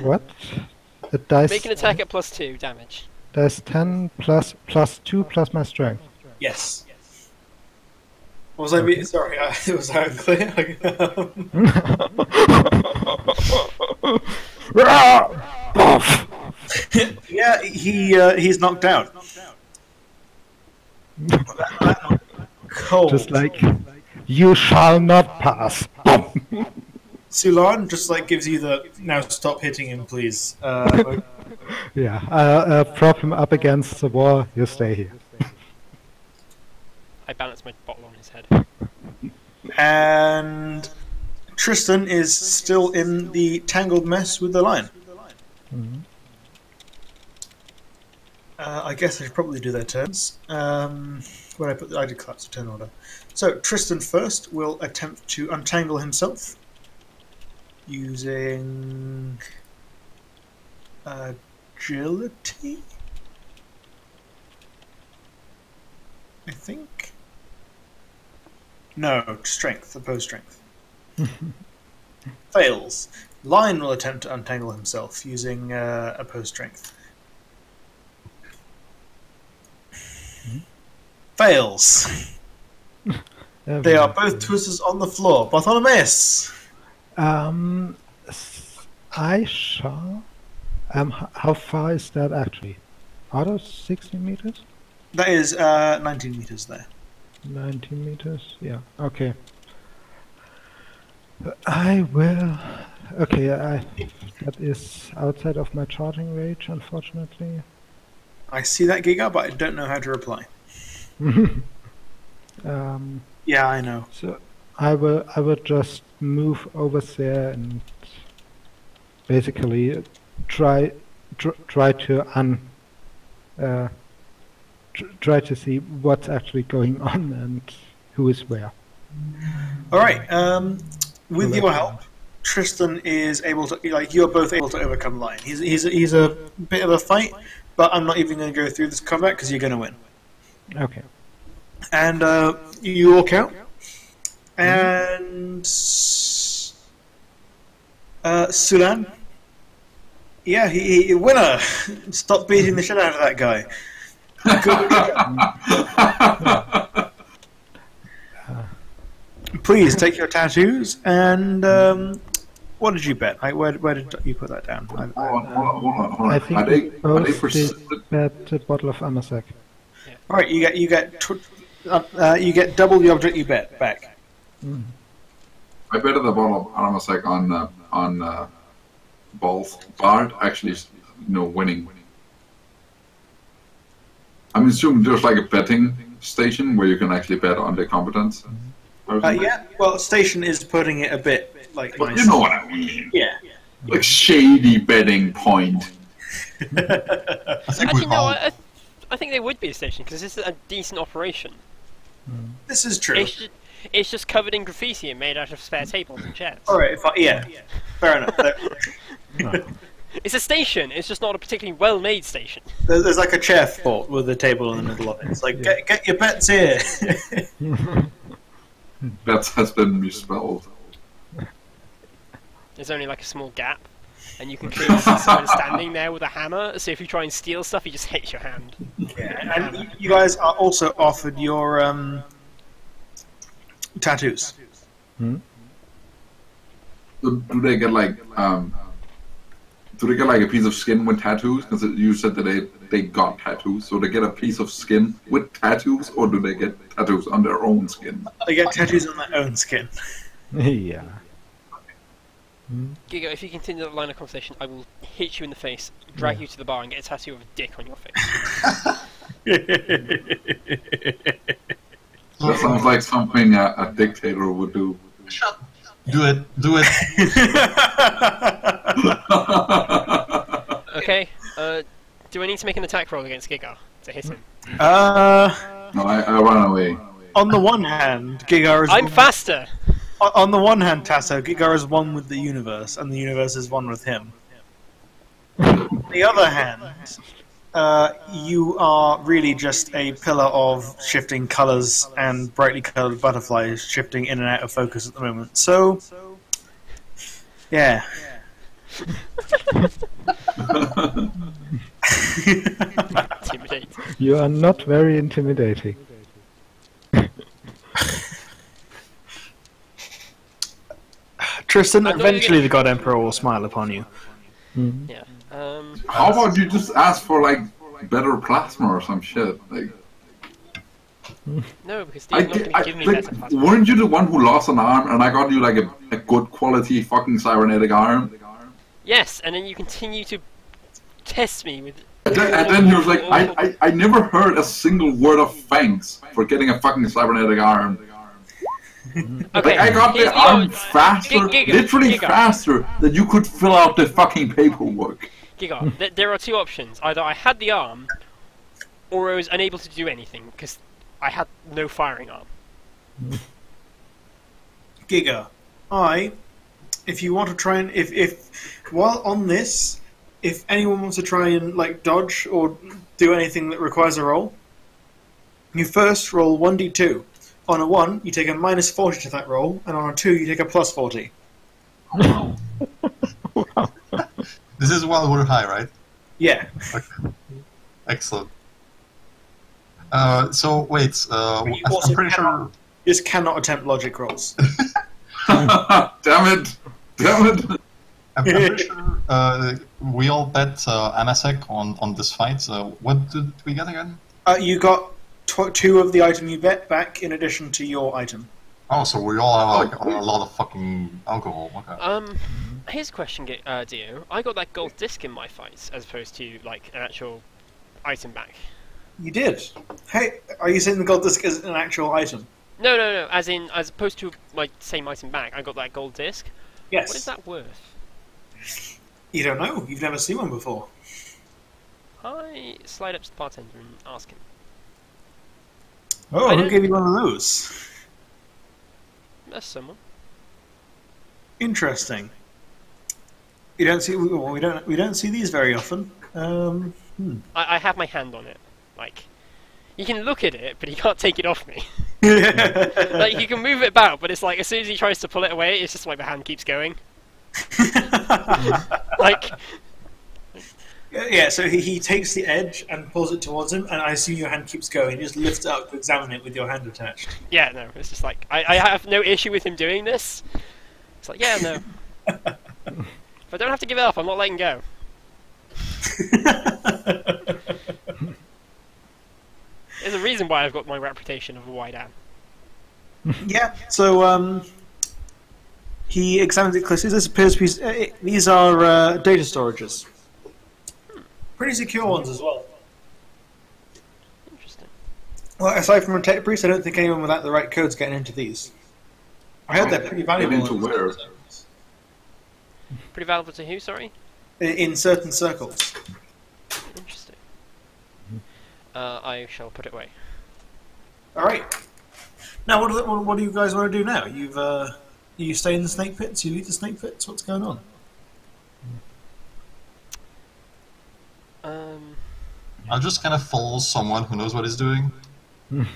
What? The dice. Make an attack at +2 damage. Dice 10 +2 plus my strength. Yes. Was I being sorry? Was I unclear? Yeah, he's knocked out. Cold. Just like, you shall not pass. Sulan just like gives you the now stop hitting him, please. Yeah, prop him up against the wall. You stay here. I balance my bottle on his head. And Tristan is still in the tangled mess with the lion. Mhm. I guess I should probably do their turns. When I did collapse the turn order. So Tristan first will attempt to untangle himself using agility, I think. No, strength, opposed strength. Fails. Lion will attempt to untangle himself using opposed strength. Fails. They are both twisters on the floor. Bartholomeus! I shall. How far is that actually? Out of 60 meters? That is 19 meters there. 19 meters? Yeah, okay. I will Okay, that is outside of my charging range, unfortunately. I see that, Giga, but I don't know how to reply. um, Yeah, I know. so I will just move over there and basically try to try to see what's actually going on and who is where. All right. With your help, Tristan is able to, like, you're both able to overcome Lion. He's a bit of a fight, but I'm not even going to go through this combat because you're going to win. Okay. And you walk out, and Sulan, yeah, he winner. Stop beating the shit out of that guy. Good. Please take your tattoos and what did you bet? Where did you put that down? Hold on. I think we both did bet a bottle of Amasek. All right, you get double the object you bet back. I betted the bottle of Armasec on balls. Bard actually, winning. I'm assuming there's like a betting station where you can actually bet on their competence. Yeah, well, station is putting it a bit like. But you know what I mean. Yeah. Like shady betting point. Actually, no. I think they would be a station because this is a decent operation. This is true. It's just covered in graffiti and made out of spare tables and chairs. All right, yeah, fair enough. It's a station. It's just not a particularly well-made station. There's like a chair fort with a table in the middle of it. It's like get your bets here. That has been misspelled. There's only like a small gap, and you can clearly see someone standing there with a hammer. So if you try and steal stuff, he just hits your hand. Yeah, and you guys are also offered your tattoos. Do they get like a piece of skin with tattoos? Because you said that they got tattoos, so they get a piece of skin with tattoos, or do they get tattoos on their own skin? They get tattoos on their own skin. Yeah. Giga, if you continue that line of conversation, I will hit you in the face, drag you to the bar, and get a tattoo of a dick on your face. That sounds like something a dictator would do. Shut. Do it. Okay. Do I need to make an attack roll against Giga to hit him? No, I run away. On the one hand, Giga is. I'm faster. On the one hand, Tasso, Giga is one with the universe, and the universe is one with him. On the other hand, you are really just a pillar of shifting colours and brightly coloured butterflies shifting in and out of focus at the moment. So, yeah. Intimidate. You are not very intimidating. Tristan, eventually the God Emperor will smile upon you. Yeah. How about you just ask for like better plasma or some shit? Like, No, because Steve's not going to give me better plasma. weren't you the one who lost an arm, and I got you like a good quality fucking cybernetic arm? Yes, and then you continue to test me with. And then he was like, I never heard a single word of thanks for getting a fucking cybernetic arm. Okay, Like, I got here's the arm argument. faster, literally Giga. faster than you could fill out the fucking paperwork. Giga, there are two options. Either I had the arm, or I was unable to do anything because I had no firing arm. Giga, if you want to try and if while on this, if anyone wants to try and like dodge or do anything that requires a roll, you first roll 1d2. On a 1, you take a minus 40 to that roll, and on a 2, you take a plus 40. Wow. This is while we're high, right? Yeah. Okay. Excellent. So wait, you I'm also pretty sure. You just cannot attempt logic rolls. Damn it! I'm pretty sure we all bet Amasek on this fight. What did we get again? You got 2 of the item you bet back in addition to your item. Oh, so we all have like a lot of fucking alcohol. Okay. Here's a question, Dio. I got that gold disc in my fights, as opposed to like an actual item back. You did. Hey, are you saying the gold disc is an actual item? No, no, no. As opposed to my same item back, I got that gold disc. Yes. What is that worth? You don't know. You've never seen one before. I slide up to the bartender and ask him. Oh, I who don't- gave you one of those? That's someone. Interesting. You don't see. Well, we don't see these very often. I have my hand on it. Like, you can look at it, but he can't take it off me. Like, you can move it about, but it's like, as soon as he tries to pull it away, it's just like the hand keeps going. Like, Yeah, so he takes the edge and pulls it towards him, and I assume your hand keeps going. You just lift it up to examine it with your hand attached. yeah, no, it's just like, I have no issue with him doing this. It's like, yeah, no. If I don't have to give it up, I'm not letting go. There's a reason why I've got my reputation of a wide arm. Yeah, so he examines it closely. This appears to be. These are data storages. Pretty secure ones as well. Interesting. Well, aside from a tech priest, I don't think anyone without the right code's getting into these. I heard they're pretty valuable. Into where? Pretty valuable to who, sorry? In certain circles. Interesting. I shall put it away. All right. Now, what do you guys want to do now? You stay in the snake pits. You leave the snake pits. What's going on? I'll just kind of follow someone who knows what he's doing. like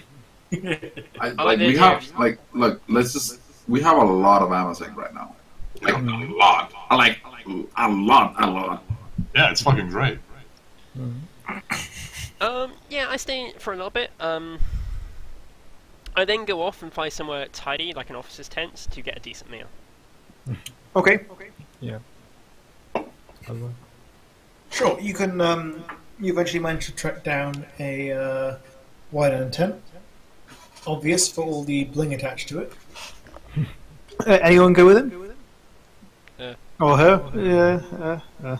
the We idea have of- like look. Let's just. We have a lot of Amazon right now. Like a lot. Like a lot. Yeah, it's fucking great. Yeah, I stay for a little bit. I then go off and find somewhere tidy, like an officer's tent, to get a decent meal. Okay. Yeah. Otherwise- Sure. You can. You eventually manage to track down a wide tent. Obvious for all the bling attached to it. Anyone go with him? Or her? Yeah.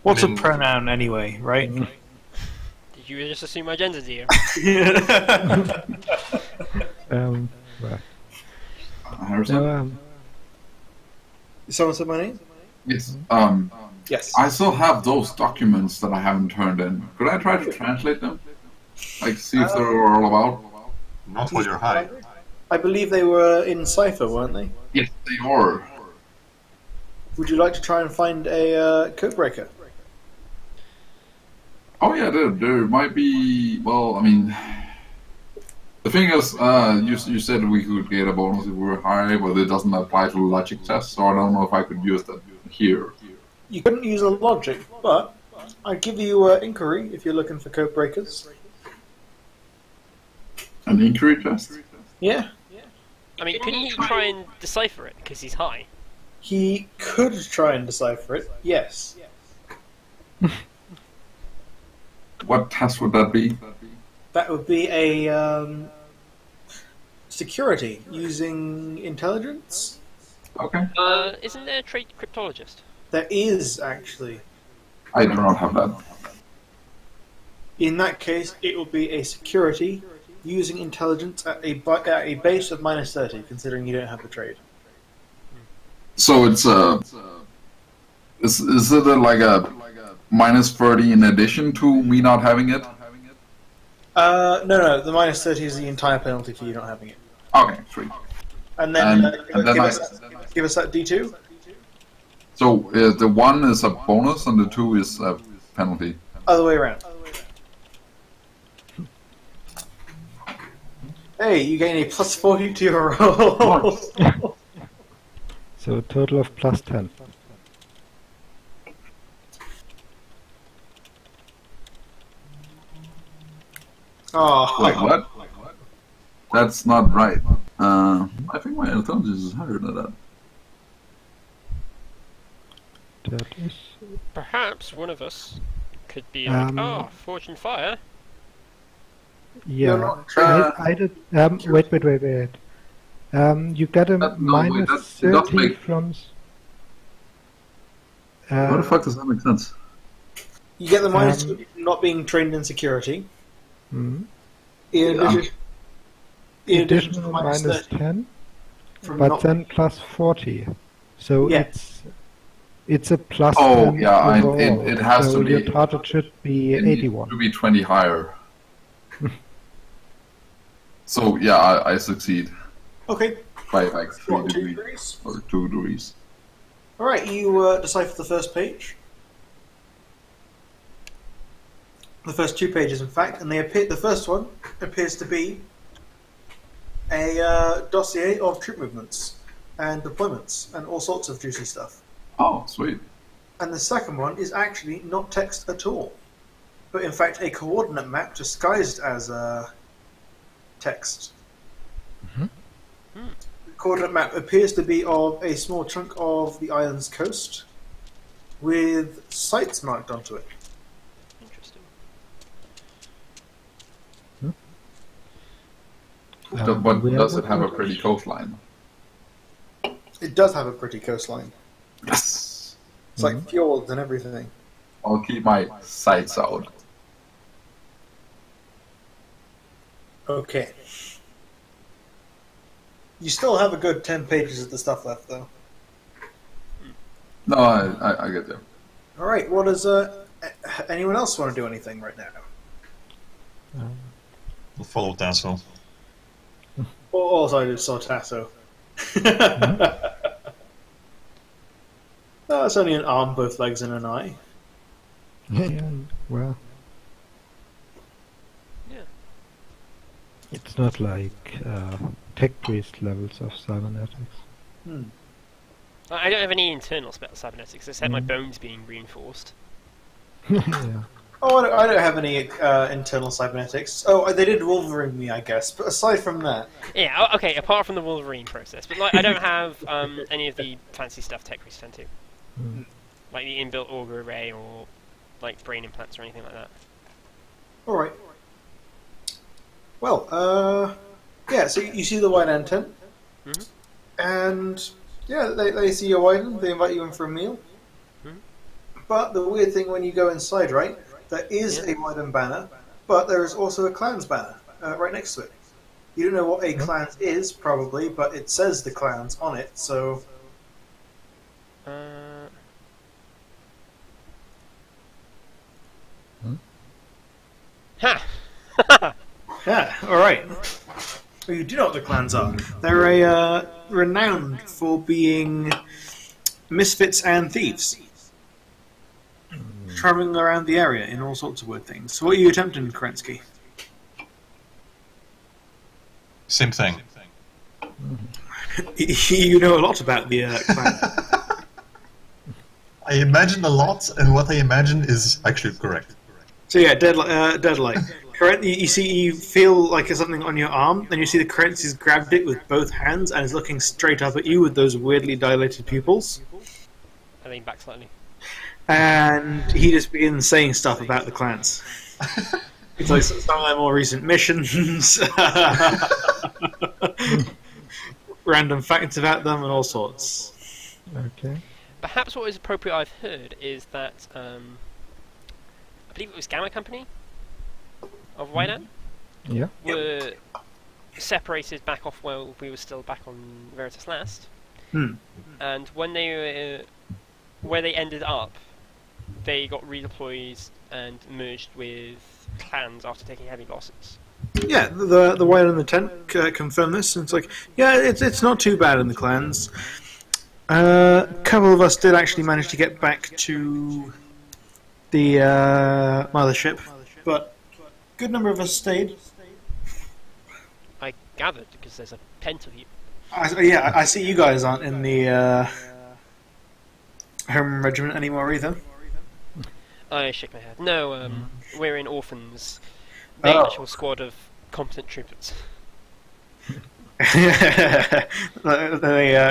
What's I mean- a pronoun anyway, right? Did you just assume my gender, dear? Well, Harrison? no, Someone said my name? Yes. Yes. I still have those documents that I haven't turned in. Could I try to translate them? Like, see if they're all about? Not while you're high. I believe they were in Cypher, weren't they? Yes, they are. Would you like to try and find a codebreaker? Oh yeah, there might be. Well, I mean, the thing is, you said we could get a bonus if we were high, but it doesn't apply to logic tests, so I don't know if I could use that here. You couldn't use a logic, but I'd give you inquiry if you're looking for codebreakers. An inquiry test? Yeah. I mean, couldn't he try and decipher it, because he's high? He could try and decipher it, yes. What test would that be? That would be a security using intelligence. Okay. Isn't there a trade cryptologist? There is, actually. I do not have that. In that case, it will be a security using intelligence at a base of -30, considering you don't have the trade. So it's is it like a -30 in addition to me not having it? No, the -30 is the entire penalty for you not having it. Okay, sweet. And then, And then give us that D2. So the 1 is a bonus and the 2 is a penalty. Other way around. Hey, you gain a +40 to your roll. so a total of +10. Oh, Like what? That's not right. I think my intelligence is higher than that. That is. Perhaps one of us could be like, Forge and Fire. Yeah. not I did. Wait. You get a No, wait, that does -30 make- from. How the fuck does that make sense? You get the minus 2 from not being trained in security. Mhm. In addition, in addition to the Additional minus minus 30 10, from but not. then plus 40. So Yeah. it's a plus Oh, 10 yeah, overall. it has so to your be. target should be It needs 81. to be 20 higher. So, yeah, I succeed Okay. by like 3 What, 2 degrees. degrees? Or 2 degrees. Alright, you decipher the first page. The first 2 pages, in fact, and the first one appears to be a dossier of troop movements and deployments and all sorts of juicy stuff. Oh, sweet. And the second one is actually not text at all, but in fact a coordinate map disguised as text. The coordinate map appears to be of a small chunk of the island's coast with sites marked onto it. Interesting. But where does would it have a you- pretty coastline? It does have a pretty coastline. Yes! It's like fjords and everything. I'll keep my sights out. Okay. You still have a good 10 pages of the stuff left, though. No, I get there. Alright, what does anyone else want to do anything right now? We'll follow Tasso. Oh, sorry, I saw Tasso. Oh, it's only an arm, both legs, and an eye. Yeah, well. Yeah. It's not like tech priest levels of cybernetics. I don't have any internal cybernetics, except my bones being reinforced. Yeah. Oh, I don't have any internal cybernetics. Oh, they did Wolverine me, I guess. But aside from that, Yeah, okay, apart from the Wolverine process. But like, I don't have any of the fancy stuff tech priests tend to. Like the inbuilt auger array or like brain implants or anything like that. all right. Well, yeah. So you see the white antenna, and yeah, they see your white and they invite you in for a meal. But the weird thing when you go inside, right, there is a Wyden banner, but there is also a Clans banner right next to it. You don't know what a Clans is, probably, but it says the Clans on it, so... Ha! Yeah, alright. Well, you do know what the Clans are. They're renowned for being misfits and thieves. Traveling around the area in all sorts of weird things. So what are you attempting, Kerensky? Same thing. You know a lot about the clan. I imagine a lot, and what I imagine is actually correct. So yeah, Deadlight. You feel like there's something on your arm, and you see the Kerensky's grabbed it with both hands and is looking straight up at you with those weirdly dilated pupils. I lean back slightly. And he just begins saying stuff about the clans. It's like some of their more recent missions, random facts about them, and all sorts. Okay. Perhaps what is appropriate I've heard is that I believe it was Gamma Company of Wydan Yeah. were separated back off while we were still back on Veritas last. And when they were where they ended up, they got redeployed and merged with clans after taking heavy losses. Yeah, the white in the tent confirmed this. And it's like, yeah, it's not too bad in the clans. A couple of us did actually manage to get back to the mothership, but a good number of us stayed. I gathered, because there's a pent of you. I see you guys aren't in the home regiment anymore either. I shake my head. No, we're in Orphans. The actual squad of competent troopers. They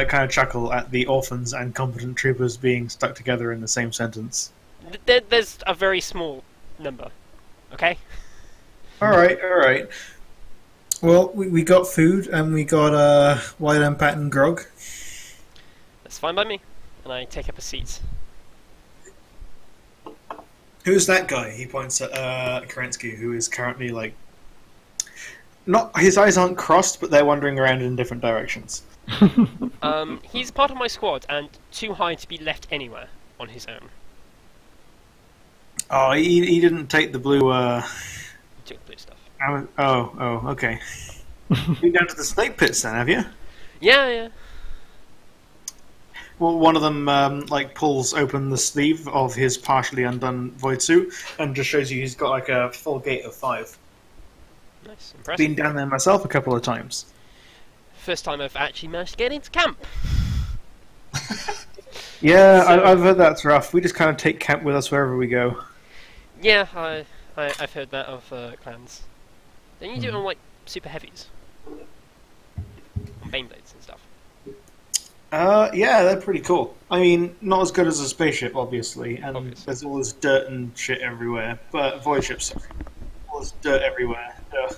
kind of chuckle at the orphans and competent troopers being stuck together in the same sentence. There's a very small number, okay? Alright. Well, we got food and we got white and pattern grog. That's fine by me. And I take up a seat. Who's that guy? He points at Kerensky, who is currently like, not his eyes aren't crossed, but they're wandering around in different directions. He's part of my squad and too high to be left anywhere on his own. Oh, he didn't take the blue. He took blue stuff. Okay. Been down to the snake pits then, have you? Yeah. Well, one of them like pulls open the sleeve of his partially undone void suit and just shows you he's got like a full gate of 5. Nice, impressive. Been down there myself a couple of times. First time I've actually managed to get into camp. Yeah, So- I've heard that's rough. We just kind of take camp with us wherever we go. Yeah, I've heard that of clans. Then you do it on like super heavies, on Baneblades and stuff. Yeah, they're pretty cool. I mean, not as good as a spaceship, obviously, and Obviously. there's all this dirt and shit everywhere. But void ships, sorry. All this dirt everywhere. Ugh.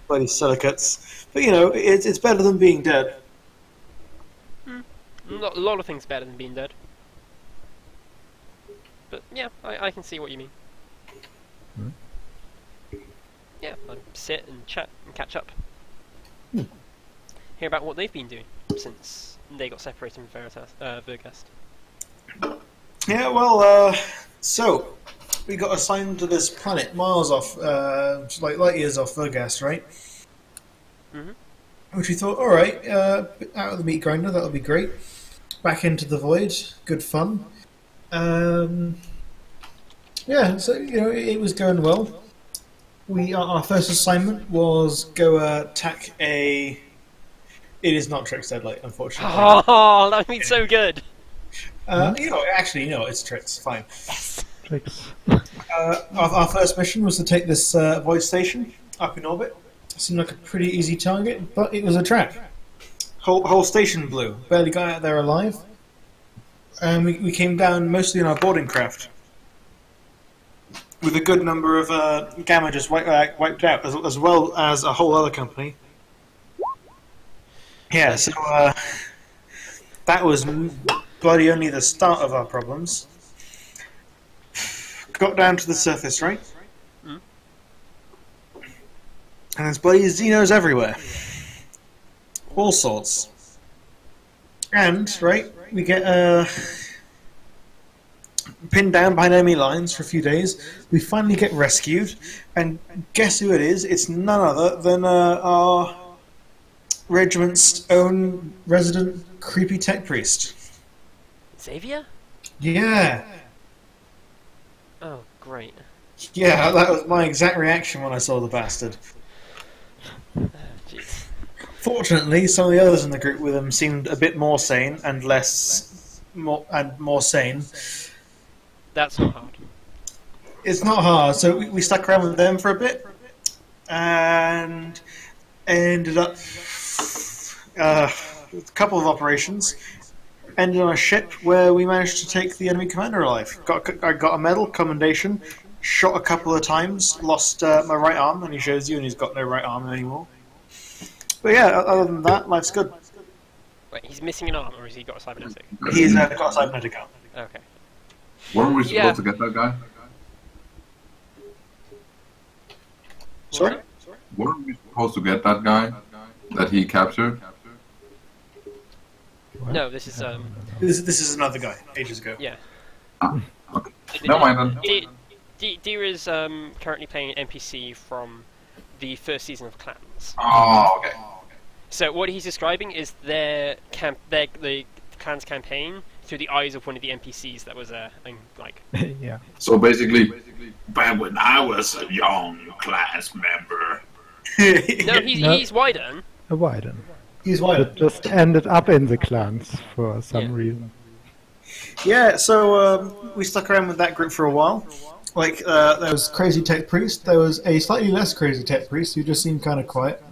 Bloody silicates. But you know, it's better than being dead. A lot of things better than being dead. But yeah, I can see what you mean. Yeah, I sit and chat and catch up. Hear about what they've been doing since they got separated from Verghast. Yeah, well, so we got assigned to this planet miles off, like light years off Verghast, right? Mhm. Which we thought, all right, out of the meat grinder, that'll be great. Back into the void, good fun. Yeah, so you know, it was going well. Our first assignment was go attack a. It is not Trix Deadlight, unfortunately. Oh, that would be so good. You know, actually, you know, it's Trix. Fine. Tricks. Our first mission was to take this void station up in orbit. Seemed like a pretty easy target, but it was a trap. Whole station blew. Barely got out there alive. And we came down mostly in our boarding craft. With a good number of gamma just wiped out, as well as a whole other company. Yeah, so that was bloody only the start of our problems. Got down to the surface, right? Mm. And there's bloody Xenos everywhere. All sorts. And, right, we get pinned down behind enemy lines for a few days. We finally get rescued. And guess who it is? It's none other than our regiment's own resident creepy tech priest. Xavier? Yeah. Oh, great. Yeah, that was my exact reaction when I saw the bastard. Jeez. Fortunately, some of the others in the group with him seemed a bit more sane and more sane. That's not hard. It's not hard, so we stuck around with them for a bit, and ended up a couple of operations. Ended on a ship where we managed to take the enemy commander alive. I got a medal, commendation. Shot a couple of times, lost my right arm, and he shows you, and he's got no right arm anymore. But yeah, other than that, life's good. Wait, he's missing an arm, or has he got a cybernetic? He's got a cybernetic arm. Okay. Weren't we supposed Yeah. to get that guy? Sorry? Weren't we supposed to get that guy that he captured? No, this is This is another guy, ages ago. yeah. Ah, okay. Never mind then. Deer is currently playing an NPC from the first season of Clans. Oh, okay. So what he's describing is the Clans campaign through the eyes of one of the NPCs that was and, like. Yeah. So basically, back when I was a young class member. No, No. he's Wyden. A Wyden. He's white. That just ended up in the clans for some Yeah. reason. Yeah, so we stuck around with that group for a while. Like, there was Crazy Tech Priest, there was a slightly less Crazy Tech Priest who just seemed kind of quiet.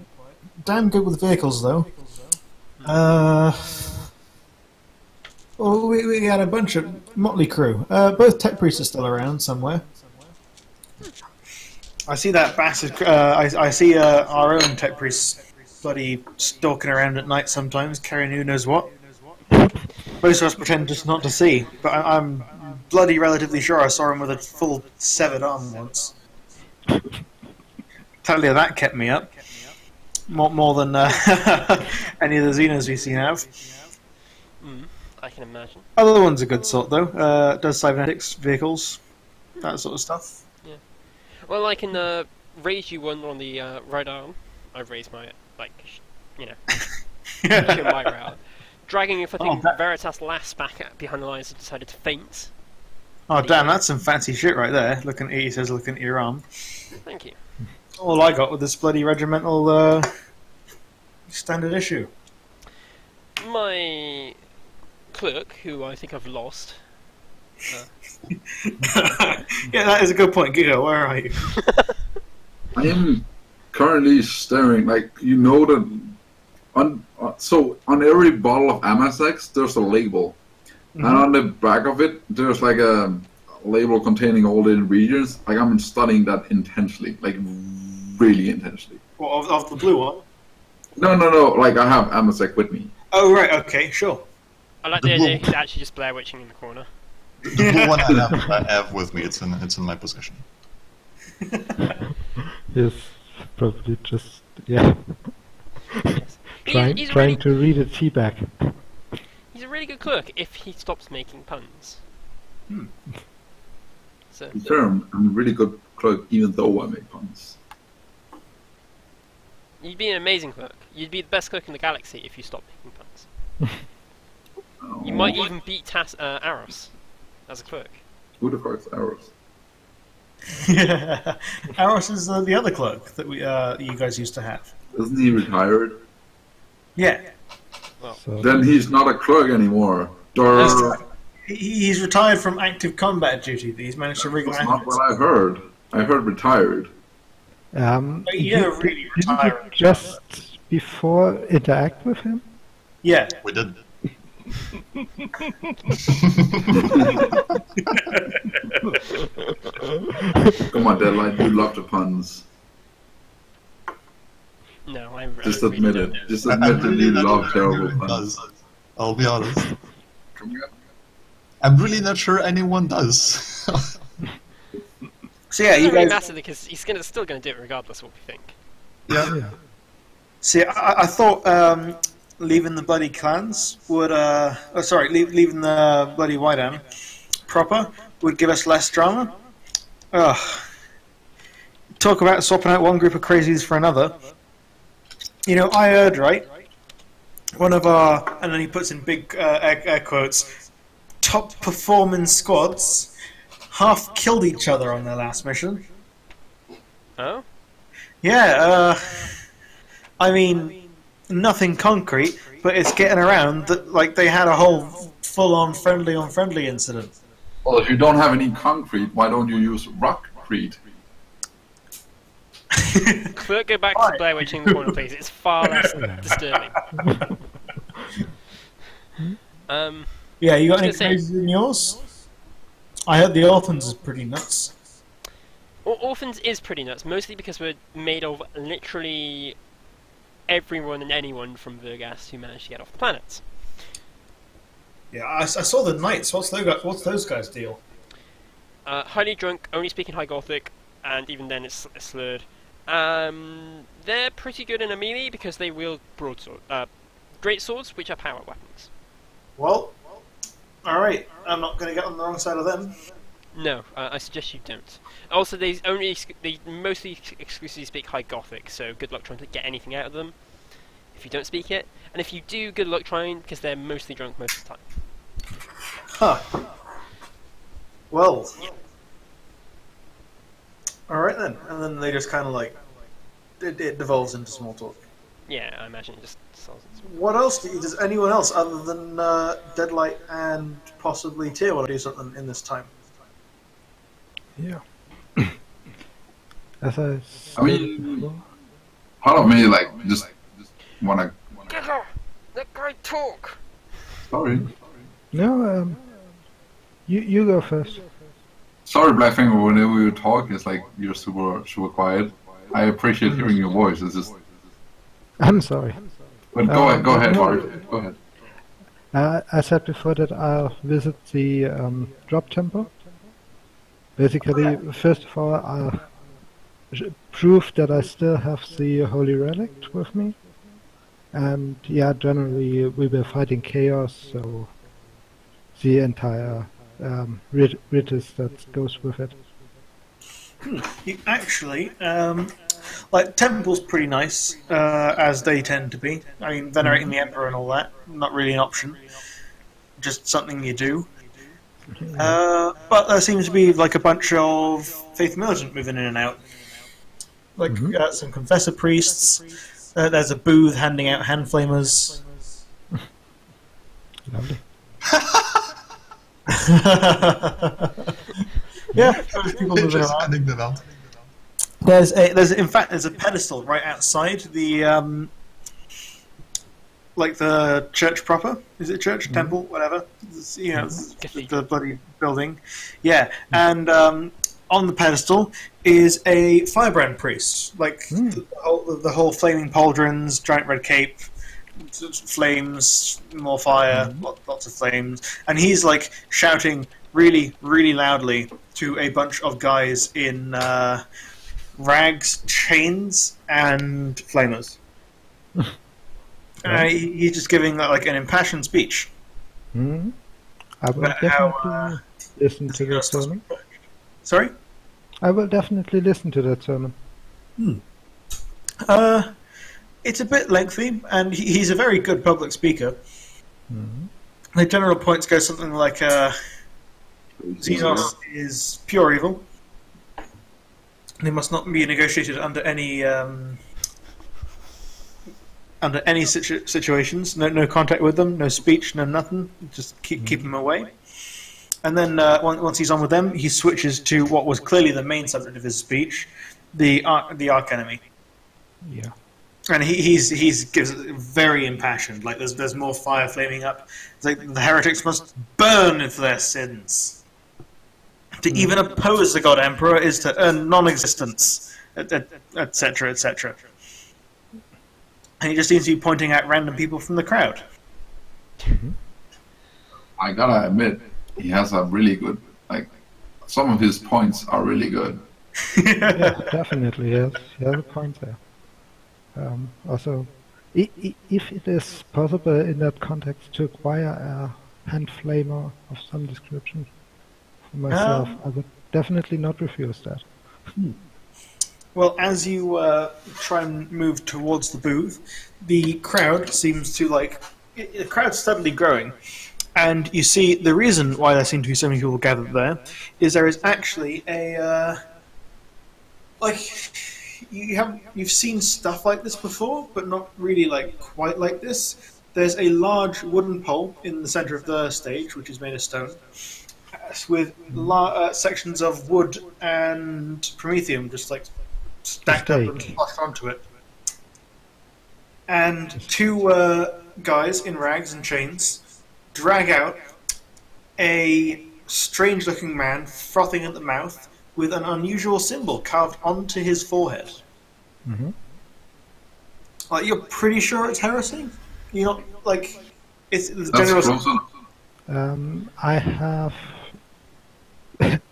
Damn good with vehicles, though. Well, we had a bunch of motley crew. Both Tech Priests are still around somewhere. I see that bastard. I see our own Tech Priest bloody stalking around at night sometimes, carrying who knows what. Most of us pretend just not to see, but I'm bloody relatively sure I saw him with a full severed arm once. Tell you that kept me up. More than any of the Xenos we've seen have. I can imagine. Other one's a good sort, though. Does cybernetics, vehicles, that sort of stuff. Yeah. Well, I can raise you one on the right arm. I've raised my, shield my right arm. Dragging if I think Veritas last back behind the lines and decided to faint. Oh, damn, that's some fancy shit right there. Looking at your arm. Thank you. All I got with this bloody regimental standard issue. My clerk, who I think I've lost. Yeah, that is a good point. Gigo, where are you? I am currently staring, that on every bottle of Amasex there's a label, and on the back of it there's like a label containing all the ingredients. Like I'm studying that intensely, like really intensely. What, of the blue one? No. Like I have Amasex with me. Oh right, okay, sure. I like the idea he's actually just Blair Witching in the corner. The blue one I have with me. It's in my possession. Yes, probably just He's trying to read its feedback. He's a really good clerk if he stops making puns. So Sure, I'm a really good clerk, even though I make puns. you'd be an amazing clerk. You'd be the best clerk in the galaxy if you stopped making puns. You might even beat Aros as a clerk. Who the fuck's Aros? Yeah, Aros is the other clerk that you guys used to have. Isn't he retired? Yeah, So Then he's not a clerk anymore. Durr. he's retired from active combat duty. But he's managed to wriggle That's out not of what I heard. I heard retired. But you never really didn't you retire. just before interact with him? Yeah. We did. Come on, Deadline, you love the puns. No, I Just really admit don't. it. Just admit that you love terrible puns. Does. I'll be honest. I'm really not sure anyone does. So yeah, It you doesn't really guys. matter because he's still going to do it regardless of what we think. Yeah. See, I thought leaving the bloody clans would. Leaving the bloody White Am proper would give us less drama. Ugh. Talk about swapping out one group of crazies for another. You know, I heard, right? One of our, and then he puts in big air quotes, top performing squads half killed each other on their last mission. Oh? Yeah, I mean, nothing concrete, but it's getting around that, like, they had a whole full-on friendly-on-friendly incident. Well, if you don't have any concrete, why don't you use rockcrete? Clerk, go back to Blair Witching in the corner, please. It's far less disturbing. Yeah, you got any I was gonna say- crazies in yours? I heard the Orphans is pretty nuts. Orphans is pretty nuts, mostly because we're made of literally everyone and anyone from Verghast who managed to get off the planet. Yeah, I saw the Knights. What's those guys' deal? Highly drunk, only speaking High Gothic, and even then it's slurred. They're pretty good in a melee because they wield great swords, which are power weapons. Well, alright, I'm not going to get on the wrong side of them. No, I suggest you don't. Also, they mostly exclusively speak High Gothic, so good luck trying to get anything out of them if you don't speak it. And if you do, good luck trying, because they're mostly drunk most of the time. Huh. Well. Alright then. And then they just kind of like... It devolves into small talk. Yeah, I imagine it just sells it. What else does anyone else other than Deadlight and possibly Tyr want to do something in this time? Yeah. As I said mean- before, Part of me, just wanna... Get off! Let guy talk! Sorry. no, you go first. Sorry, Blackfinger, whenever you talk, it's like you're super quiet. I appreciate hearing your voice, it's just... I'm sorry. But go ahead, Mark. Go ahead. I said before that I'll visit the drop temple. Basically, first of all, I'll prove that I still have the holy relic with me. And yeah, generally we were fighting chaos, so the entire ritus that goes with it. You actually, like, temple's pretty nice, as they tend to be. I mean, venerating the emperor and all that, not really an option. Just something you do. But there seems to be, like, a bunch of faith militant moving in and out. Like, some confessor priests. There's a booth handing out hand flamers. Lovely. Yeah, there's people moving Just around. handing them out. There's in fact there's a pedestal right outside the like the church proper. Is it church, temple, whatever? It's, you know, it's the bloody building. Yeah, and on the pedestal is a firebrand priest, like the whole flaming pauldrons, giant red cape, flames, more fire, lots of flames, and he's like shouting really, really loudly to a bunch of guys in rags, chains, and flamers. He's just giving like an impassioned speech. I will About definitely how, listen to that sermon. Sorry? I will definitely listen to that sermon. It's a bit lengthy, and he's a very good public speaker. The general points go something like, Xenos is pure evil. They must not be negotiated under any situations. No contact with them, no speech, no nothing. Just keep them away. And then once he's on with them, he switches to what was clearly the main subject of his speech, the arch enemy. Yeah. And he's gives it very impassioned. Like there's more fire flaming up. It's like the heretics must burn for their sins. To even oppose the God Emperor is to earn non-existence, etc., etc. And he just seems to be pointing out random people from the crowd. I gotta admit, he has a really good, like, some of his points are really good. Yeah, definitely, yes. He has a point there. Also, if it is possible in that context to acquire a hand flamer of some description for myself, I would definitely not refuse that. Well, as you try and move towards the booth, the crowd seems to the crowd's steadily growing, and you see the reason why there seem to be so many people gathered there is actually a you've seen stuff like this before, but not really quite like this. There's a large wooden pole in the center of the stage, which is made of stone, with sections of wood and promethium just stacked up and plastered onto it. And two guys in rags and chains drag out a strange-looking man frothing at the mouth with an unusual symbol carved onto his forehead. You're pretty sure it's heresy? You're not, it's the That's general... close enough. I have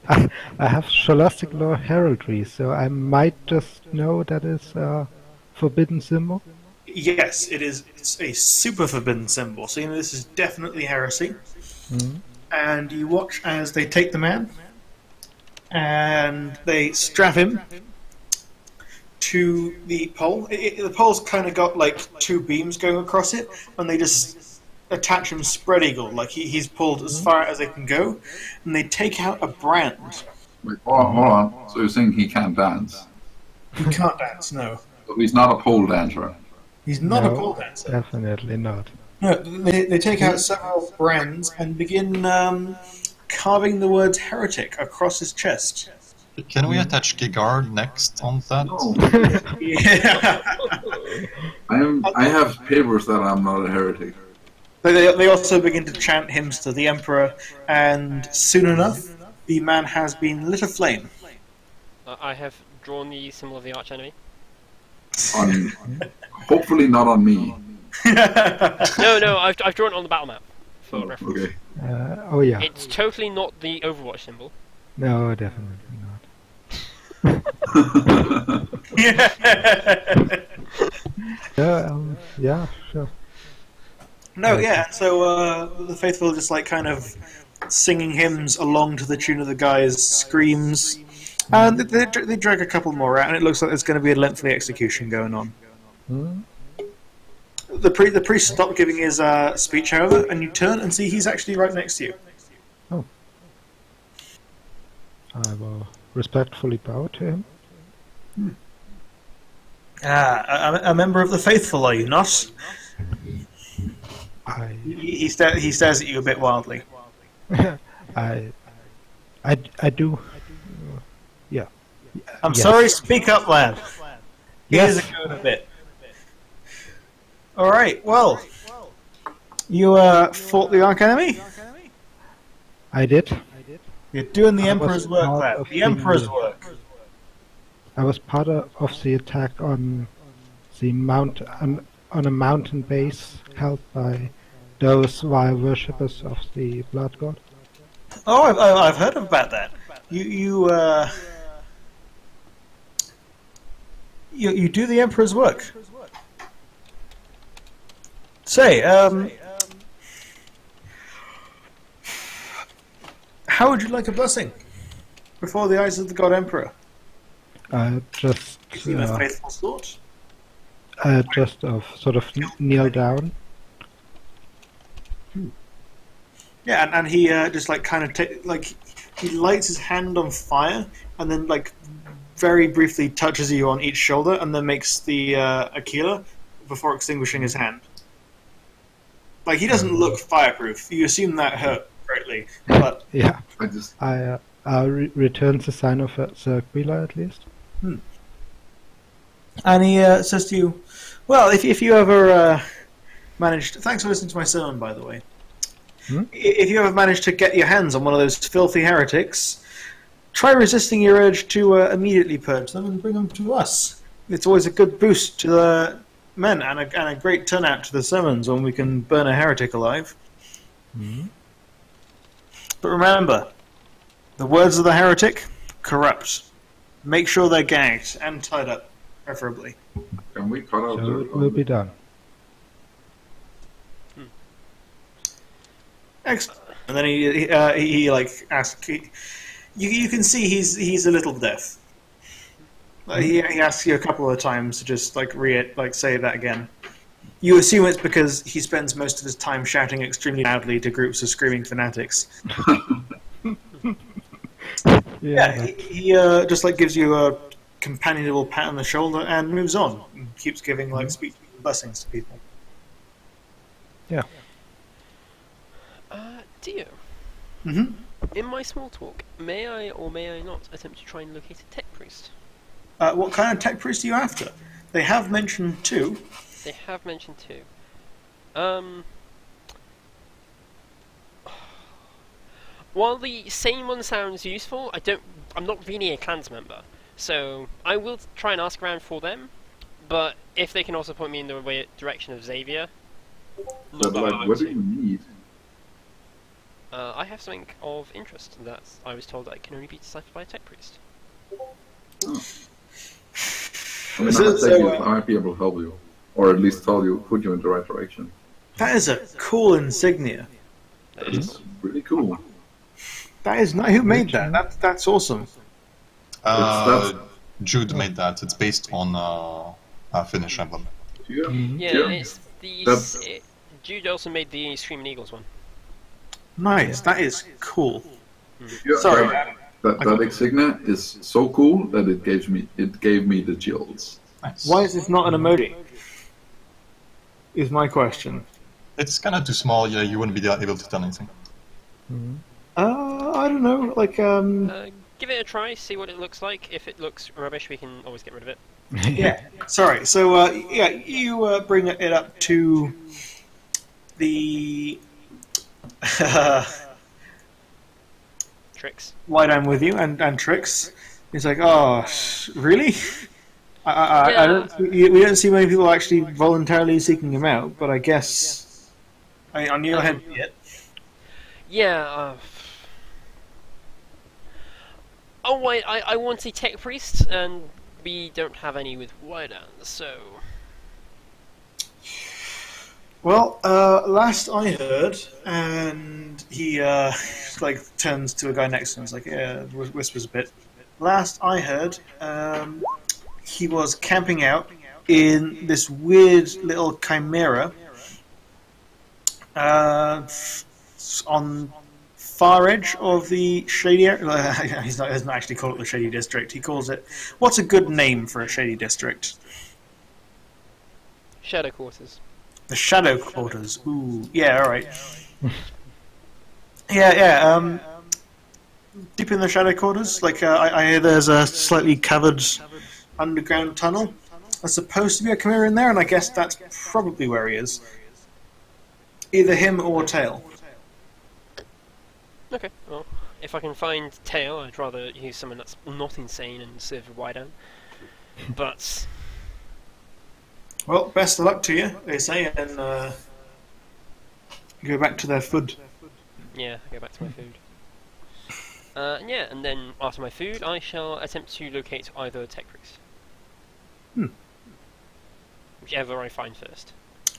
I have scholastic law heraldry, so I might just know that is a forbidden symbol. Yes, it is. It's a super forbidden symbol. So this is definitely heresy. And you watch as they take the man and they strap him to the pole. The pole's kind of got two beams going across it, and they just attach him spread eagle. He's pulled as far as they can go, and they take out a brand. Wait, hold on. So you're saying he can't dance? He can't dance, no. So he's not a pole dancer. He's not a No, pole dancer. Definitely not. No, they take out several brands and begin carving the words heretic across his chest. Can we attach Gigard next on that? No. Yeah. I have papers that I'm not a heretic. They also begin to chant hymns to the Emperor, and soon enough, the man has been lit aflame. I have drawn the symbol of the arch enemy. Hopefully not on me. No, I've drawn it on the battle map. for Oh, reference. okay. Oh yeah. It's totally not the Overwatch symbol. No, definitely not. Yeah, sure. No, yeah. So the faithful are just like kind of singing hymns along to the tune of the guy's screams, and they drag a couple more out, and it looks like there's going to be a lengthy execution going on. Hmm? The priest stopped giving his speech, however, and you turn and see he's actually right next to you. I will respectfully bow to him. A member of the faithful, are you not? I He stares at you a bit wildly. I do. Yeah. I'm Yes. sorry, speak up, lad. Yes. Here's a going a bit. Alright, well. You fought the Arch Enemy? I did. You're doing the I Emperor's was work, part lad. of The Emperor's the- work. I was part of the attack on the on a mountain base held by those vile worshippers of the blood god. Oh, I've heard about that. You do the Emperor's work. Say, how would you like a blessing before the eyes of the God Emperor? Just Seem a faithful sort. just sort of kneel down. Yeah, and he just like kind of he lights his hand on fire, and then like very briefly touches you on each shoulder, and then makes the Aquila before extinguishing his hand. Like he doesn't look fireproof. You assume that hurt greatly, but Yeah, I just I'll return the sign of the Aquila at least. and he says to you, "Well, if you ever managed, thanks for listening to my sermon, by the way. If you ever manage to get your hands on one of those filthy heretics, try resisting your urge to immediately purge them and bring them to us. It's always a good boost to the men and a great turnout to the sermons when we can burn a heretic alive. But remember, the words of the heretic, corrupt. Make sure they're gagged and tied up, preferably." can we cut out So it will be done. Excellent. And then he like asks. You can see he's a little deaf. He asks you a couple of times to just like say that again. You assume it's because he spends most of his time shouting extremely loudly to groups of screaming fanatics. Yeah, he just like gives you a companionable pat on the shoulder and moves on. And keeps giving like speech blessings to people. Dio, Mm-hmm. in my small talk, may I or may I not attempt to try and locate a tech priest? What kind of tech priest are you after? They have mentioned two. They have mentioned two. While the same one sounds useful, I'm not really a clans member, so I will try and ask around for them. But if they can also point me in the direction of Xavier, not But that like, I what want do you need? I have something of interest that I was told that I can only be deciphered by a tech priest. I mean, I might be able to help you, or at least tell you, put you in the right direction. That is a cool insignia. That is It's really cool. That is not who made that. That's awesome. Jude made that. It's based on a Finnish emblem. Yeah. Yeah, it's the. That's- Jude also made the Screaming Eagles one. Nice. That is cool. Yeah, Sorry. That insignia is so cool that it gave me the chills. Nice. Why is this not an emote? Is my question. It's kind of too small. Yeah, you wouldn't be able to tell anything. I don't know. Like, Give it a try, see what it looks like. If it looks rubbish, we can always get rid of it. yeah. Sorry. So, yeah, you bring it up to the Tricks. White I'm with you and Trix. He's like, oh, really? I don't. We don't see many people actually voluntarily seeking him out, but I guess. I mean, on your head yet. Yeah. Oh wait, I want a tech priest, and we don't have any with Wydan, so. Well, last I heard, and he like turns to a guy next to him. He's like, yeah, whispers a bit. Last I heard, he was camping out in this weird little chimera on far edge of the shady area. He doesn't actually call it the shady district. He calls it. What's a good name for a shady district? Shadow quarters. The Shadow Quarters. Ooh, yeah, all right. Yeah. Deep in the Shadow Quarters, like I hear there's a slightly covered underground tunnel. There's supposed to be a Chimera in there, and I guess that's probably where he is. Either him or Tail. Okay, well, if I can find Tail, I'd rather use someone that's not insane and serve a Wydan. But Well, best of luck to you, they say, and go back to their food. yeah, I go back to my food. Yeah, and then after my food, I shall attempt to locate either tech priest. Whichever I find first.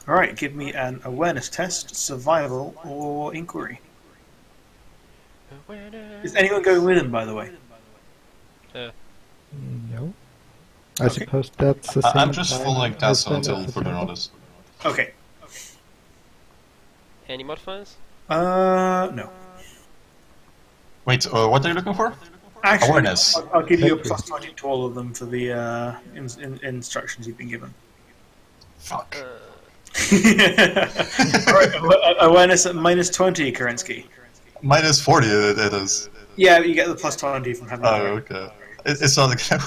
All right, give me an awareness test, survival, or inquiry. Is anyone going with him, by the way? No. I suppose that's the same. I'm just time following as Tasso then until as the further travel. notice. Okay. Any modifiers? No. Wait, what are you looking for? Actually, Awareness. I'll give you a Tech plus priest. 20 to all of them for the instructions you've been given. Fuck. Alright, awareness at minus 20, Kerensky. Minus 40 it is. Yeah, you get the plus 20 from having Oh, awareness. okay. It's not okay.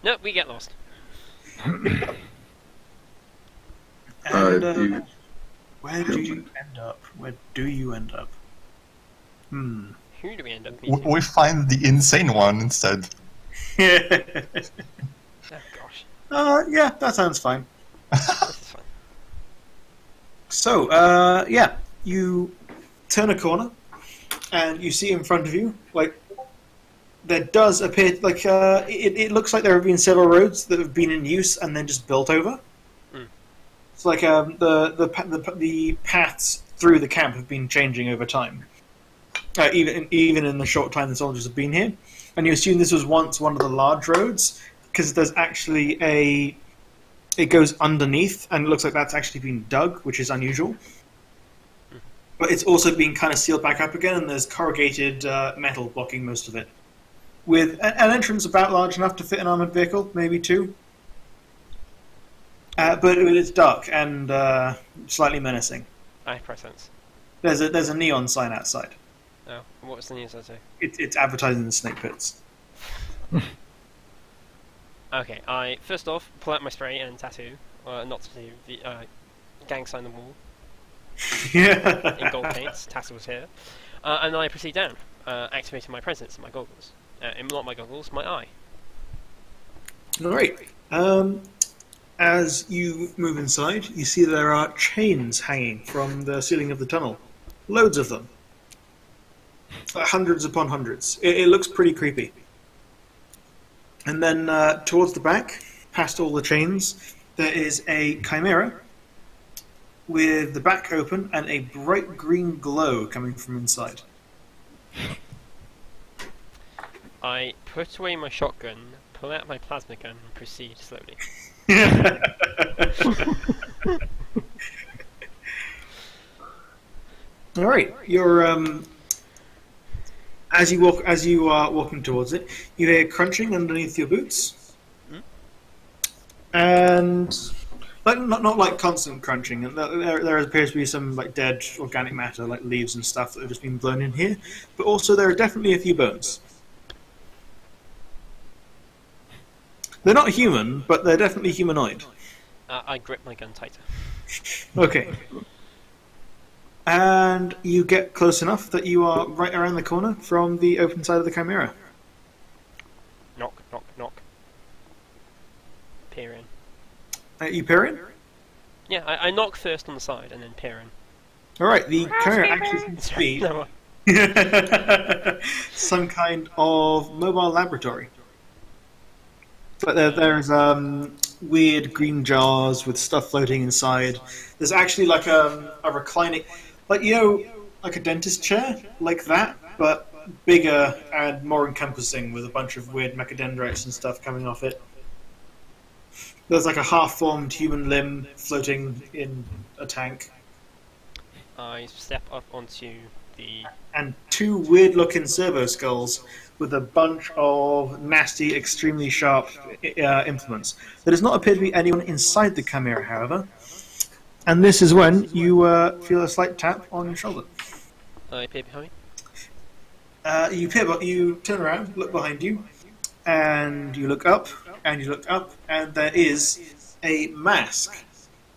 No, we get lost. And, You- where do you end up? Where do you end up? Who do we end up meeting? We find the insane one instead. Oh gosh, Yeah, that sounds fine. this is fine. So, yeah, you turn a corner, and you see in front of you, like, there does appear, like, it looks like there have been several roads that have been in use and then just built over. Mm. It's like the paths through the camp have been changing over time, even in the short time the soldiers have been here. And you assume this was once one of the large roads, because there's actually it goes underneath, and it looks like that's actually been dug, which is unusual. But it's also been kind of sealed back up again, and there's corrugated metal blocking most of it. With an entrance about large enough to fit an armoured vehicle, maybe two. But it's dark and slightly menacing. I press sense. There's a neon sign outside. Oh, what was the news I say? It's advertising the snake pits. Okay, I first off pull out my spray and tattoo, not tattoo, the gang sign the wall in gold paints. Tassels here, and then I proceed down, activating my presence and my goggles. Not my goggles, my eye. Alright. As you move inside, you see there are chains hanging from the ceiling of the tunnel. Loads of them. Hundreds upon hundreds. It looks pretty creepy. And then towards the back, past all the chains, there is a chimera with the back open and a bright green glow coming from inside. I put away my shotgun, pull out my plasma gun, and proceed slowly. All right, you're as you are walking towards it, you hear crunching underneath your boots, and like not like constant crunching. There appears to be some like dead organic matter, like leaves and stuff that have just been blown in here, but also there are definitely a few bones. They're not human, but they're definitely humanoid. I grip my gun tighter. Okay. And you get close enough that you are right around the corner from the open side of the chimera. Knock, knock, knock. Peer in. You peer in? Yeah, I knock first on the side and then peer in. Alright, the camera actually seems to be No, some kind of mobile laboratory. But there's weird green jars with stuff floating inside. There's actually like a reclining, like like a dentist chair, like that, but bigger and more encompassing, with a bunch of weird mechadendrites and stuff coming off it. There's like a half-formed human limb floating in a tank. I step up onto the... And two weird-looking servo skulls with a bunch of nasty, extremely sharp implements. There does not appear to be anyone inside the chimera, however. And this is when you feel a slight tap on your shoulder. I peer behind me. You turn around, look behind you, and you look up, and you look up, and there is a mask.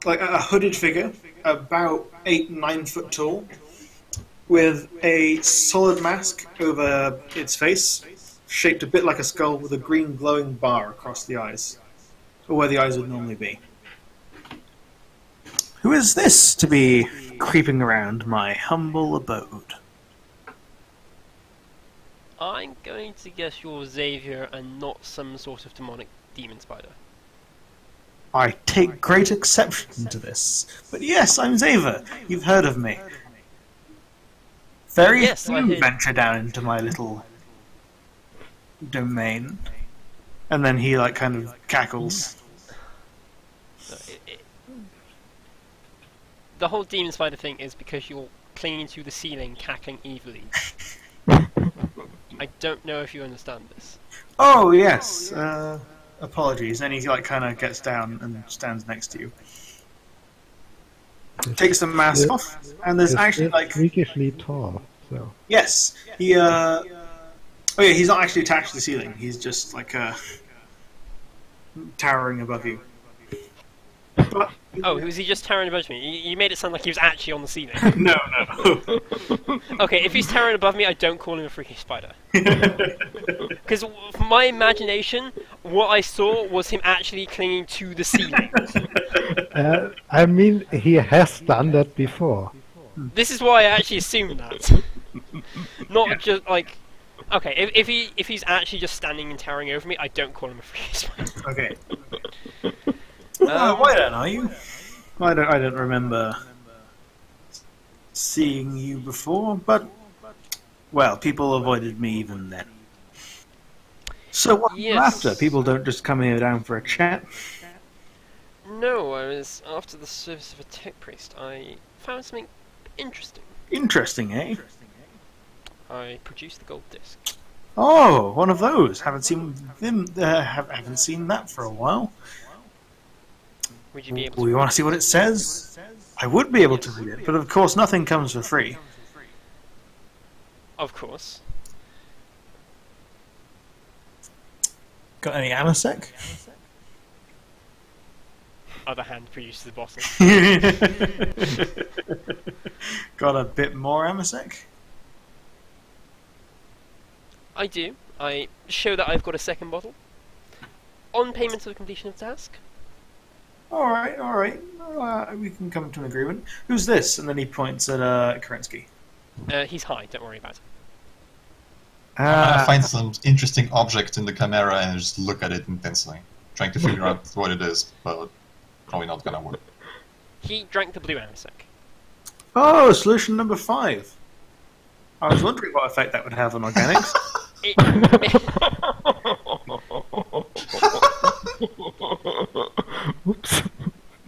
Like a hooded figure, about 8-9 foot tall, with a solid mask over its face, shaped a bit like a skull with a green glowing bar across the eyes, or where the eyes would normally be. Who is this to be creeping around my humble abode? I'm going to guess you're Xavier and not some sort of demonic demon spider. I take great exception to this, but yes, I'm Xavier. You've heard of me. Very Yes, I few did. venture down into my little domain. And then he like kind of cackles. So the whole demon spider thing is because you're clinging to the ceiling, cackling evilly. I don't know if you understand this. Oh yes, apologies. And he like kind of gets down and stands next to you. Takes the mask off, and there's He's actually like freakishly tall. So yes, he oh yeah, he's not actually attached to the ceiling. He's just like towering above you. But, Oh, was he just towering above me? You made it sound like he was actually on the ceiling. no. Okay, if he's towering above me, I don't call him a freaky spider. Because from my imagination, what I saw was him actually clinging to the ceiling. I mean, he has done that before. This is why I actually assumed that. Not just like... Okay, if he's actually just standing and towering over me, I don't call him a freaky spider. Okay. Why don't are you? I don't remember seeing you before, but well, people avoided me even then. So what are you Yes. after? People don't just come here down for a chat. No, I was after the service of a tech priest. I found something interesting. Interesting, eh? I produced the gold disc. Oh, one of those. Haven't seen them. Haven't seen that for a while. Would you be able to... Well, you want to see what it says? I would be able to read it, but of course nothing comes for free. Of course. Got any amasec? Other hand produces the bottle. Got a bit more amasec? I do. I show that I've got a second bottle. On payment of the completion of the task. Alright. We can come to an agreement. Who's this? And then he points at Kerensky. He's high, don't worry about it. I find some interesting object in the camera and just look at it intensely, trying to figure out what it is, but probably not gonna work. He drank the blue amasec. Oh, solution number 5. I was wondering what effect that would have on organics. It, Oops.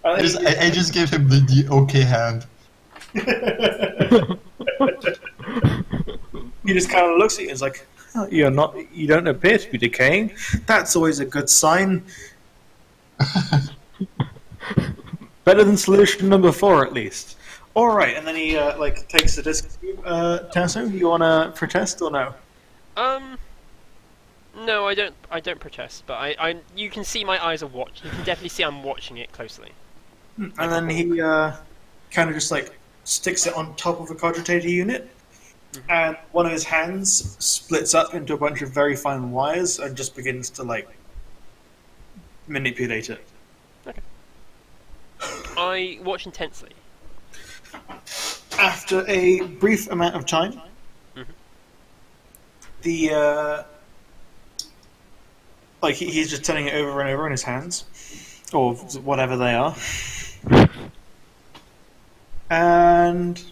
I just gave him the okay hand. He just kind of looks at you and is like, oh, you don't appear to be decaying. That's always a good sign. Better than solution number 4, at least. Alright, and then he takes the disc. Tasso, you want to protest or no? no, I don't protest, but you can see my eyes are watching. You can definitely see I'm watching it closely. And then he kind of just like sticks it on top of a cogitator unit, and one of his hands splits up into a bunch of very fine wires and just begins to like manipulate it. Okay. I watch intensely. After a brief amount of time, the he's just turning it over and over in his hands, or whatever they are, and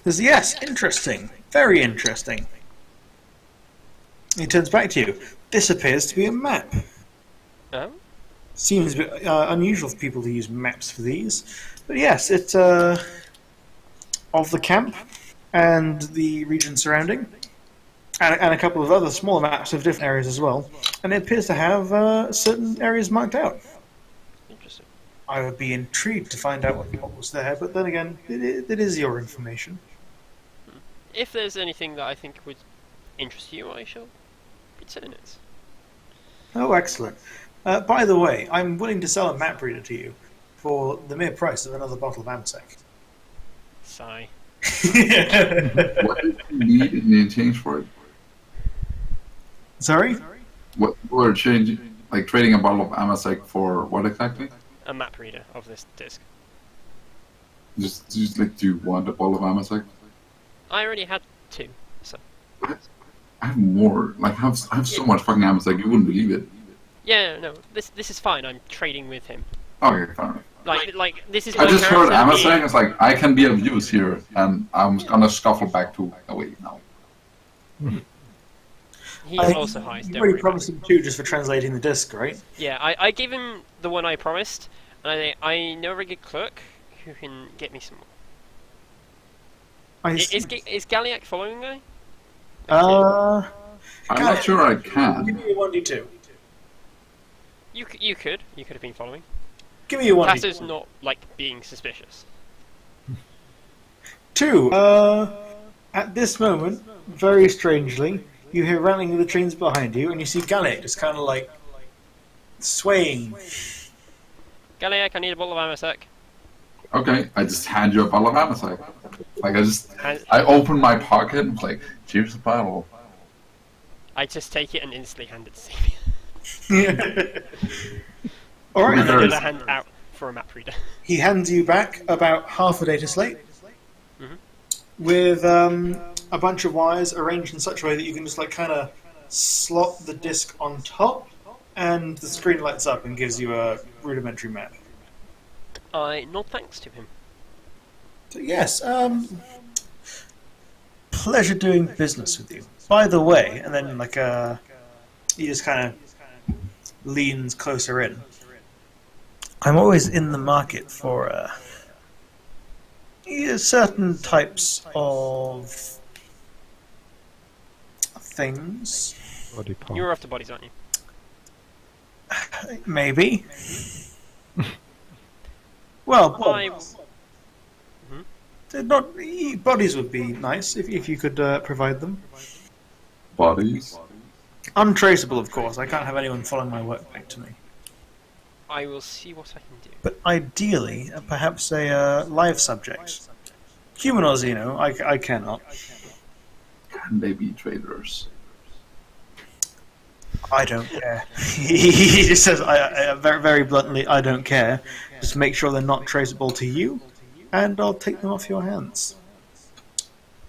there's yes, interesting, very interesting. He turns back to you. This appears to be a map. Oh? Seems a bit unusual for people to use maps for these, but yes, it's of the camp and the region surrounding, and a couple of other smaller maps of different areas as well. And it appears to have certain areas marked out. Interesting. I would be intrigued to find out what was there, but then again, it is your information. If there's anything that I think would interest you, I shall return it. Oh, excellent. By the way, I'm willing to sell a map reader to you for the mere price of another bottle of Amasec. Sigh. What did you need in exchange for it? Sorry? What were changing, like trading a bottle of Amasec for what exactly? A map reader of this disc. Just like, do you want a bottle of Amasec? I already had 2, so... I have more. Like, I have so much fucking Amasec, you wouldn't believe it. Yeah, no, this is fine. I'm trading with him. Okay, fine. Like this is. I just heard character. Amasec, it's like, I can be of use here, and I'm gonna scuffle back to away now. He's also high. You already promised him 2 just for translating the disc, right? Yeah, I gave him the one I promised, and I know a very good clerk who can get me some more. Is Galliac following me? I'm not sure I can. Give me a 1d2. You could have been following. Give me a 1d2. Tasso's not like being suspicious. 2. At this moment, very strangely, you hear running of the trains behind you, and you see Galliac just kind of like swaying. Galliac, I need a bottle of Amasec. Okay, I just hand you a bottle of Amasec. Like, I open my pocket and like, here's the bottle. I just take it and instantly hand it to Sammy. Alright. And I a hand out for a map reader. He hands you back about half a data slate with a bunch of wires arranged in such a way that you can just like kind of slot the disc on top, and the screen lights up and gives you a rudimentary map. I nod thanks to him. So yes, pleasure doing business with you. By the way, and then like he just kind of leans closer in. I'm always in the market for certain types of things. Body part. You're after bodies, aren't you? Maybe. Well, not bodies would be nice if you could provide them. Bodies? Untraceable, of course. I can't have anyone following my work back to me. I will see what I can do. But ideally, perhaps a live subject. Human or Xeno, I cannot. Can they be traders? I don't care. He just says, very, very bluntly, I don't care. Just make sure they're not traceable to you, and I'll take them off your hands.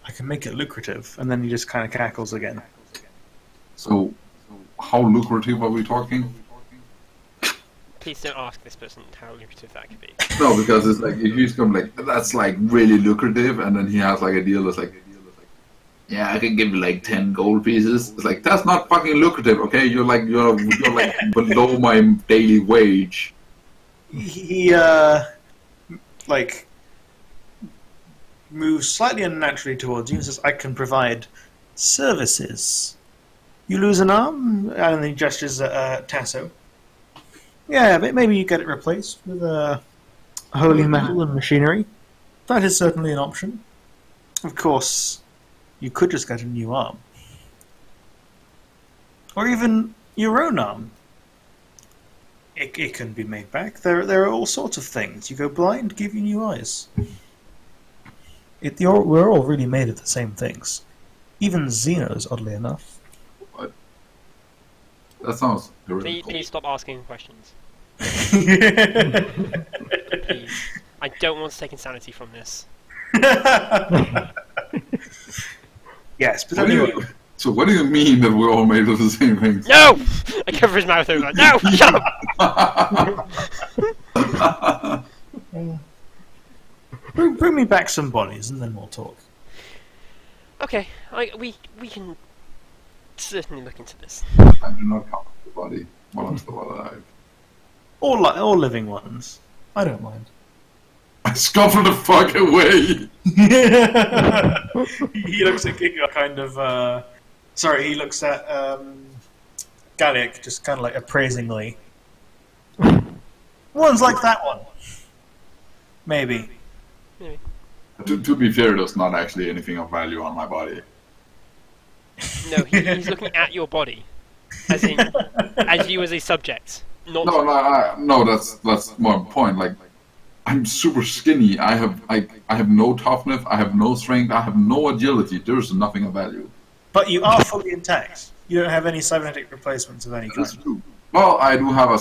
I can make it lucrative, and then he just kind of cackles again. So, how lucrative are we talking? Please don't ask this person how lucrative that could be. No, because it's like, if he's come like, that's like really lucrative, and then he has like a deal that's like, yeah, I can give you like 10 gold pieces. It's like, that's not fucking lucrative, okay? You're like below my daily wage. He like moves slightly unnaturally towards you and says, I can provide services. You lose an arm? And then he gestures at Tasso. Yeah, but maybe you get it replaced with holy metal and machinery. That is certainly an option. Of course, you could just get a new arm. Or even your own arm. It can be made back. There are all sorts of things. You go blind, give you new eyes. We're all really made of the same things. Even Xenos, oddly enough. What? That sounds Please, heretical. please stop asking questions. Please. I don't want to take insanity from this. Yes, but What do anyway. you, so what do you mean that we're all made of the same things? No! I cover his mouth over. No! Shut up! Bring me back some bodies and then we'll talk. Okay, we can certainly look into this. I do not count the body while I'm still alive. All living ones. I don't mind. I scuffle the fuck away! He looks at Giga kind of, sorry, he looks at, Gallic just kind of like appraisingly. One's like that one. Maybe. Maybe. To be fair, there's not actually anything of value on my body. No, he's looking at your body, as in, as you as a subject. Not. No, that's more the point. Like, I'm super skinny. I have no toughness. I have no strength. I have no agility. There's nothing of value. But you are fully intact. You don't have any cybernetic replacements of any That's kind. true. Well, I do have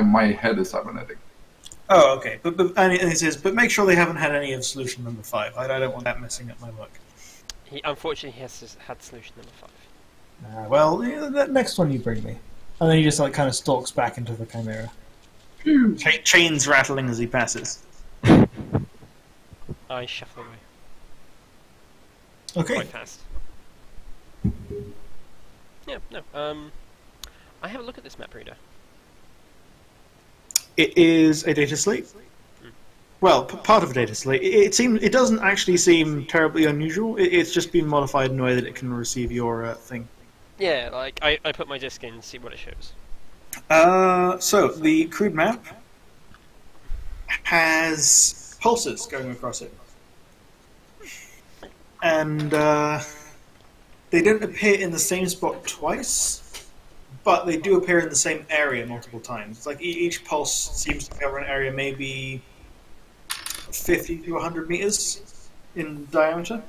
my head is cybernetic. Oh, okay. And he says, but make sure they haven't had any of solution number 5. I don't want that messing up my work. Unfortunately, he has had solution number 5. Well, that next one you bring me. And then he just like kind of stalks back into the Chimera. Chains rattling as he passes. I shuffle away Okay. quite fast. Yeah, no. I have a look at this map reader. It is a data slate. Well, part of a data slate. It doesn't actually seem terribly unusual. It's just been modified in a way that it can receive your thing. Yeah, like I put my disc in and see what it shows. So the crude map has pulses going across it, and they don't appear in the same spot twice. But they do appear in the same area multiple times. It's like each pulse seems to cover an area maybe 50 to 100 meters in diameter.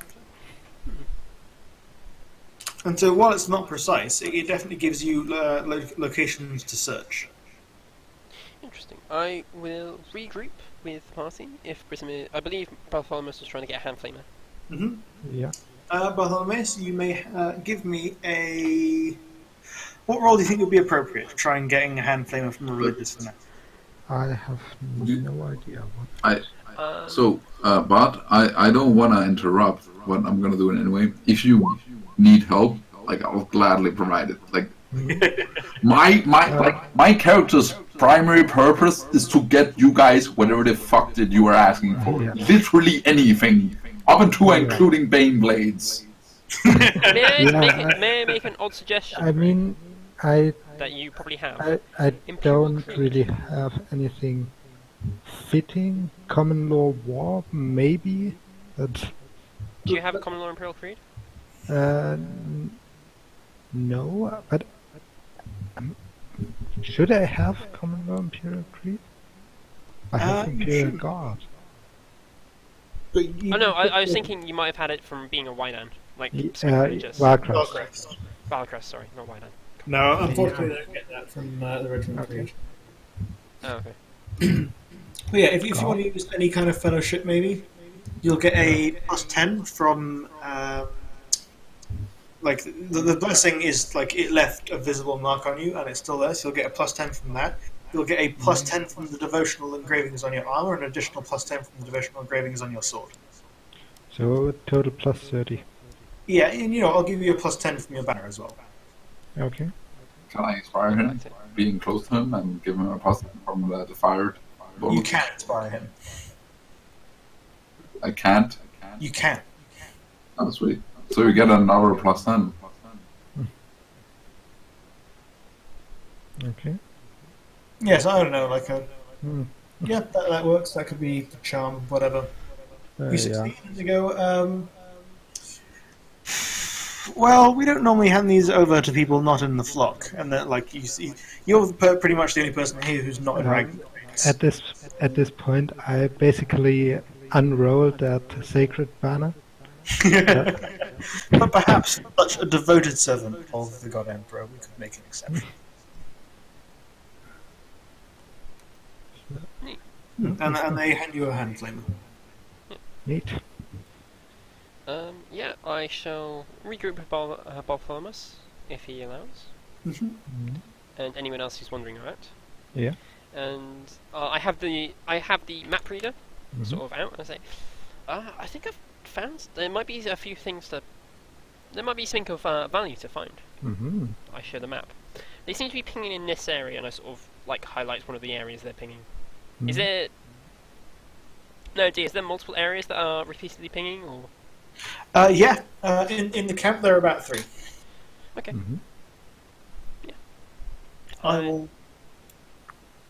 And so while it's not precise, it definitely gives you locations to search. Interesting. I will regroup with the party if Britain. I believe Bartholomew was trying to get a hand flamer. Mm-hmm. Yeah. Bartholomew, you may give me a... What role do you think would be appropriate for trying getting a hand flamer from a religious fanatic? I have no idea what. But I don't want to interrupt, but I'm gonna do it anyway. If you need help, like I'll gladly provide it. Like my character's primary purpose is to get you guys whatever the fuck that you are asking for. Yeah. Literally anything, up until including Bane blades. May I make an odd suggestion? I mean, I that you probably have. I Imperial don't Creed. really have anything fitting. Common law war, maybe. But Do you have a common law Imperial Creed? no. But should I have common law Imperial Creed? I have You Imperial should. Guard. But you, Oh no, I was thinking you might have had it from being a White-Hand, like Squid Rangers. Warcraft. Valacrest, sorry, not White-Hand. No, unfortunately, I don't get that from the Regiment Creed. Oh, okay. But yeah, if you want to use any kind of fellowship, maybe you'll get a +10 from. Like the blessing is like it left a visible mark on you, and it's still there, so you'll get a +10 from that. You'll get a +10 from the devotional engravings on your armor, and an additional +10 from the devotional engravings on your sword. So total plus 30. Yeah, and I'll give you a +10 from your banner as well. Okay. Can I inspire him, being close to him, and give him a positive from the fired bonus? You can inspire him. I can't. You can. Oh, sweet. So you get another +10. Okay. Yes, I don't know, like a. Hmm. Yeah, that works. That could be charm, whatever. You Yeah. succeed to go. Well, we don't normally hand these over to people not in the flock, and that like you see, you're pretty much the only person here who's not in rank. At this point, I basically unrolled that sacred banner. But perhaps such a devoted servant of the God Emperor, we could make an exception. And they hand you a hand flamer. Neat. Yeah, I shall regroup with Bartholomew, if he allows, Mm-hmm. and anyone else who's wandering around. Yeah. And I have the map reader Mhm. sort of out, and I say, I think I've found there might be a few things that there might be something of value to find. Mm-hmm. I share the map. They seem to be pinging in this area, and I sort of like highlight one of the areas they're pinging. Is there no idea? Is there multiple areas that are repeatedly pinging, or Yeah. In the camp, there are about 3. okay? Mm-hmm. I will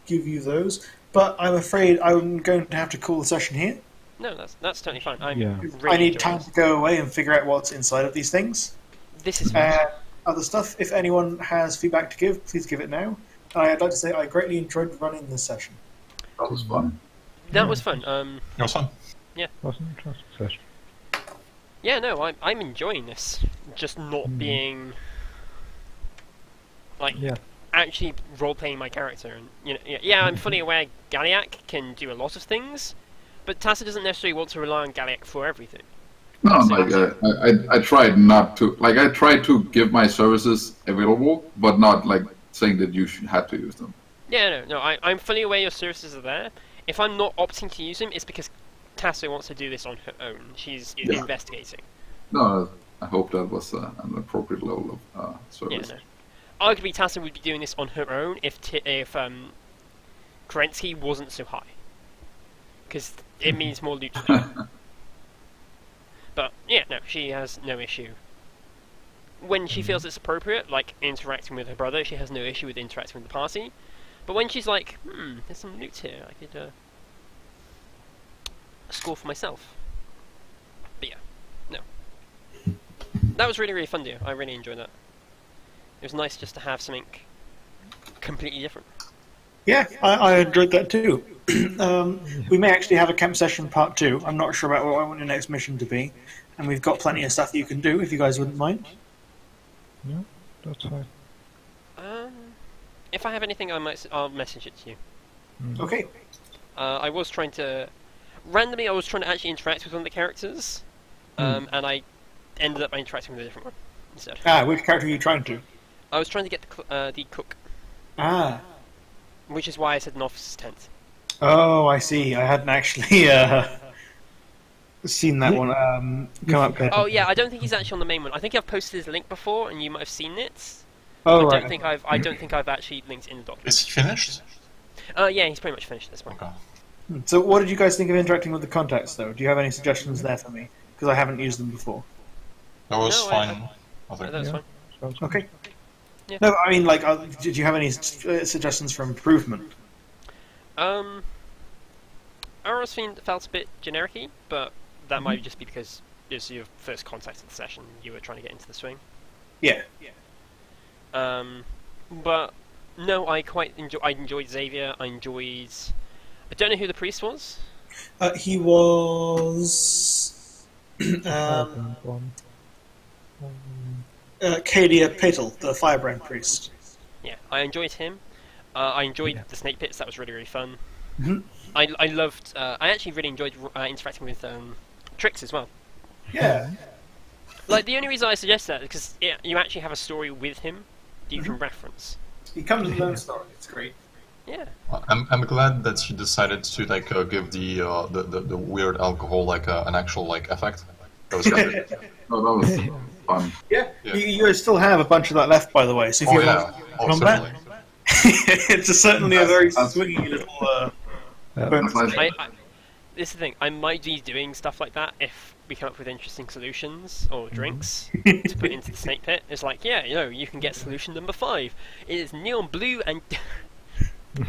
give you those, but I'm afraid I'm going to have to call the session here. No, that's totally fine. I'm Yeah. really I need enjoying time this. to go away and figure out what's inside of these things. This is fun. Other stuff, if anyone has feedback to give, please give it now. I'd like to say I greatly enjoyed running this session. That was fun. That was fun. It was fun. Was an interesting session. Yeah, no, I'm enjoying this. Just not being like Yeah. actually role playing my character, and yeah, I'm fully aware Galliac can do a lot of things, but Tassa doesn't necessarily want to rely on Galliac for everything. No, like I tried not to. Like I tried to give my services available, but not like saying that you had to use them. Yeah, no, I'm fully aware your services are there. If I'm not opting to use them, it's because Tassa wants to do this on her own. She's Yeah. investigating. No, I hope that was an appropriate level of Yeah, service. no. Arguably, Tassa would be doing this on her own if Kerensky wasn't so high, because it means more loot to her. But yeah, no, she has no issue. When she feels it's appropriate, like interacting with her brother, she has no issue with interacting with the party. But when she's like, there's some loot here, I could score for myself. But yeah, no. That was really, really fun, dear. I really enjoyed that. It was nice just to have something completely different. Yeah, I enjoyed that too. We may actually have a camp session part 2. I'm not sure about what I want your next mission to be, and we've got plenty of stuff that you can do if you guys wouldn't mind. Yeah, that's fine. If I have anything, I'll message it to you. Okay. I was trying to randomly. I was trying to actually interact with one of the characters, and I ended up interacting with a different one instead. Which character are you trying to? I was trying to get the cook, which is why I said an officer's tent. Oh, I see. I hadn't actually seen that one come up there. Oh yeah, I don't think he's actually on the main one. I think I've posted his link before, and you might have seen it. Oh, I right. don't think I've actually linked in the document. Is he finished? Yeah, he's pretty much finished at this point. Okay. So, what did you guys think of interacting with the contacts, though? Do you have any suggestions there for me? Because I haven't used them before. That was No, fine. That think. was Yeah. fine. Sounds good. Okay. Yeah. No, I mean, like, did you have any suggestions for improvement? Aerosfiend felt a bit generic-y, but that might just be because it was your first contact of the session. You were trying to get into the swing. Yeah. But no, I enjoyed Xavier. I don't know who the priest was. He was One. Kadia Patel, the Firebrand priest. Yeah, I enjoyed him. I enjoyed Yeah. the snake pits. That was really, really fun. Mhm. I loved. I actually really enjoyed interacting with Trix as well. Yeah. Like the only reason I suggest that is because you actually have a story with him that you can reference. He comes with his own story. It's great. Yeah. I'm glad that you decided to give the weird alcohol an actual effect. That was good. No, that was fun. Yeah. Yeah. You guys still have a bunch of that left, by the way. So if Oh you yeah, want on certainly. that, it's certainly a very That's- swingy little. That's like, This is the thing. I might be doing stuff like that if we come up with interesting solutions or drinks to put into the snake pit. It's like, you can get solution number 5. It is neon blue and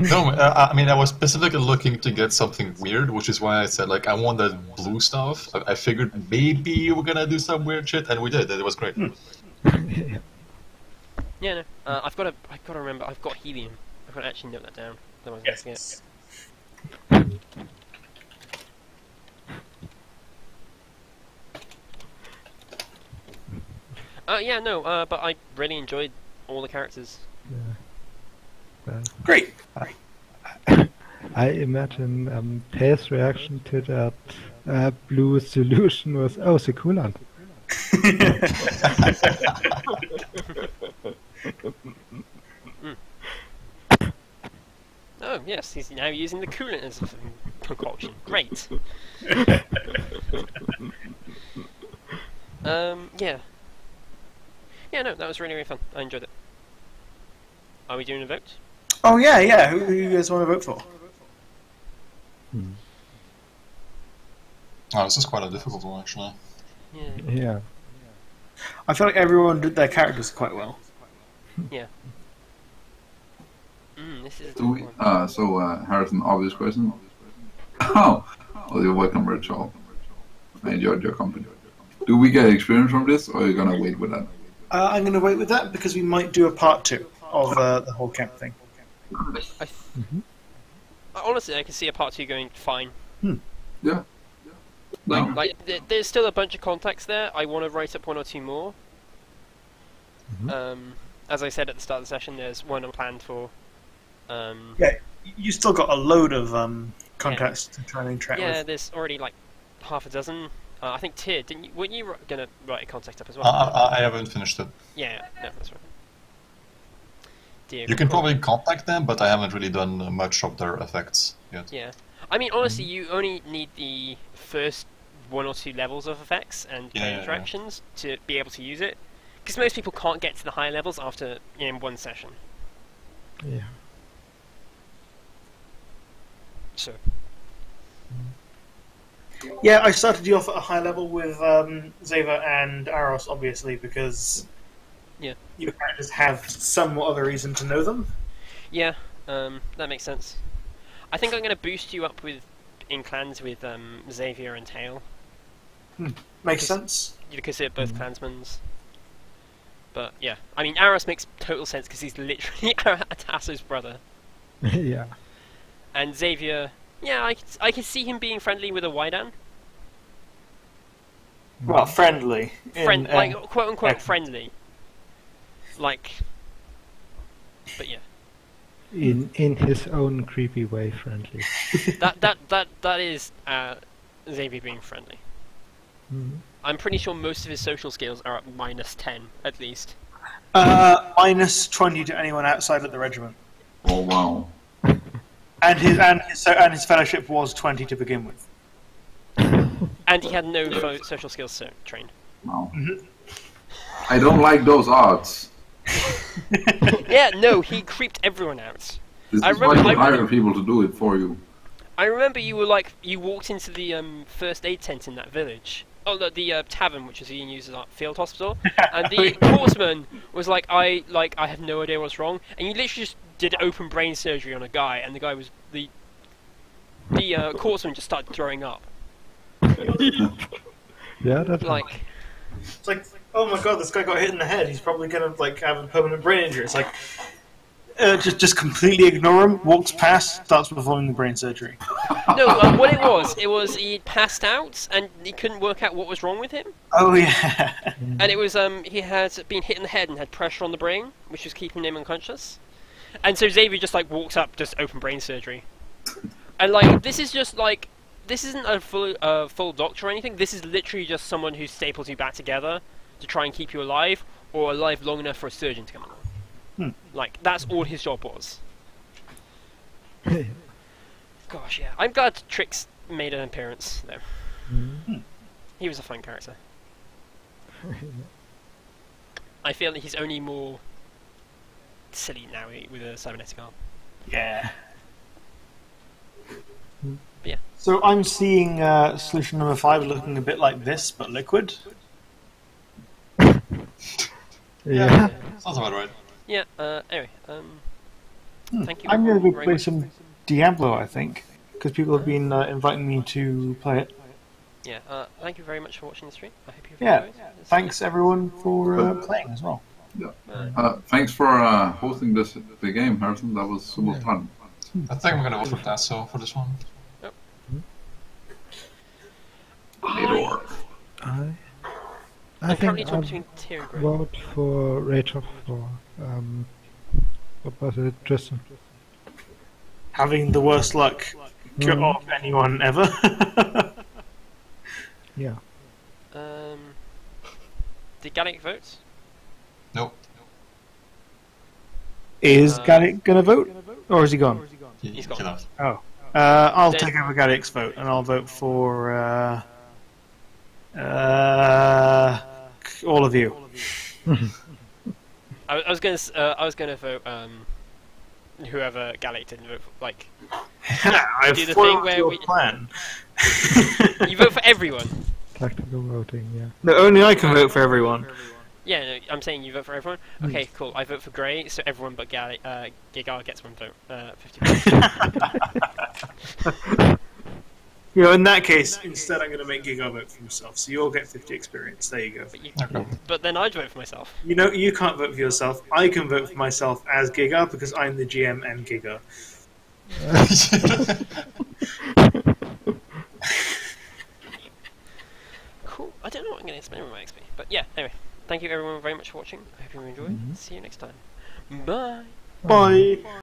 No, I mean I was specifically looking to get something weird, which is why I said I want that blue stuff. I figured maybe you were gonna do some weird shit, and we did. It was great. Yeah. no. I've got to remember. I've got helium. I've got to actually note that down. Otherwise I forget. Yes. But I really enjoyed all the characters. Well, Great. I imagine Pay's reaction to that blue solution was, oh, the coolant. Oh yes, he's now using the coolant as a concoction. Great. Yeah. Yeah, no, that was really, really fun. I enjoyed it. Are we doing a vote? Oh yeah, yeah. Who you guys want to vote for? Oh, this is quite a difficult one, actually. Yeah. Yeah. I feel like everyone did their characters quite well. Yeah. This is a Do we, tough one. so, Harrison, obvious question. Oh, well, you're welcome, Rachel. I enjoyed your company. Do we get experience from this, or are you gonna wait with that? I'm going to wait with that because we might do a part 2 of the whole camp thing. Honestly, I can see a part 2 going fine. Yeah. No. There's still a bunch of context there. I want to write up 1 or 2 more. As I said at the start of the session, there's one planned for. Yeah, you still got a load of contacts to try and interact Yeah, with. there's already like half a dozen. I think Tyr, weren't you gonna write a contact up as well? I haven't finished it. Yeah, no, that's right. Dear You can God. probably contact them, but I haven't really done much of their effects yet. Yeah, I mean, honestly, you only need the first 1 or 2 levels of effects and Yeah. interactions to be able to use it, because most people can't get to the higher levels after in one session. Yeah. So Yeah, I started you off at a high level with Zeva and Aros, obviously, because Yeah. your characters have somewhat of a reason to know them. yeah, that makes sense. I think I'm gonna boost you up in clans with Xavier and Tail. Makes sense. Because they're both clansmen's. But yeah, I mean, Aros makes total sense because he's literally Tasso's brother. Yeah. And Xavier, yeah, I could see him being friendly with a Wydan. Well, friendly. Like, quote unquote friendly. Like, but yeah. In his own creepy way, friendly. That is Xavier being friendly. I'm pretty sure most of his social skills are at -10 at least. minus 20 to anyone outside of the regiment. Oh wow. And his fellowship was 20 to begin with. And he had no social skills trained. Wow. I don't like those odds. Yeah, no, he creeped everyone out. This I is why remember- you hire people to do it for you. I remember you were like, you walked into the first aid tent in that village. Oh, the tavern, which was being used as a field hospital, and the horseman was like, I have no idea what's wrong, and you literally just did open brain surgery on a guy, and the guy was the horseman just started throwing up. Yeah, that's Like, It's like, oh my god, this guy got hit in the head. He's probably gonna like have a permanent brain injury. It's like, just completely ignore him. Walks past, starts performing the brain surgery. no, what it was he passed out, and he couldn't work out what was wrong with him, Oh yeah. and it was he had been hit in the head and had pressure on the brain, which was keeping him unconscious. And so Xavier just like walks up, just open brain surgery, and like this isn't a full doctor or anything. This is literally just someone who staples you back together to try and keep you alive, or alive long enough for a surgeon to come along. Like that's all his job was. Gosh, yeah. I'm glad Trix made an appearance though. He was a fun character. I feel that he's only more silly now with a cybernetic arm. Yeah. Yeah. So I'm seeing solution number 5 looking a bit like this, but liquid. yeah. Sounds about right. Yeah, anyway, thank you I'm going to very play much. some Diablo, I think, because people have been inviting me to play it. Yeah, thank you very much for watching the stream. I hope you've Yeah. enjoyed. It's- Thanks everyone for playing as well. Thanks for hosting the game, Harrison. That was super fun. I think I'm gonna vote for Tasso for this one. Later. I I'm currently think torn I between Tyr and Gray. vote for Rachel for what was it, Tristan? having the worst luck of anyone ever. Yeah. Did Gallic vote? No, Is Gallic gonna vote, or is he gone? He's gone. he left. Oh, I'll Then- take over Gallic's vote, and I'll vote for all of you. I was gonna vote whoever Gallic didn't vote for. Like, I've do the thing foiled where your we- plan. you vote for everyone. Tactical voting, yeah. No, only I can vote for everyone. Yeah, no, I'm saying you vote for everyone. Okay, cool. I vote for Grey, so everyone but Gigar gets one vote. 50. You know, in that case, instead I'm going to make Giga vote for himself, so you all get 50 experience. There you go. But then I'd vote for myself. You know, you can't vote for yourself. I can vote for myself as Giga because I'm the GM and Giga. Cool. I don't know what I'm going to spend with my XP. But yeah, anyway. Thank you everyone very much for watching. I hope you enjoyed. See you next time. Bye. Bye.